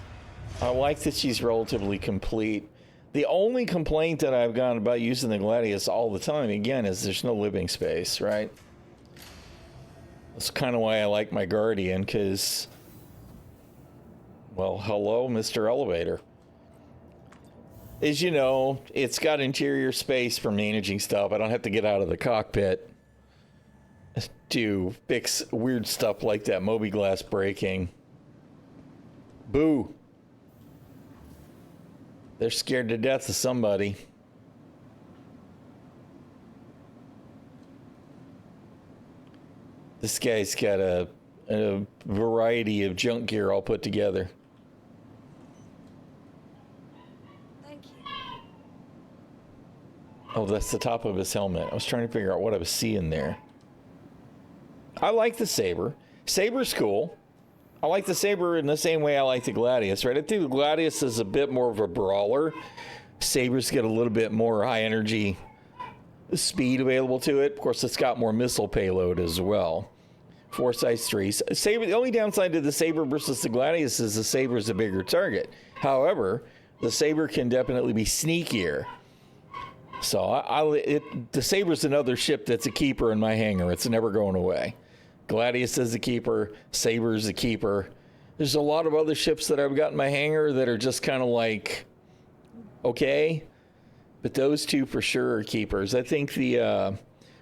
I like that she's relatively complete. The only complaint that I've got about using the Gladius all the time, again, is there's no living space, right? That's kind of why I like my Guardian, because, well, hello, Mr. Elevator. As you know, it's got interior space for managing stuff. I don't have to get out of the cockpit to fix weird stuff like that Moby glass breaking. Boo. They're scared to death of somebody. This guy's got a variety of junk gear all put together. Thank you. Oh, that's the top of his helmet. I was trying to figure out what I was seeing there. I like the Saber. Saber's cool. I like the Saber in the same way I like the Gladius, right? I think the Gladius is a bit more of a brawler. Sabers get a little bit more high energy speed available to it. Of course, it's got more missile payload as well. 4.3. Saber. The only downside to the Saber versus the Gladius is the Saber is a bigger target. However, the Saber can definitely be sneakier. So the Saber's another ship that's a keeper in my hangar. It's never going away. Gladius is a keeper. Saber's a keeper. There's a lot of other ships that I've got in my hangar that are just kind of like, okay. But those two for sure are keepers. I think the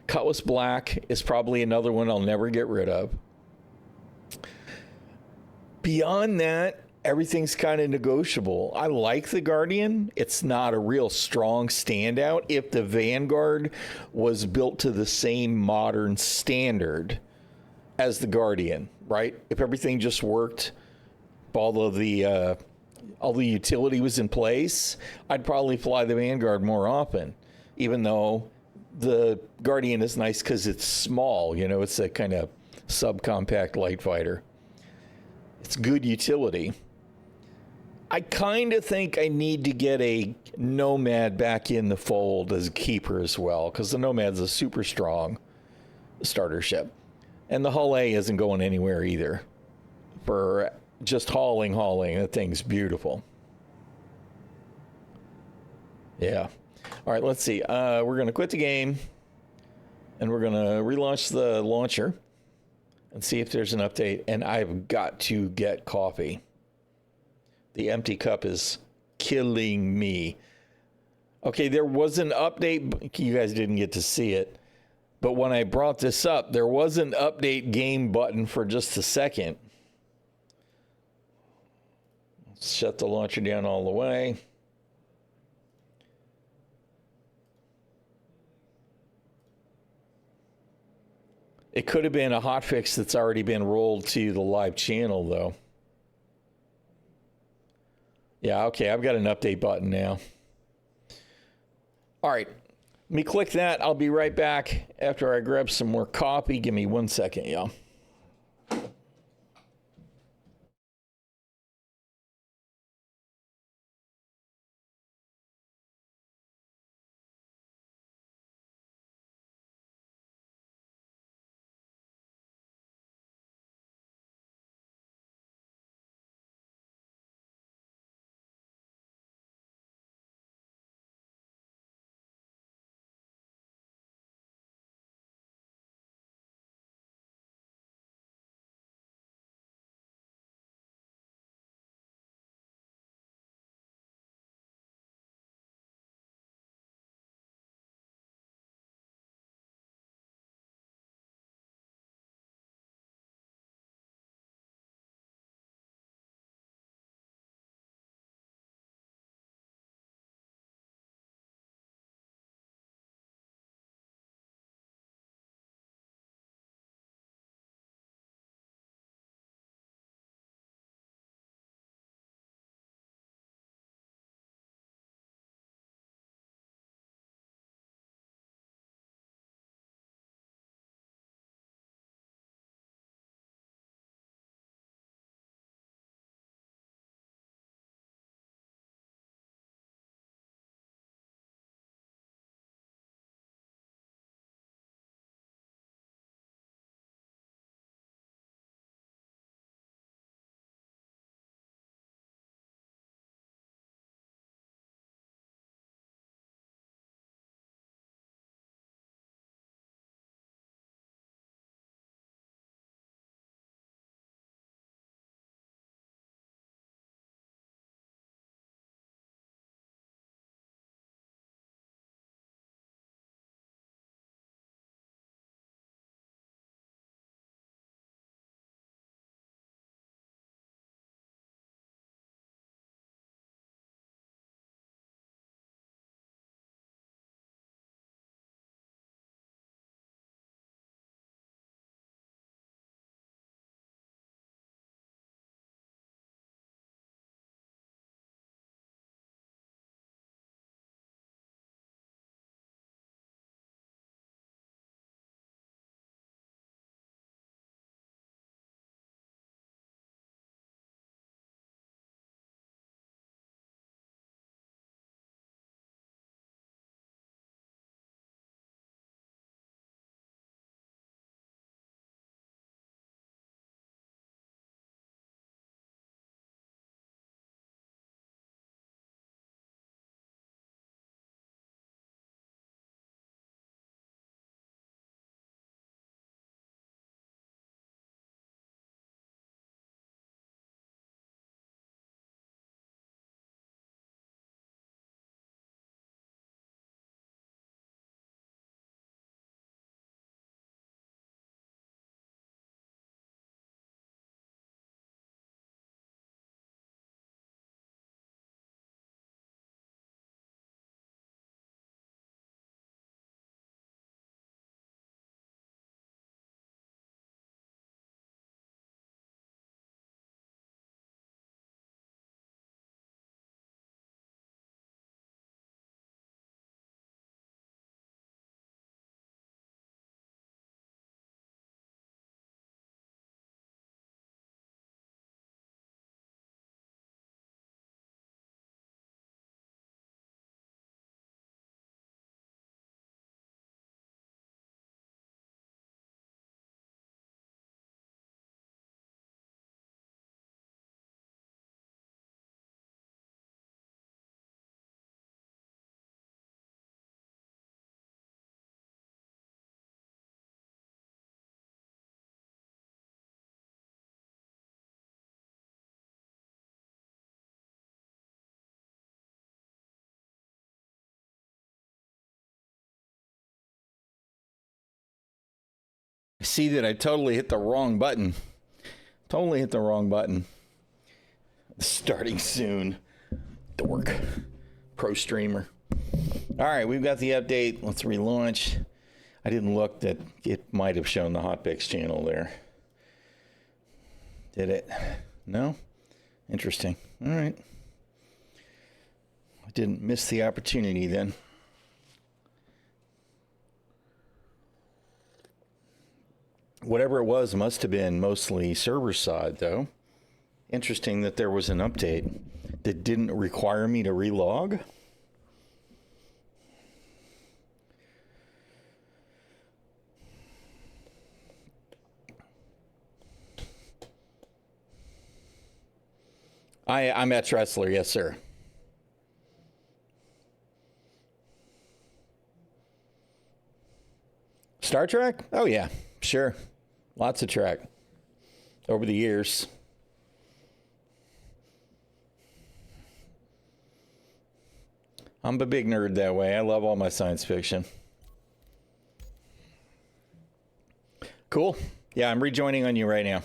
Cutlass Black is probably another one I'll never get rid of. Beyond that, everything's kind of negotiable. I like the Guardian. It's not a real strong standout. If the Vanguard was built to the same modern standard as the Guardian, right? If everything just worked, all the utility was in place, I'd probably fly the Vanguard more often, even though the Guardian is nice because it's small. You know, it's a kind of subcompact light fighter. It's good utility. I kind of think I need to get a Nomad back in the fold as a keeper as well, because the Nomad's a super strong starter ship. And the Hull A isn't going anywhere either. For just hauling, that thing's beautiful. Yeah. All right, let's see. We're going to quit the game, and we're going to relaunch the launcher and see if there's an update. And I've got to get coffee. The empty cup is killing me. Okay, there was an update. You guys didn't get to see it. But when I brought this up, there was an update game button for just a second. Shut the launcher down all the way. It could have been a hotfix that's already been rolled to the live channel, though. Yeah, okay, I've got an update button now. All right, let me click that. I'll be right back after I grab some more coffee. Give me 1 second, y'all. See that I totally hit the wrong button. Totally hit the wrong button. Starting soon. Dork. Pro streamer. All right, we've got the update. Let's relaunch. I didn't look that it might have shown the Hotfix channel there. Did it? No? Interesting. All right. I didn't miss the opportunity then. Whatever it was must have been mostly server side, though. Interesting that there was an update that didn't require me to relog. I'm at Wrestler, yes, sir. Star Trek? Oh, yeah, sure. Lots of Trek over the years. I'm a big nerd that way. I love all my science fiction. Cool. Yeah, I'm rejoining on you right now.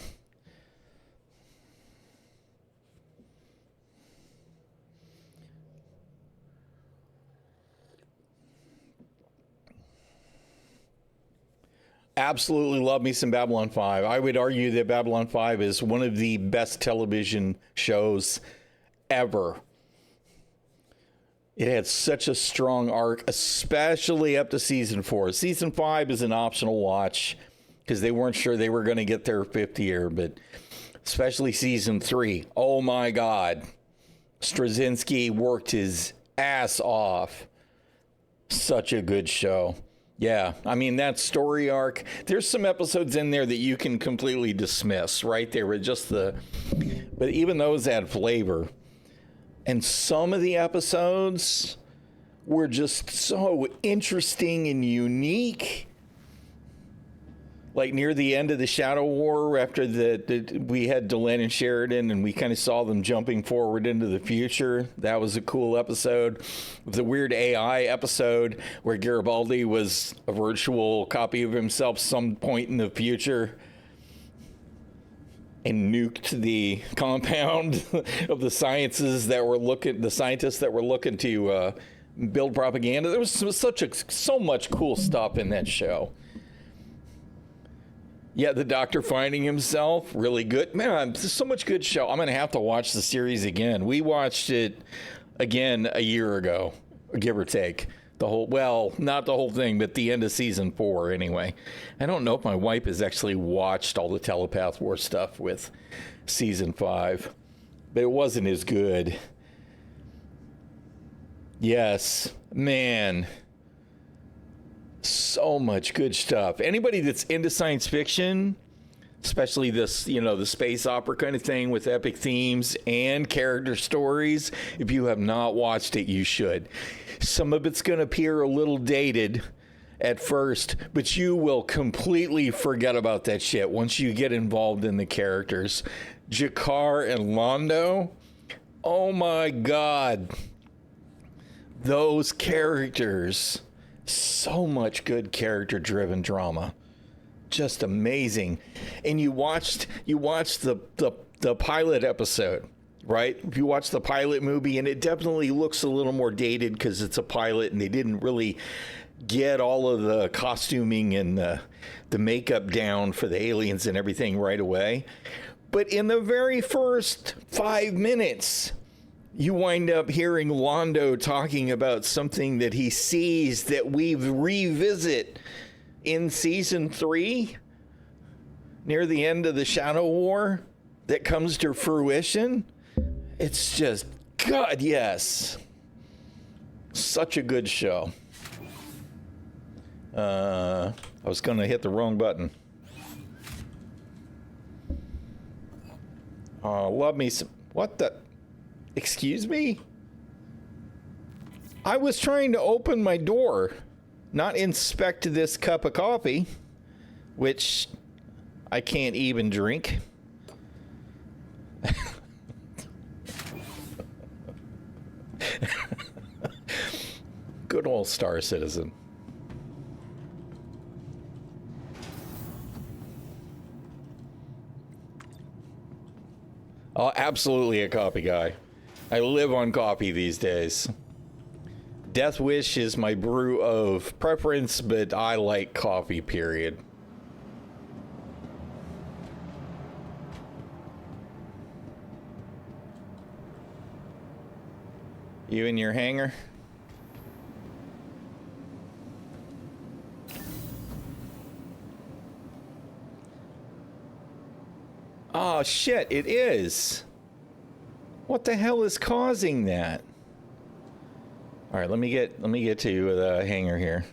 Absolutely love me some Babylon 5. I would argue that Babylon 5 is one of the best television shows ever. It had such a strong arc, especially up to season 4. Season 5 is an optional watch because they weren't sure they were going to get their 5th year, but especially season 3. Oh my God. Straczynski worked his ass off. Such a good show. Yeah, I mean, that story arc, there's some episodes in there that you can completely dismiss, right? They were just but even those add flavor. And some of the episodes were just so interesting and unique. Like near the end of the Shadow War, after we had Delenn and Sheridan, and we kind of saw them jumping forward into the future. That was a cool episode. The weird AI episode where Garibaldi was a virtual copy of himself some point in the future and nuked the compound of the scientists that were looking to build propaganda. There was so much cool stuff in that show. Yeah, the Doctor finding himself, really good. Man, there's so much good show. I'm going to have to watch the series again. We watched it again a year ago, give or take. Not the whole thing, but the end of season 4 anyway. I don't know if my wife has actually watched all the Telepath War stuff with season 5, but it wasn't as good. Yes, man. So much good stuff. Anybody that's into science fiction, especially this, the space opera kind of thing with epic themes and character stories, if you have not watched it, you should. Some of it's going to appear a little dated at first, but you will completely forget about that shit once you get involved in the characters. Jakar and Londo, oh my God. Those characters. So much good character-driven drama, just amazing. And you watched the pilot episode, right? If you watch the pilot movie, and it definitely looks a little more dated because it's a pilot, and they didn't really get all of the costuming and the makeup down for the aliens and everything right away. But in the very first 5 minutes, you wind up hearing Londo talking about something that he sees that we revisit in season 3, near the end of the Shadow War, that comes to fruition. It's just, God, yes. Such a good show. I was going to hit the wrong button. Love me some... What the... Excuse me? I was trying to open my door, not inspect this cup of coffee, which I can't even drink. Good old Star Citizen. Oh, absolutely a coffee guy. I live on coffee these days. Death Wish is my brew of preference, but I like coffee, period. You in your hangar? Oh shit, it is. What the hell is causing that? All right, let me get to the hangar here.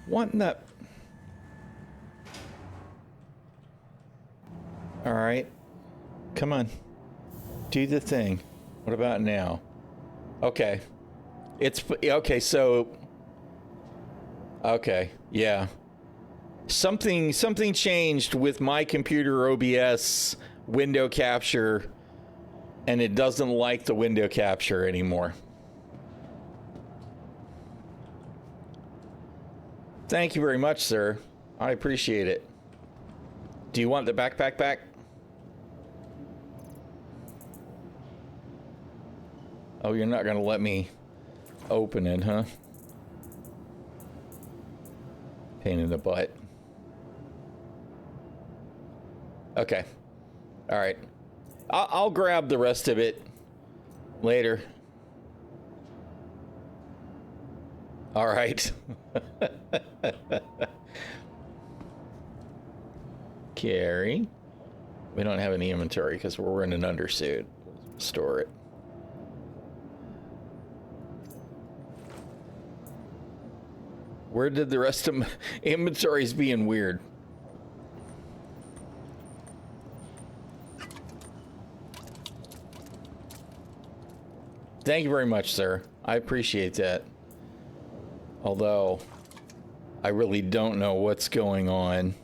What in the? All right. Come on. Do the thing. What about now? Okay. It's okay, so okay. Yeah. Something changed with my computer OBS window capture, and it doesn't like the window capture anymore. Thank you very much, sir. I appreciate it. Do you want the backpack back? Oh, you're not gonna let me open it, huh? Pain in the butt. Okay. All right. I'll grab the rest of it later. All right. Carry. We don't have any inventory because we're in an undersuit. Store it. Where did the rest of my inventories being weird? Thank you very much, sir. I appreciate that. Although, I really don't know what's going on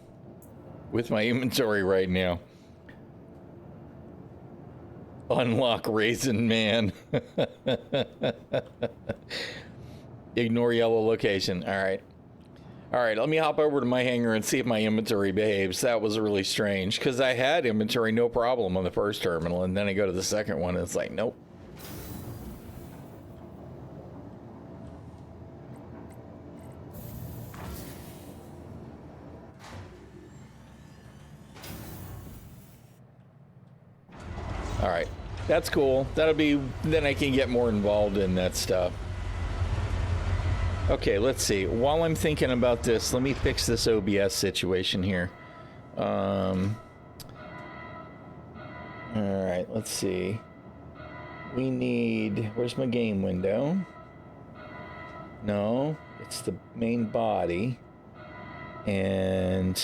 with my inventory right now. Unlock Raisin Man. Ignore yellow location. All right. All right, let me hop over to my hangar and see if my inventory behaves. That was really strange because I had inventory no problem on the first terminal, and then I go to the second one and it's like, nope. All right, that's cool. That'll be, then I can get more involved in that stuff. Okay, let's see. While I'm thinking about this, let me fix this OBS situation here. All right, let's see. We need, where's my game window? No, it's the main body. And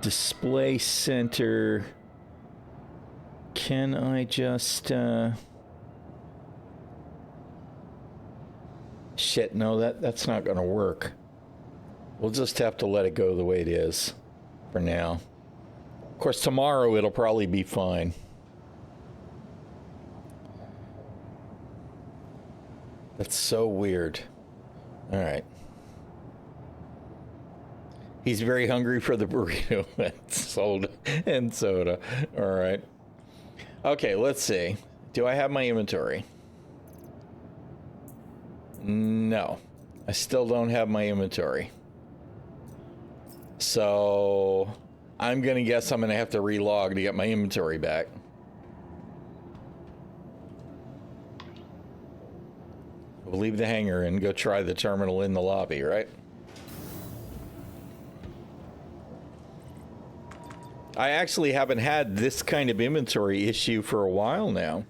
display center. Can I just, shit, no, that's not gonna work. We'll just have to let it go the way it is for now. Of course, tomorrow it'll probably be fine. That's so weird. All right. He's very hungry for the burrito and soda. All right. Okay, let's see. Do I have my inventory? No, I still don't have my inventory. So I'm gonna guess I'm gonna have to relog to get my inventory back. We'll leave the hangar and go try the terminal in the lobby, right? I actually haven't had this kind of inventory issue for a while now.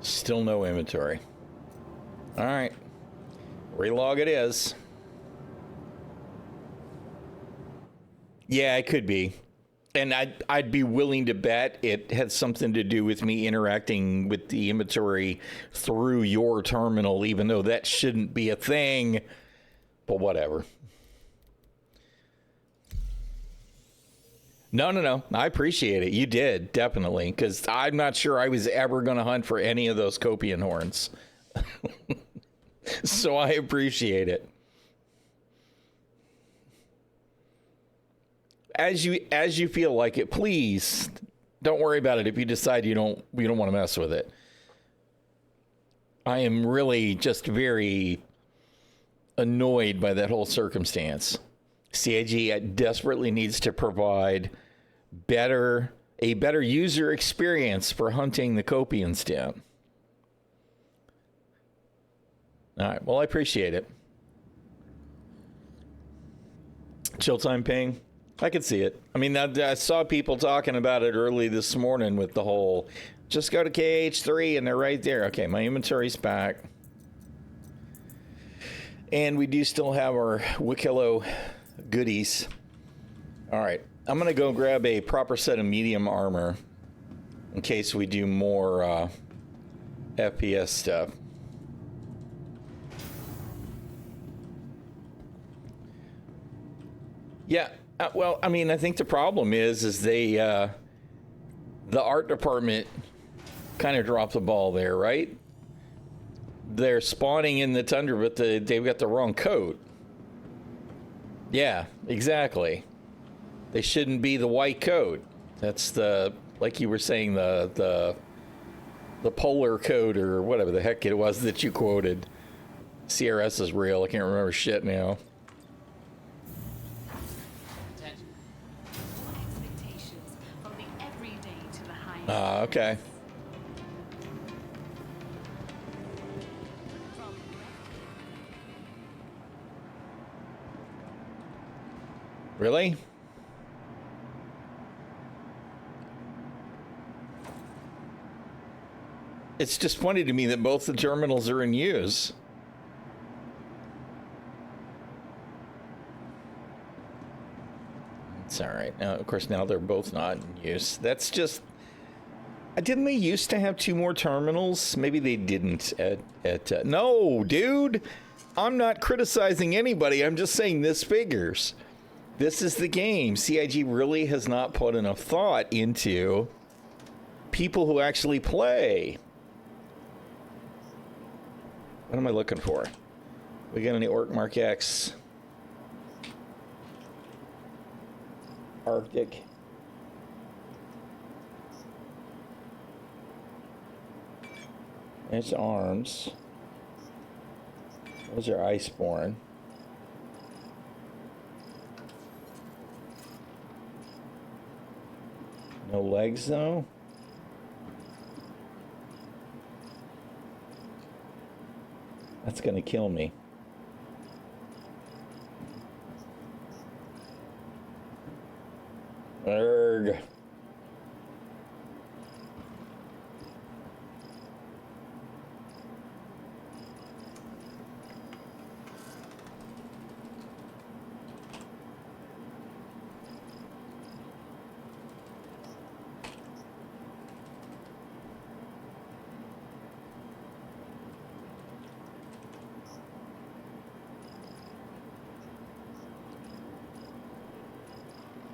Still no inventory. All right. Relog it is. Yeah, it could be. And I'd be willing to bet it had something to do with me interacting with the inventory through your terminal, even though that shouldn't be a thing. But whatever. No. I appreciate it. You did, definitely. Because I'm not sure I was ever going to hunt for any of those Copian horns. So I appreciate it. As you feel like it, please don't worry about it if you decide you don't want to mess with it. I am really just very annoyed by that whole circumstance. CIG desperately needs to provide a better user experience for hunting the Copian stem. All right, well, I appreciate it. Chill time ping. I could see it. I mean, I saw people talking about it early this morning with the whole, just go to KH3 and they're right there. Okay, my inventory's back. And we do still have our ᚻᚖᚪ᚞ goodies. All right, I'm going to go grab a proper set of medium armor in case we do more FPS stuff. Yeah. Well, I mean, I think the problem is they, the art department kind of dropped the ball there, right? They're spawning in the tundra, but they've got the wrong coat. Yeah, exactly. They shouldn't be the white coat. That's like you were saying, the polar coat or whatever the heck it was that you quoted. CRS is real. I can't remember shit now. Okay. Really? It's just funny to me that both the terminals are in use. It's all right. Now, of course, now they're both not in use. That's just... Didn't they used to have 2 more terminals? Maybe they didn't at no, dude. I'm not criticizing anybody. I'm just saying this figures. This is the game. CIG really has not put enough thought into people who actually play. What am I looking for? We got any Orc Mark X? Arctic. There's arms. Those are Iceborne. No legs, though. That's gonna kill me. Erg.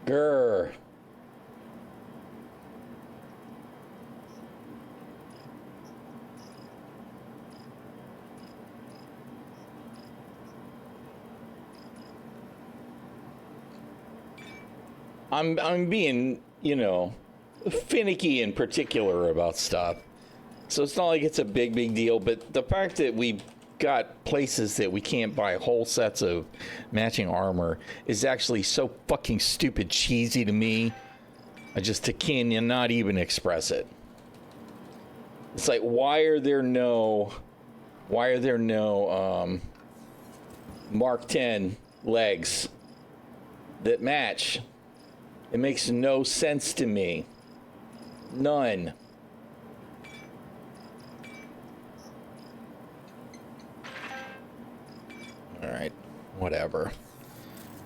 Grr. I'm being, you know, finicky in particular about stuff. So it's not like it's a big deal, but the fact that we've got places that we can't buy whole sets of matching armor is actually so fucking stupid cheesy to me. I just cannot even express it. It's like, why are there no Mark 10 legs that match? It makes no sense to me. None. All right, whatever.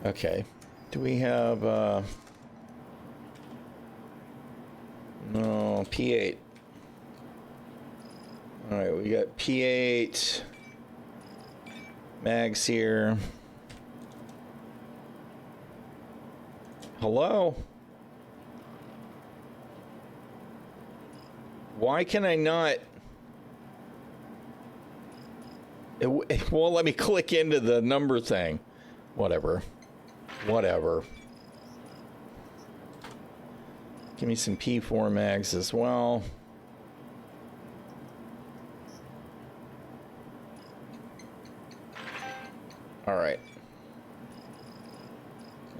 Okay, do we have Oh, P8. All right, we got P8 mags here. Hello? Why can I not? It won't let me click into the number thing. Whatever. Whatever. Give me some P4 mags as well. All right.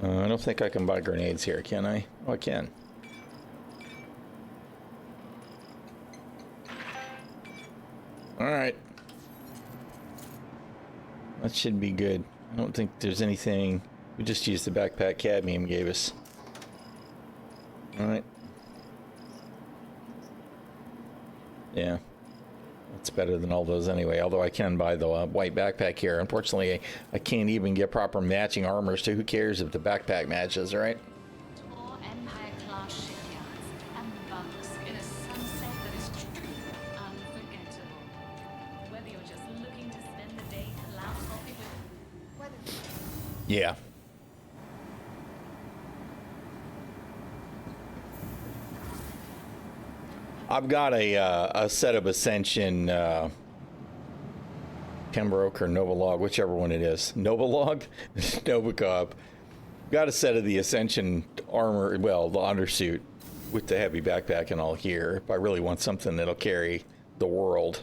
I don't think I can buy grenades here, can I? Oh, I can. All right. That should be good. I don't think there's anything. We just used the backpack cadmium gave us. All right. Yeah. That's better than all those anyway, although I can buy the white backpack here. Unfortunately, I can't even get proper matching armors, so who cares if the backpack matches, right? Or Empire-class shipyards and bunks in a sunset that is truly unforgettable. Whether you're just looking to spend the day at loud coffee with... Yeah. I've got a set of Ascension Pembroke or Novolog, whichever one it is. Novolog? Novicob. Got a set of the Ascension armor, well, the undersuit with the heavy backpack and all here. If I really want something that'll carry the world.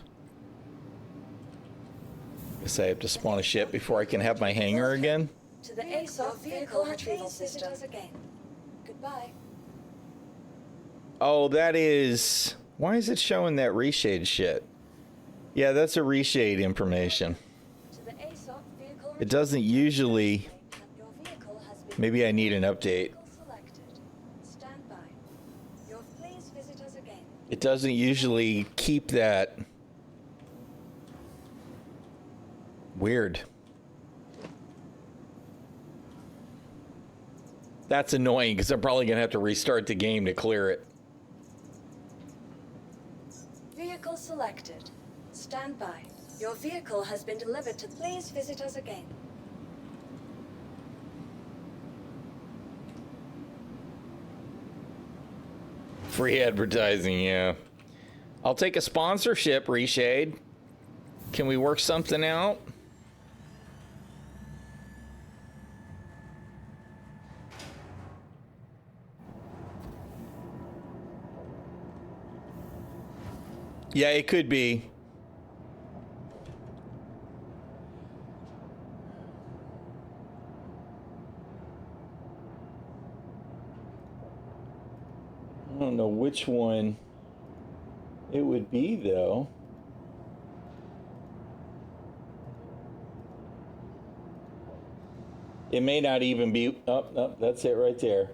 Guess I have to spawn a ship before I can have my hangar again. To the ASOP vehicle retrieval system. Again. Goodbye. Oh, that is... Why is it showing that reshade shit? Yeah, that's a reshade information. To the ASOP vehicle It doesn't usually... Your vehicle has been Maybe I need an update. selected. Stand by. Please visit us again. It doesn't usually keep that. Weird. That's annoying because I'm probably going to have to restart the game to clear it. Vehicle selected. Stand by. Your vehicle has been delivered to. Please visit us again. Free advertising, yeah. I'll take a sponsorship, Reshade. Can we work something out? Yeah, it could be. I don't know which one it would be, though. It may not even be... Oh, no, that's it right there.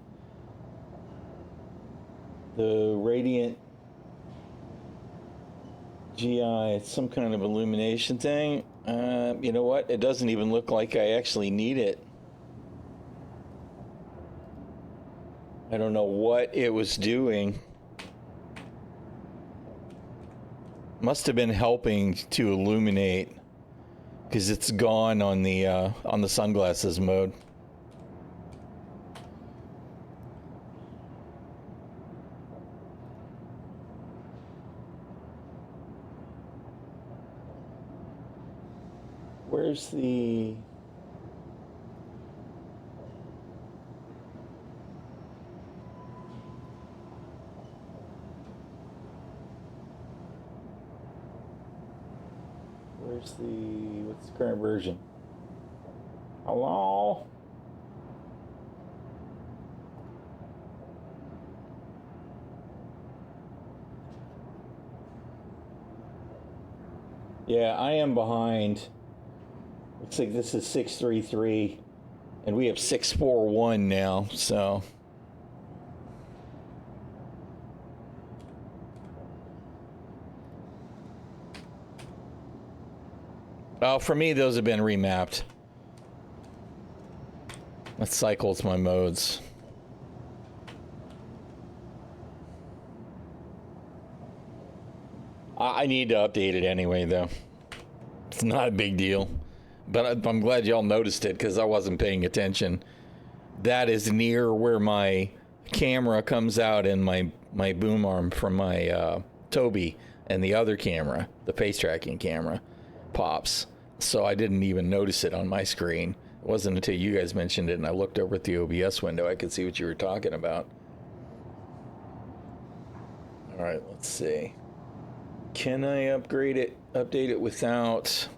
The Radiant GI, it's some kind of illumination thing. You know what? It doesn't even look like I actually need it. I don't know what it was doing. Must have been helping to illuminate because it's gone on the sunglasses mode. Where's the... Where's the... What's the current version? Hello? Yeah, I am behind. Looks like this is 633, and we have 641 now, so... Oh, for me, those have been remapped. That cycles my modes. I need to update it anyway, though. It's not a big deal. But I'm glad y'all noticed it because I wasn't paying attention. That is near where my camera comes out and my boom arm from my Toby and the other camera, the face tracking camera, pops. So I didn't even notice it on my screen. It wasn't until you guys mentioned it and I looked over at the OBS window I could see what you were talking about. All right, let's see. Can I update it without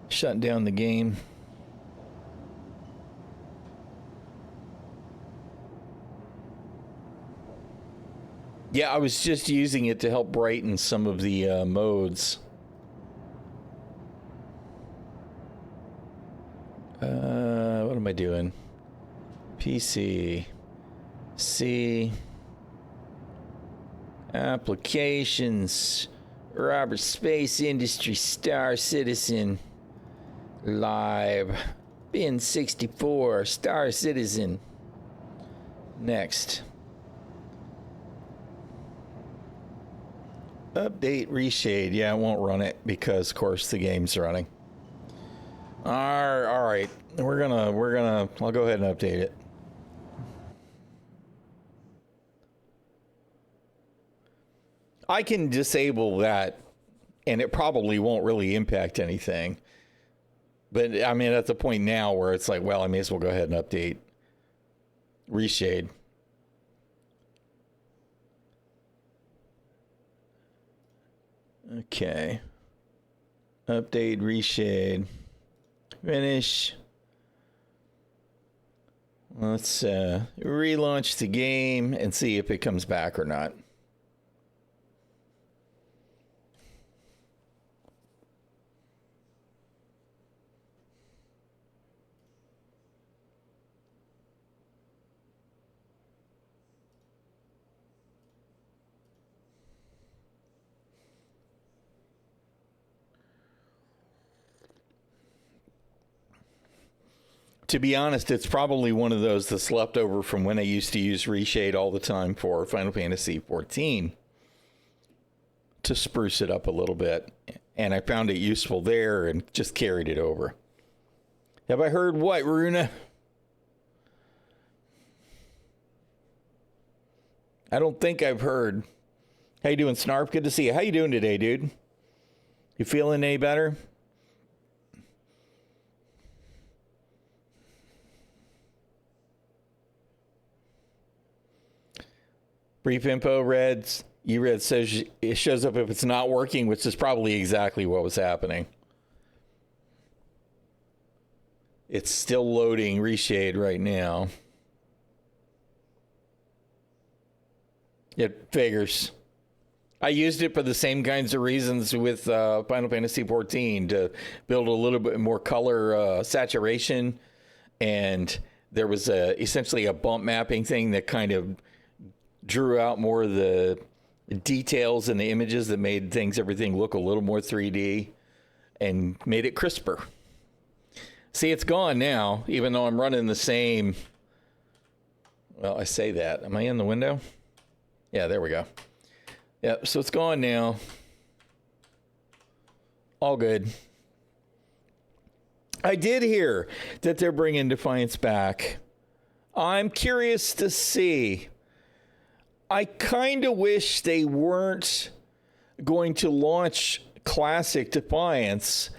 shutting down the game? Yeah, I was just using it to help brighten some of the modes. What am I doing? PC. C. Applications. Robert Space Industry Star Citizen. Live. Bin 64. Star Citizen. Next. Update reshade. Yeah, I won't run it because, of course, the game's running. All right. I'll go ahead and update it. I can disable that, and it probably won't really impact anything. But, I mean, at the point now where it's like, well, I may as well go ahead and update reshade. Okay. Update, reshade. Finish. Let's relaunch the game and see if it comes back or not. To be honest, it's probably one of those that's left over from when I used to use reshade all the time for Final Fantasy XIV to spruce it up a little bit. And I found it useful there and just carried it over. Have I heard what, Runa? I don't think I've heard. How you doing, Snarp? Good to see you. How you doing today, dude? You feeling any better? Brief info, Reds. You read says it shows up if it's not working, which is probably exactly what was happening. It's still loading reshade right now. It figures. I used it for the same kinds of reasons with Final Fantasy XIV to build a little bit more color saturation, and there was essentially a bump mapping thing that kind of drew out more of the details in the images that made everything look a little more 3D and made it crisper. See, it's gone now, even though I'm running the same. Well, I say that. Am I in the window? Yeah, there we go. Yeah, so it's gone now. All good. I did hear that they're bringing Defiance back. I'm curious to see. I kind of wish they weren't going to launch Classic Defiance,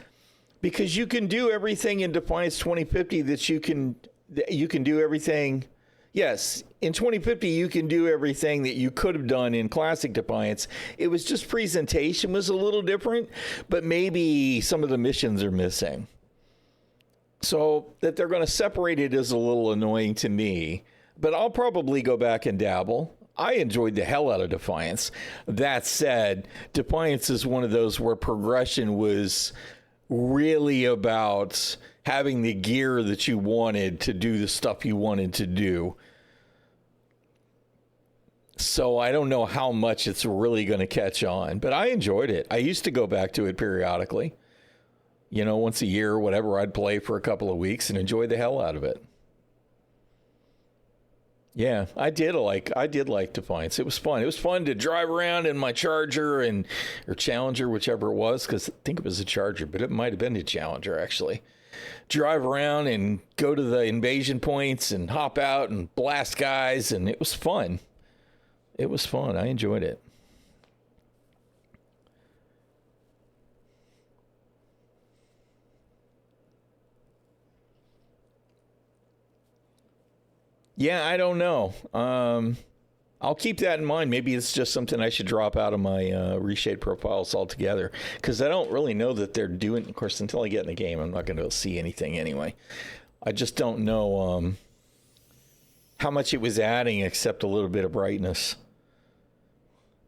because you can do everything in Defiance 2050 that you can do everything. Yes, in 2050 you can do everything that you could have done in Classic Defiance. It was just presentation was a little different, but maybe some of the missions are missing. So that they're going to separate it is a little annoying to me, but I'll probably go back and dabble. I enjoyed the hell out of Defiance. That said, Defiance is one of those where progression was really about having the gear that you wanted to do the stuff you wanted to do. So I don't know how much it's really going to catch on, but I enjoyed it. I used to go back to it periodically. You know, once a year or whatever, I'd play for a couple of weeks and enjoy the hell out of it. Yeah, I did like Defiance. It was fun. It was fun to drive around in my Charger or Challenger, whichever it was, because I think it was a Charger, but it might have been a Challenger actually. Drive around and go to the invasion points and hop out and blast guys, and it was fun. It was fun. I enjoyed it. Yeah, I don't know. I'll keep that in mind. Maybe it's just something I should drop out of my reshade profiles altogether, because I don't really know that they're doing. Of course, until I get in the game, I'm not going to see anything anyway. I just don't know how much it was adding, except a little bit of brightness.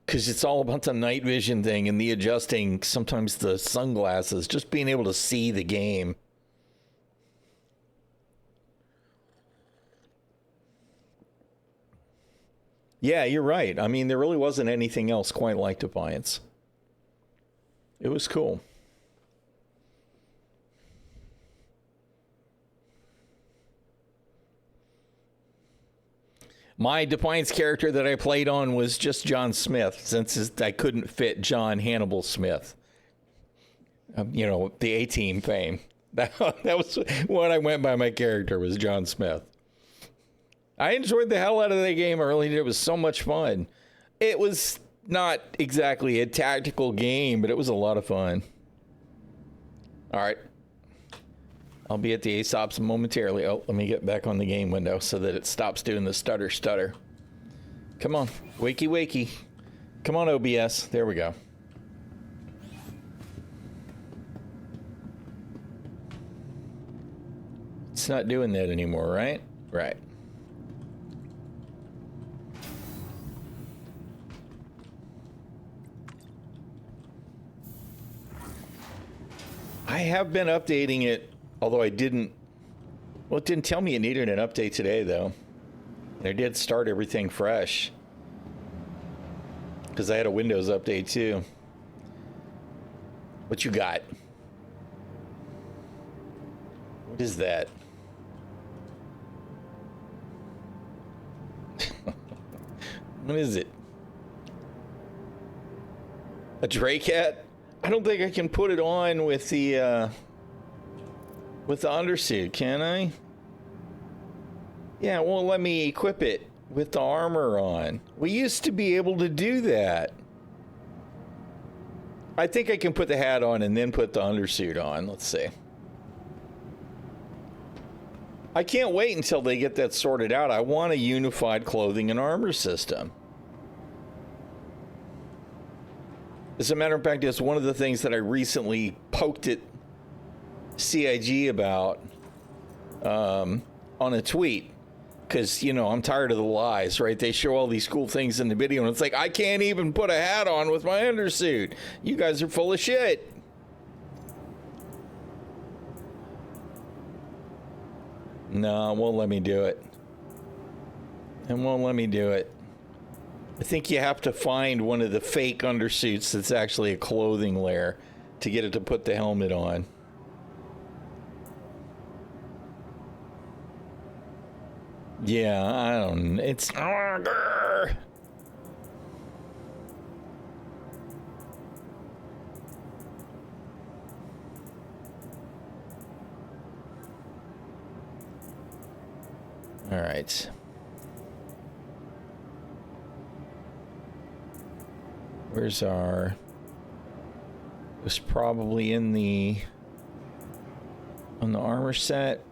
Because it's all about the night vision thing and the adjusting, sometimes the sunglasses, just being able to see the game. Yeah, you're right. I mean, there really wasn't anything else quite like Defiance. It was cool. My Defiance character that I played on was just John Smith, since I couldn't fit John Hannibal Smith. You know, the A-Team fame. That was what I went by. My character was John Smith. I enjoyed the hell out of that game early. It was so much fun. It was not exactly a tactical game, but it was a lot of fun. All right. I'll be at the ASOPs momentarily. Oh, let me get back on the game window so that it stops doing the stutter. Come on. Wakey. Come on, OBS. There we go. It's not doing that anymore, right? Right. I have been updating it, although I didn't. Well, it didn't tell me it needed an update today, though. And I did start everything fresh, because I had a Windows update, too. What you got? What is that? What is it? A Drake hat? I don't think I can put it on with the undersuit, can I? Yeah, well, let me equip it with the armor on. We used to be able to do that. I think I can put the hat on and then put the undersuit on. Let's see. I can't wait until they get that sorted out. I want a unified clothing and armor system. As a matter of fact, it's one of the things that I recently poked at CIG about on a tweet. Because, you know, I'm tired of the lies, right? They show all these cool things in the video, and it's like, I can't even put a hat on with my undersuit. You guys are full of shit. No, it won't let me do it. It won't let me do it. I think you have to find one of the fake undersuits that's actually a clothing layer to get it to put the helmet on. Yeah, I don't know. It's... All right. Where's our... It was probably in the... on the armor set.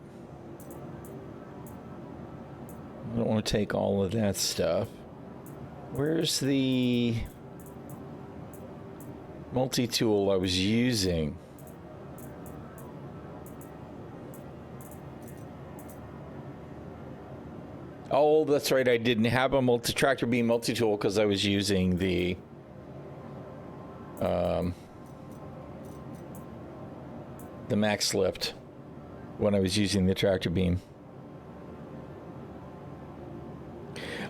I don't want to take all of that stuff. Where's the multi-tool I was using? Oh, that's right. I didn't have a tractor beam multi-tool because I was using the max lift when I was using the tractor beam.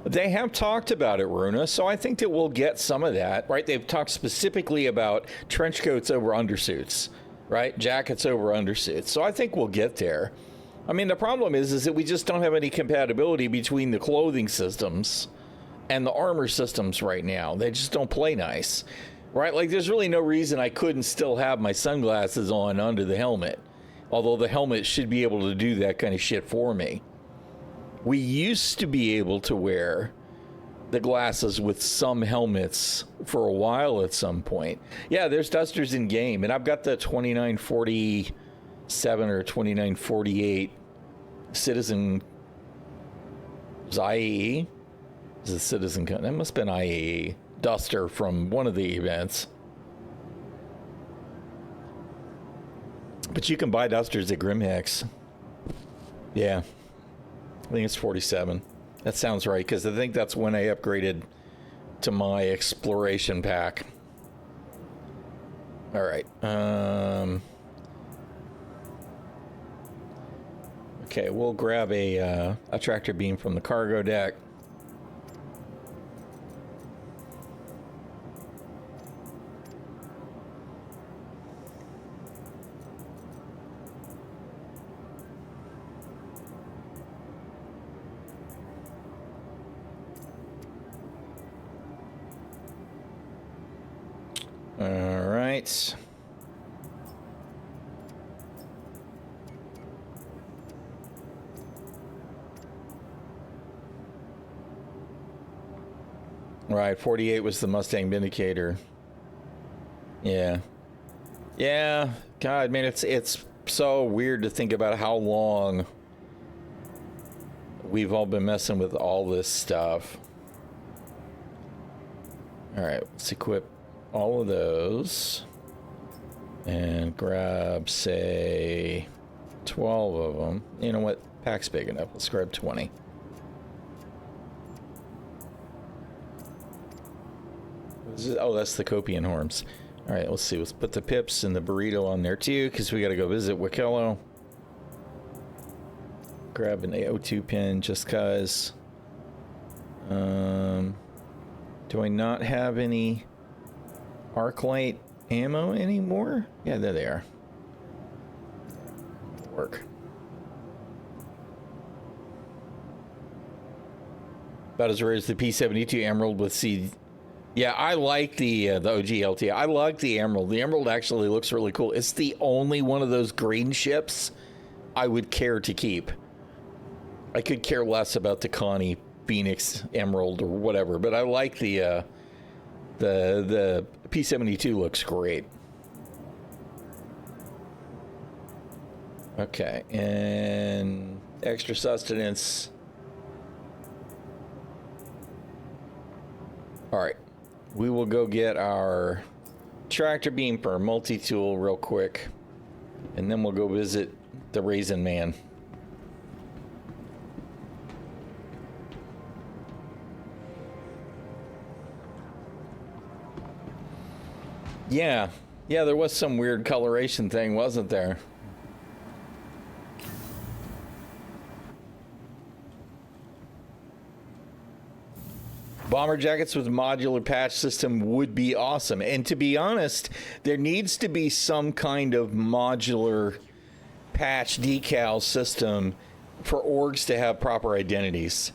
They have talked about it, Runa, so I think that we'll get some of that, right? They've talked specifically about trench coats over undersuits, right? Jackets over undersuits. So I think we'll get there. I mean, the problem is that we just don't have any compatibility between the clothing systems and the armor systems right now. They just don't play nice, right? Like, there's really no reason I couldn't still have my sunglasses on under the helmet, although the helmet should be able to do that kind of shit for me. We used to be able to wear the glasses with some helmets for a while at some point. Yeah, there's dusters in game, and I've got the 2947 or 2948 Citizen. Was IAE? Is it Citizen? That must have been IAE duster from one of the events. But you can buy dusters at Grimhex. Yeah, I think it's 47. That sounds right, because I think that's when I upgraded to my exploration pack. All right. Okay, we'll grab a tractor beam from the cargo deck. All right. Right, 48 was the Mustang Vindicator. Yeah. Yeah, God, man, it's so weird to think about how long we've all been messing with all this stuff. All right, let's equip all of those and grab, say, 12 of them. You know what? Pack's big enough. Let's grab 20. Oh, that's the Copian Horns. All right, let's see. Let's put the pips and the burrito on there too, because we got to go visit Wakello. Grab an AO2 pin just because. Do I not have any arc light ammo anymore? Yeah, there they are. Work. About as rare as the P72 Emerald with C. Yeah, I like the OG LT. I like the Emerald. The Emerald actually looks really cool. It's the only one of those green ships I would care to keep. I could care less about the Connie Phoenix Emerald or whatever, but I like the P72 looks great. Okay, and extra sustenance. All right, we will go get our tractor beam for our multi-tool real quick, and then we'll go visit the Raisin Man. Yeah, there was some weird coloration thing, wasn't there? Bomber jackets with modular patch system would be awesome. And to be honest, there needs to be some kind of modular patch decal system for orgs to have proper identities.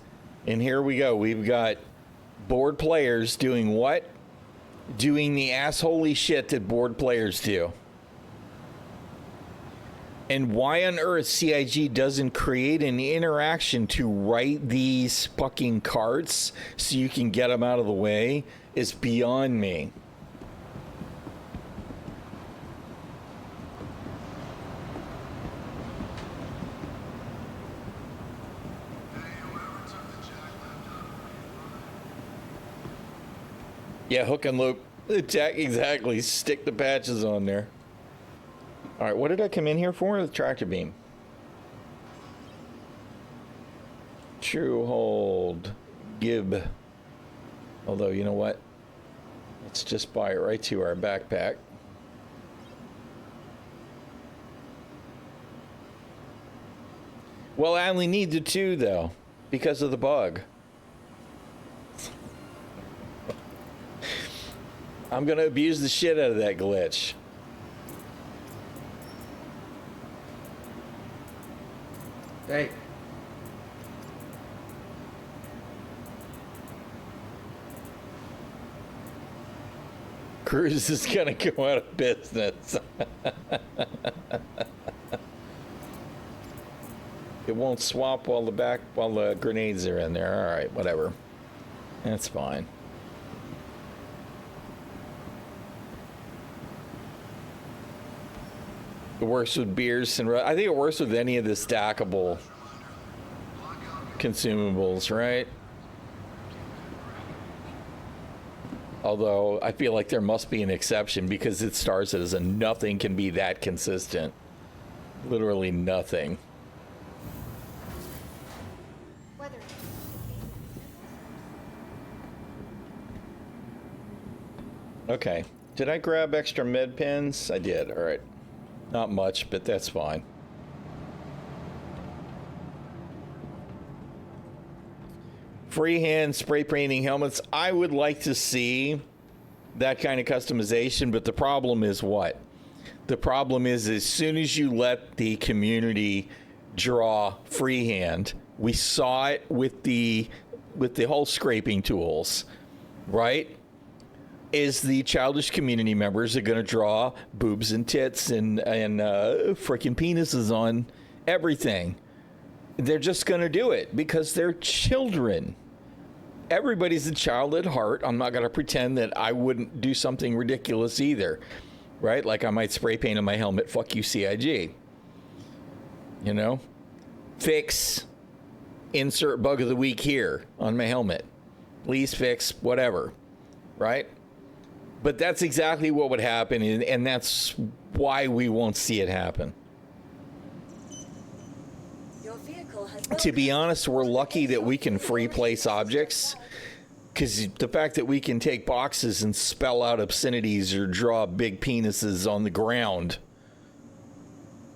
And here we go. We've got board players doing what? Doing the assholey shit that board players do. And why on earth CIG doesn't create an interaction to write these fucking carts so you can get them out of the way is beyond me. Yeah, hook and loop. Exactly. Stick the patches on there. All right, what did I come in here for? The tractor beam. True hold. Gib. Although, you know what? Let's just buy it right to our backpack. Well, I only need the 2, though, because of the bug. I'm going to abuse the shit out of that glitch. Hey. Cruise is gonna go out of business. It won't swap while the grenades are in there. All right, whatever. That's fine. It works with beers and I think it works with any of the stackable consumables, right? Although I feel like there must be an exception because it stars it as a nothing can be that consistent. Literally nothing. Okay. Did I grab extra med pens? I did. All right. Not much, but that's fine. Freehand spray painting helmets. I would like to see that kind of customization, but the problem is what? The problem is as soon as you let the community draw freehand, we saw it with the whole scraping tools, right? Is the childish community members are going to draw boobs and tits and freaking penises on everything. They're just going to do it because they're children. Everybody's a child at heart. I'm not going to pretend that I wouldn't do something ridiculous either, right? Like I might spray paint on my helmet, fuck you, CIG. You know? Fix, insert bug of the week here on my helmet. Please fix, whatever, right? But that's exactly what would happen, and that's why we won't see it happen. Your vehicle has To be honest, we're lucky that we can free place objects, because the fact that we can take boxes and spell out obscenities or draw big penises on the ground,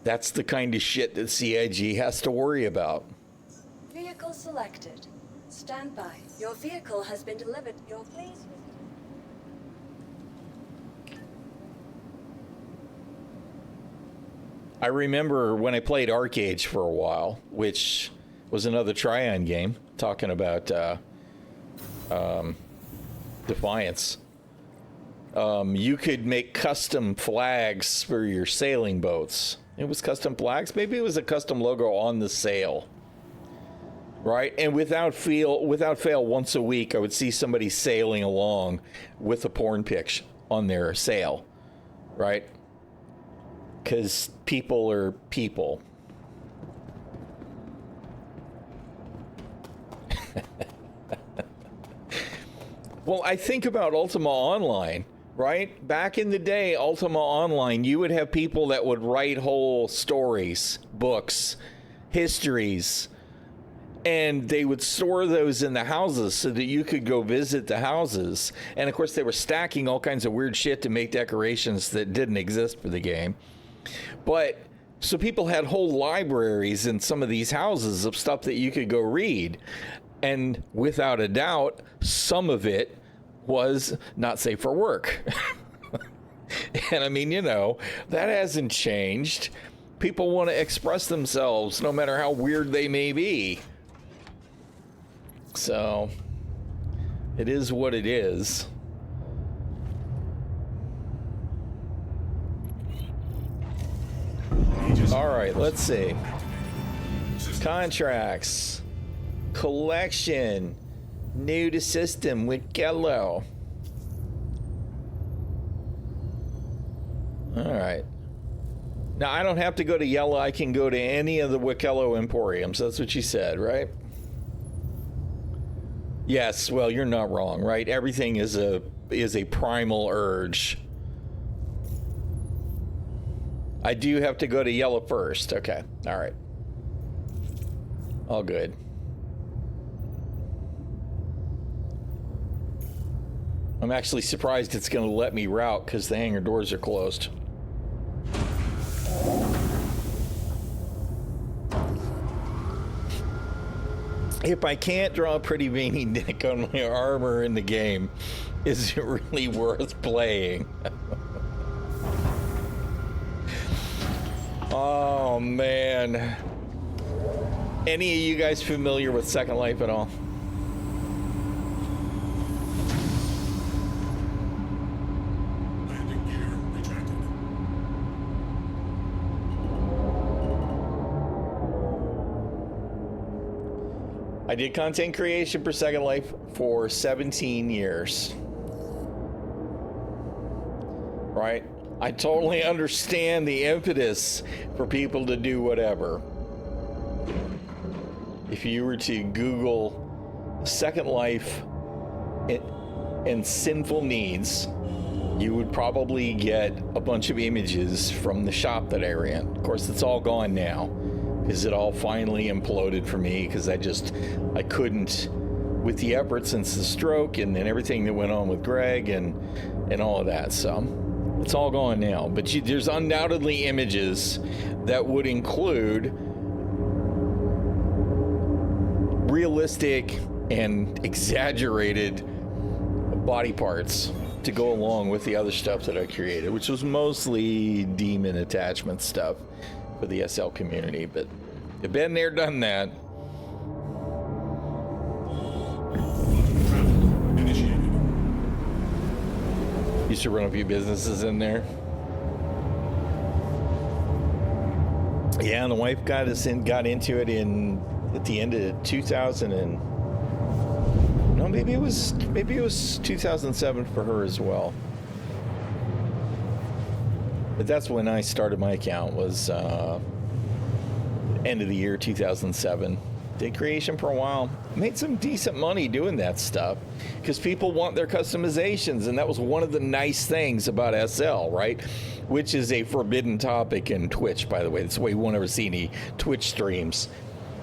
that's the kind of shit that CIG has to worry about. Vehicle selected. Stand by. Your vehicle has been delivered. Your please. I remember when I played Arcade for a while, which was another Tryon game, talking about Defiance. You could make custom flags for your sailing boats. It was custom flags. Maybe it was a custom logo on the sail, right? And without fail, once a week, I would see somebody sailing along with a porn pic on their sail, right? Because people are people. Well, I think about Ultima Online, right? Back in the day, Ultima Online, you would have people that would write whole stories, books, histories, and they would store those in the houses so that you could go visit the houses. And of course, they were stacking all kinds of weird shit to make decorations that didn't exist for the game. But so people had whole libraries in some of these houses of stuff that you could go read. And without a doubt, some of it was not safe for work. And I mean, you know, that hasn't changed. People want to express themselves no matter how weird they may be. So it is what it is. All right, let's see. Contracts. Collection. New to system with Gello. All right. Now, I don't have to go to Yellow. I can go to any of the Wikello Emporiums. That's what she said, right? Yes, well, you're not wrong, right? Everything is a primal urge. I do have to go to Yellow first. Okay. All right. All good. I'm actually surprised it's going to let me route because the hangar doors are closed. If I can't draw a pretty veiny dick on my armor in the game, is it really worth playing? Oh, man. Any of you guys familiar with Second Life at all? Landing gear retracted. I did content creation for Second Life for 17 years. Right? I totally understand the impetus for people to do whatever. If you were to Google Second Life and sinful needs, you would probably get a bunch of images from the shop that I ran. Of course, it's all gone now because it all finally imploded for me because I couldn't, with the effort since the stroke and then everything that went on with Greg and all of that. So it's all gone now. But there's undoubtedly images that would include realistic and exaggerated body parts to go along with the other stuff that I created, which was mostly demon attachment stuff for the SL community. But I've been there, done that. Travel initiated. Used to run a few businesses in there. Yeah, and the wife got into it at the end of 2000 and no, maybe it was 2007 for her as well. But that's when I started my account, was end of the year 2007. Did creation for a while. Made some decent money doing that stuff because people want their customizations, and that was one of the nice things about SL, right? Which is a forbidden topic in Twitch, by the way. That's why you won't ever see any Twitch streams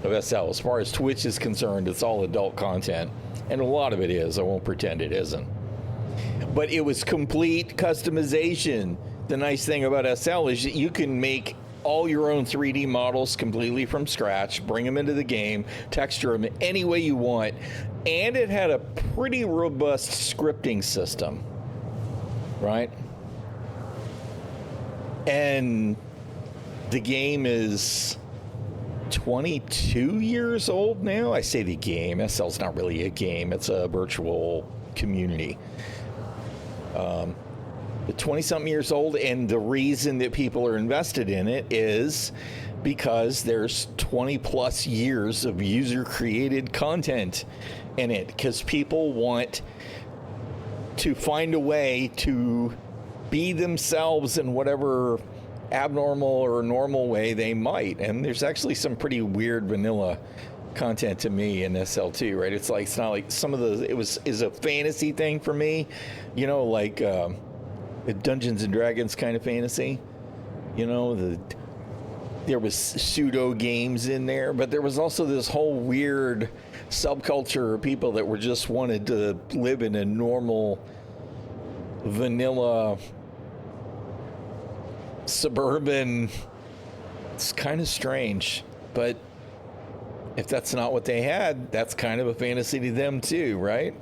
of SL. As far as Twitch is concerned, it's all adult content. And a lot of it is. I won't pretend it isn't. But it was complete customization. The nice thing about SL is that you can make all your own 3D models completely from scratch, bring them into the game, texture them any way you want. And it had a pretty robust scripting system, right? And the game is 22 years old now. I say the game. SL's not really a game. It's a virtual community. But 20-something years old, and the reason that people are invested in it is because there's 20-plus years of user-created content in it, because people want to find a way to be themselves in whatever abnormal or normal way they might. And there's actually some pretty weird vanilla content to me in SL2, right? It's not like some of the is a fantasy thing for me, you know, like a Dungeons and Dragons kind of fantasy, you know, there was pseudo games in there, but there was also this whole weird subculture of people that were just wanted to live in a normal vanilla suburban. It's kind of strange, but if that's not what they had, that's kind of a fantasy to them too, right?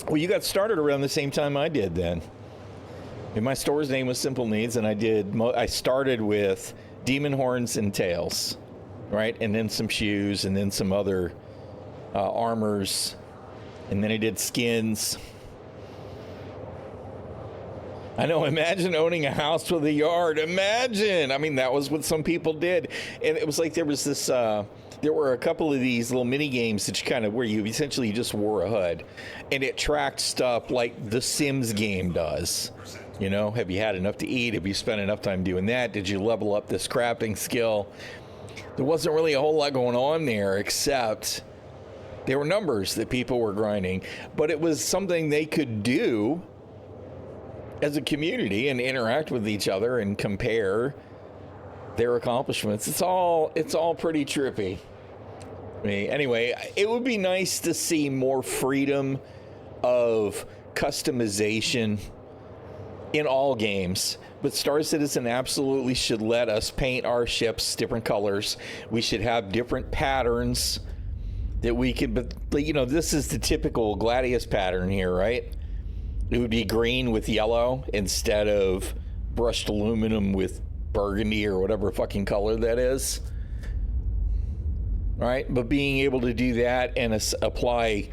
Well, you got started around the same time I did then. And my store's name was Simple Needs, and I started with demon horns and tails, right? And then some shoes, and then some other armors, and then I did skins. I know, imagine owning a house with a yard. Imagine! I mean, that was what some people did. And it was like there was this, there were a couple of these little mini games that where you essentially just wore a HUD. And it tracked stuff like the Sims game does. You know, have you had enough to eat? Have you spent enough time doing that? Did you level up this crafting skill? There wasn't really a whole lot going on there, except there were numbers that people were grinding. But it was something they could do as a community and interact with each other and compare their accomplishments. It's all pretty trippy. Anyway, it would be nice to see more freedom of customization in all games, but Star Citizen absolutely should let us paint our ships different colors. We should have different patterns that we can, but you know, this is the typical Gladius pattern here, right? It would be green with yellow instead of brushed aluminum with burgundy or whatever fucking color that is. Right? But being able to do that and apply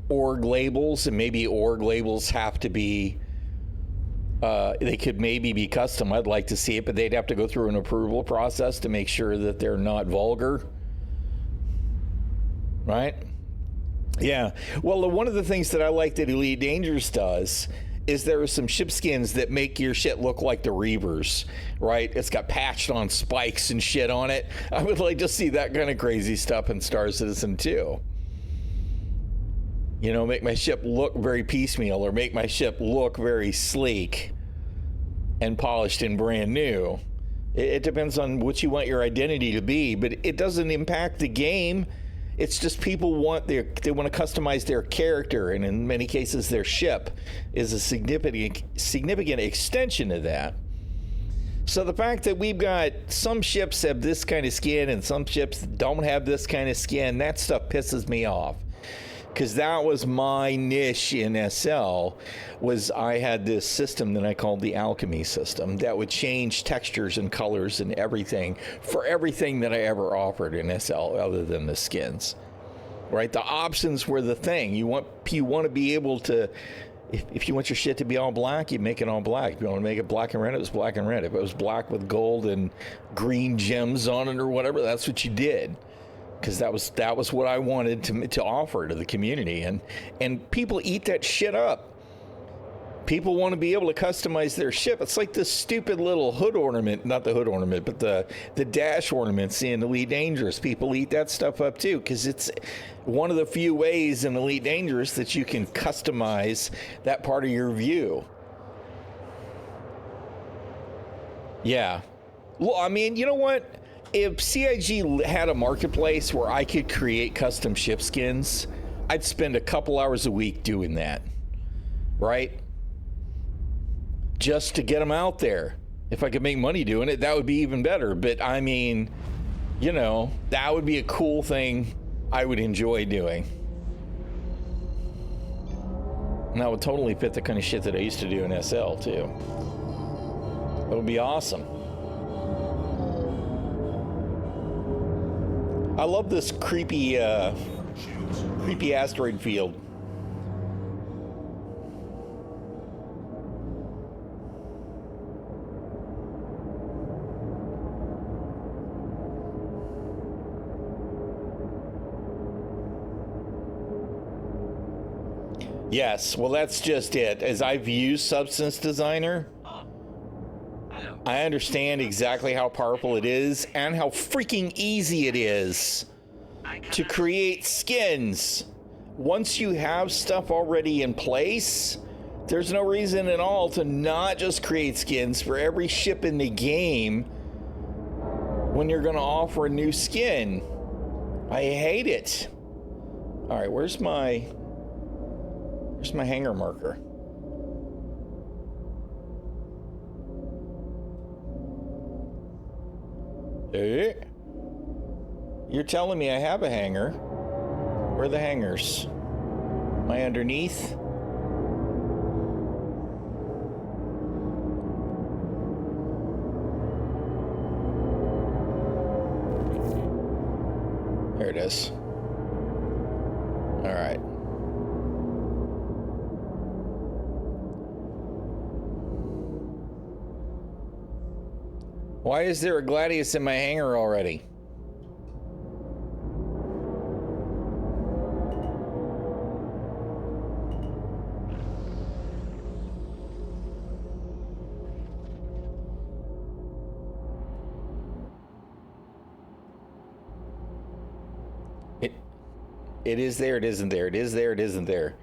org labels, and maybe org labels have to be, they could maybe be custom. I'd like to see it, but they'd have to go through an approval process to make sure that they're not vulgar. Right? Yeah. Well, one of the things that I like that Elite Dangerous does is there are some ship skins that make your shit look like the Reavers, right? It's got patched on spikes and shit on it. I would like to see that kind of crazy stuff in Star Citizen 2. You know, make my ship look very piecemeal, or make my ship look very sleek and polished and brand new. It depends on what you want your identity to be, but it doesn't impact the game. It's just people want they want to customize their character, and in many cases their ship is a significant extension of that. So the fact that we've got some ships have this kind of skin and some ships don't have this kind of skin, that stuff pisses me off. Because that was my niche in SL, was I had this system that I called the alchemy system that would change textures and colors and everything for everything that I ever offered in SL other than the skins. Right? The options were the thing. You want to be able to, if you want your shit to be all black, you make it all black. If you want to make it black and red, it was black and red. If it was black with gold and green gems on it or whatever, that's what you did. Because that was what I wanted to offer to the community, and people eat that shit up. People want to be able to customize their ship. It's like this stupid little hood ornament, not the hood ornament, but the dash ornaments in Elite Dangerous. People eat that stuff up too, because it's one of the few ways in Elite Dangerous that you can customize that part of your view. Yeah. Well, I mean, you know what? If CIG had a marketplace where I could create custom ship skins, I'd spend a couple hours a week doing that, right? Just to get them out there. If I could make money doing it, that would be even better. But I mean, you know, that would be a cool thing I would enjoy doing. And that would totally fit the kind of shit that I used to do in SL too. That would be awesome. I love this creepy asteroid field. Yes, well, that's just it. As I've used Substance Designer, I understand exactly how powerful it is and how freaking easy it is to create skins. Once you have stuff already in place, there's no reason at all to not just create skins for every ship in the game when you're going to offer a new skin. I hate it. All right, where's my hanger marker? Hey, you're telling me I have a hanger. Where are the hangers? Am I underneath? There it is. All right. Why is there a Gladius in my hangar already? It is there, it isn't there. It is there, it isn't there.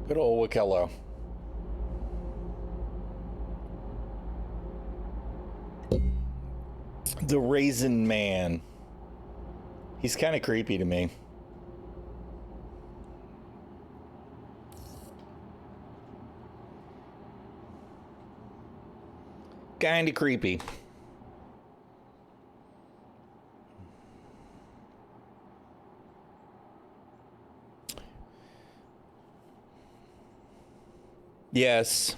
Good old ᚻᚪ᚞. The Raisin Man. He's kind of creepy to me. Kind of creepy. Yes.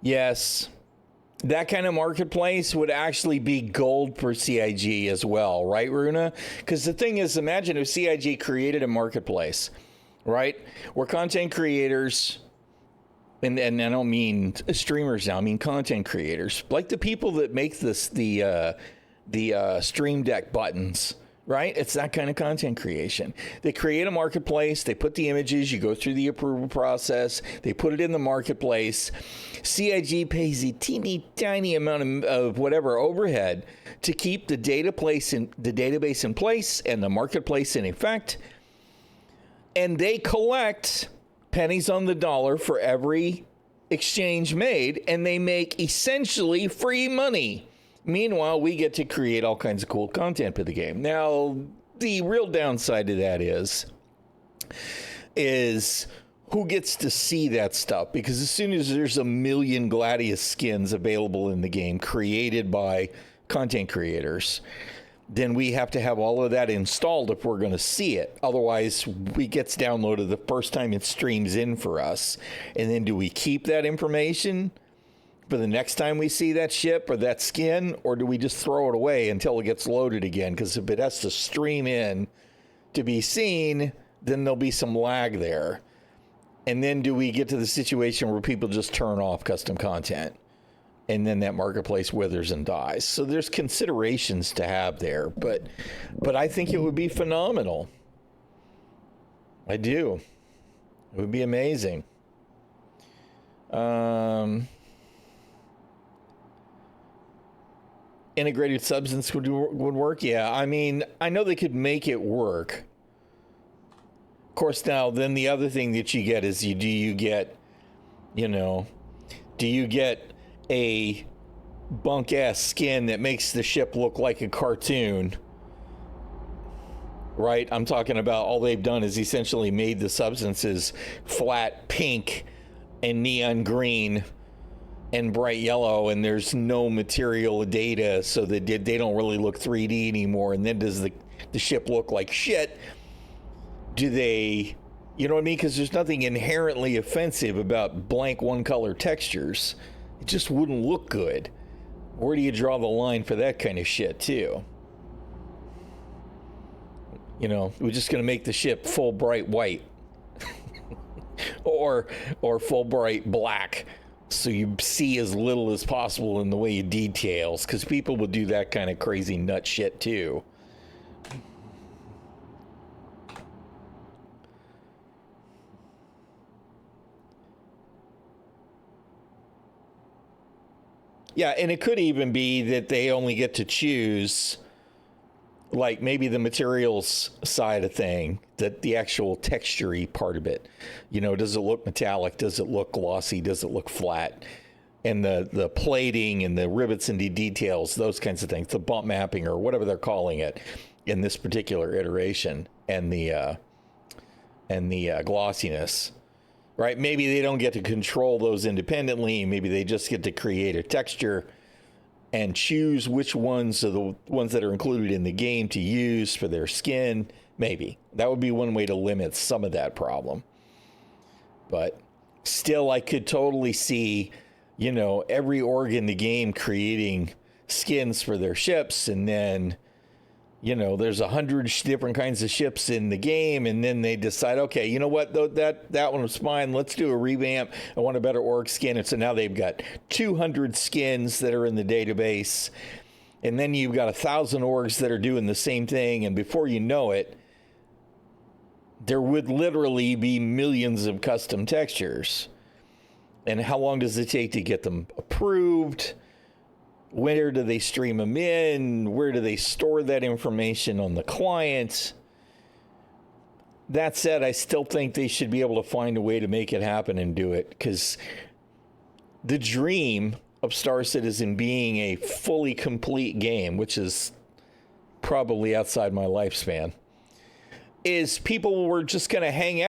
Yes. That kind of marketplace would actually be gold for CIG as well, right, Runa? Because the thing is, imagine if CIG created a marketplace, right, where content creators, and I don't mean streamers now, I mean content creators, like the people that make this the Stream Deck buttons, right? It's that kind of content creation. They create a marketplace, they put the images, you go through the approval process, they put it in the marketplace. CIG pays a teeny tiny amount of whatever overhead to keep the database in place and the marketplace in effect. And they collect pennies on the dollar for every exchange made, and they make essentially free money. Meanwhile, we get to create all kinds of cool content for the game. Now, the real downside to that is who gets to see that stuff? Because as soon as there's 1 million Gladius skins available in the game created by content creators, then we have to have all of that installed if we're going to see it. Otherwise, it gets downloaded the first time it streams in for us. And then do we keep that information for the next time we see that ship or that skin, or do we just throw it away until it gets loaded again? Because if it has to stream in to be seen, then there'll be some lag there. And then do we get to the situation where people just turn off custom content and then that marketplace withers and dies? So there's considerations to have there, but I think it would be phenomenal. I do. It would be amazing. Integrated substance would work. Yeah, I mean, I know they could make it work. Of course, now then the other thing that you get is do you get a bunk ass skin that makes the ship look like a cartoon? Right? I'm talking about all they've done is essentially made the substances flat pink and neon green and bright yellow, and there's no material data, so that they don't really look 3D anymore. And then does the ship look like shit? Do they, you know what I mean? Because there's nothing inherently offensive about blank one color textures. It just wouldn't look good. Where do you draw the line for that kind of shit too? You know, we're just going to make the ship full bright white or full bright black, so you see as little as possible in the way of details, because people will do that kind of crazy nut shit too. Yeah, and it could even be that they only get to choose, like, maybe the materials side of thing, that the actual texture-y part of it. You know, does it look metallic? Does it look glossy? Does it look flat? And the plating and the rivets and the details, those kinds of things, the bump mapping or whatever they're calling it in this particular iteration, and the glossiness. Right? Maybe they don't get to control those independently. Maybe they just get to create a texture and choose which ones are the ones that are included in the game to use for their skin. Maybe. That would be one way to limit some of that problem. But still, I could totally see, you know, every org in the game creating skins for their ships, and then, you know, there's 100 different kinds of ships in the game, and then they decide, okay, you know what, that one was fine, let's do a revamp, I want a better org skin. And so now they've got 200 skins that are in the database, and then you've got 1,000 orgs that are doing the same thing, and before you know it, there would literally be millions of custom textures. And how long does it take to get them approved? Where do they stream them in? Where do they store that information on the client? That said, I still think they should be able to find a way to make it happen and do it, because the dream of Star Citizen being a fully complete game, which is probably outside my lifespan, is people were just going to hang out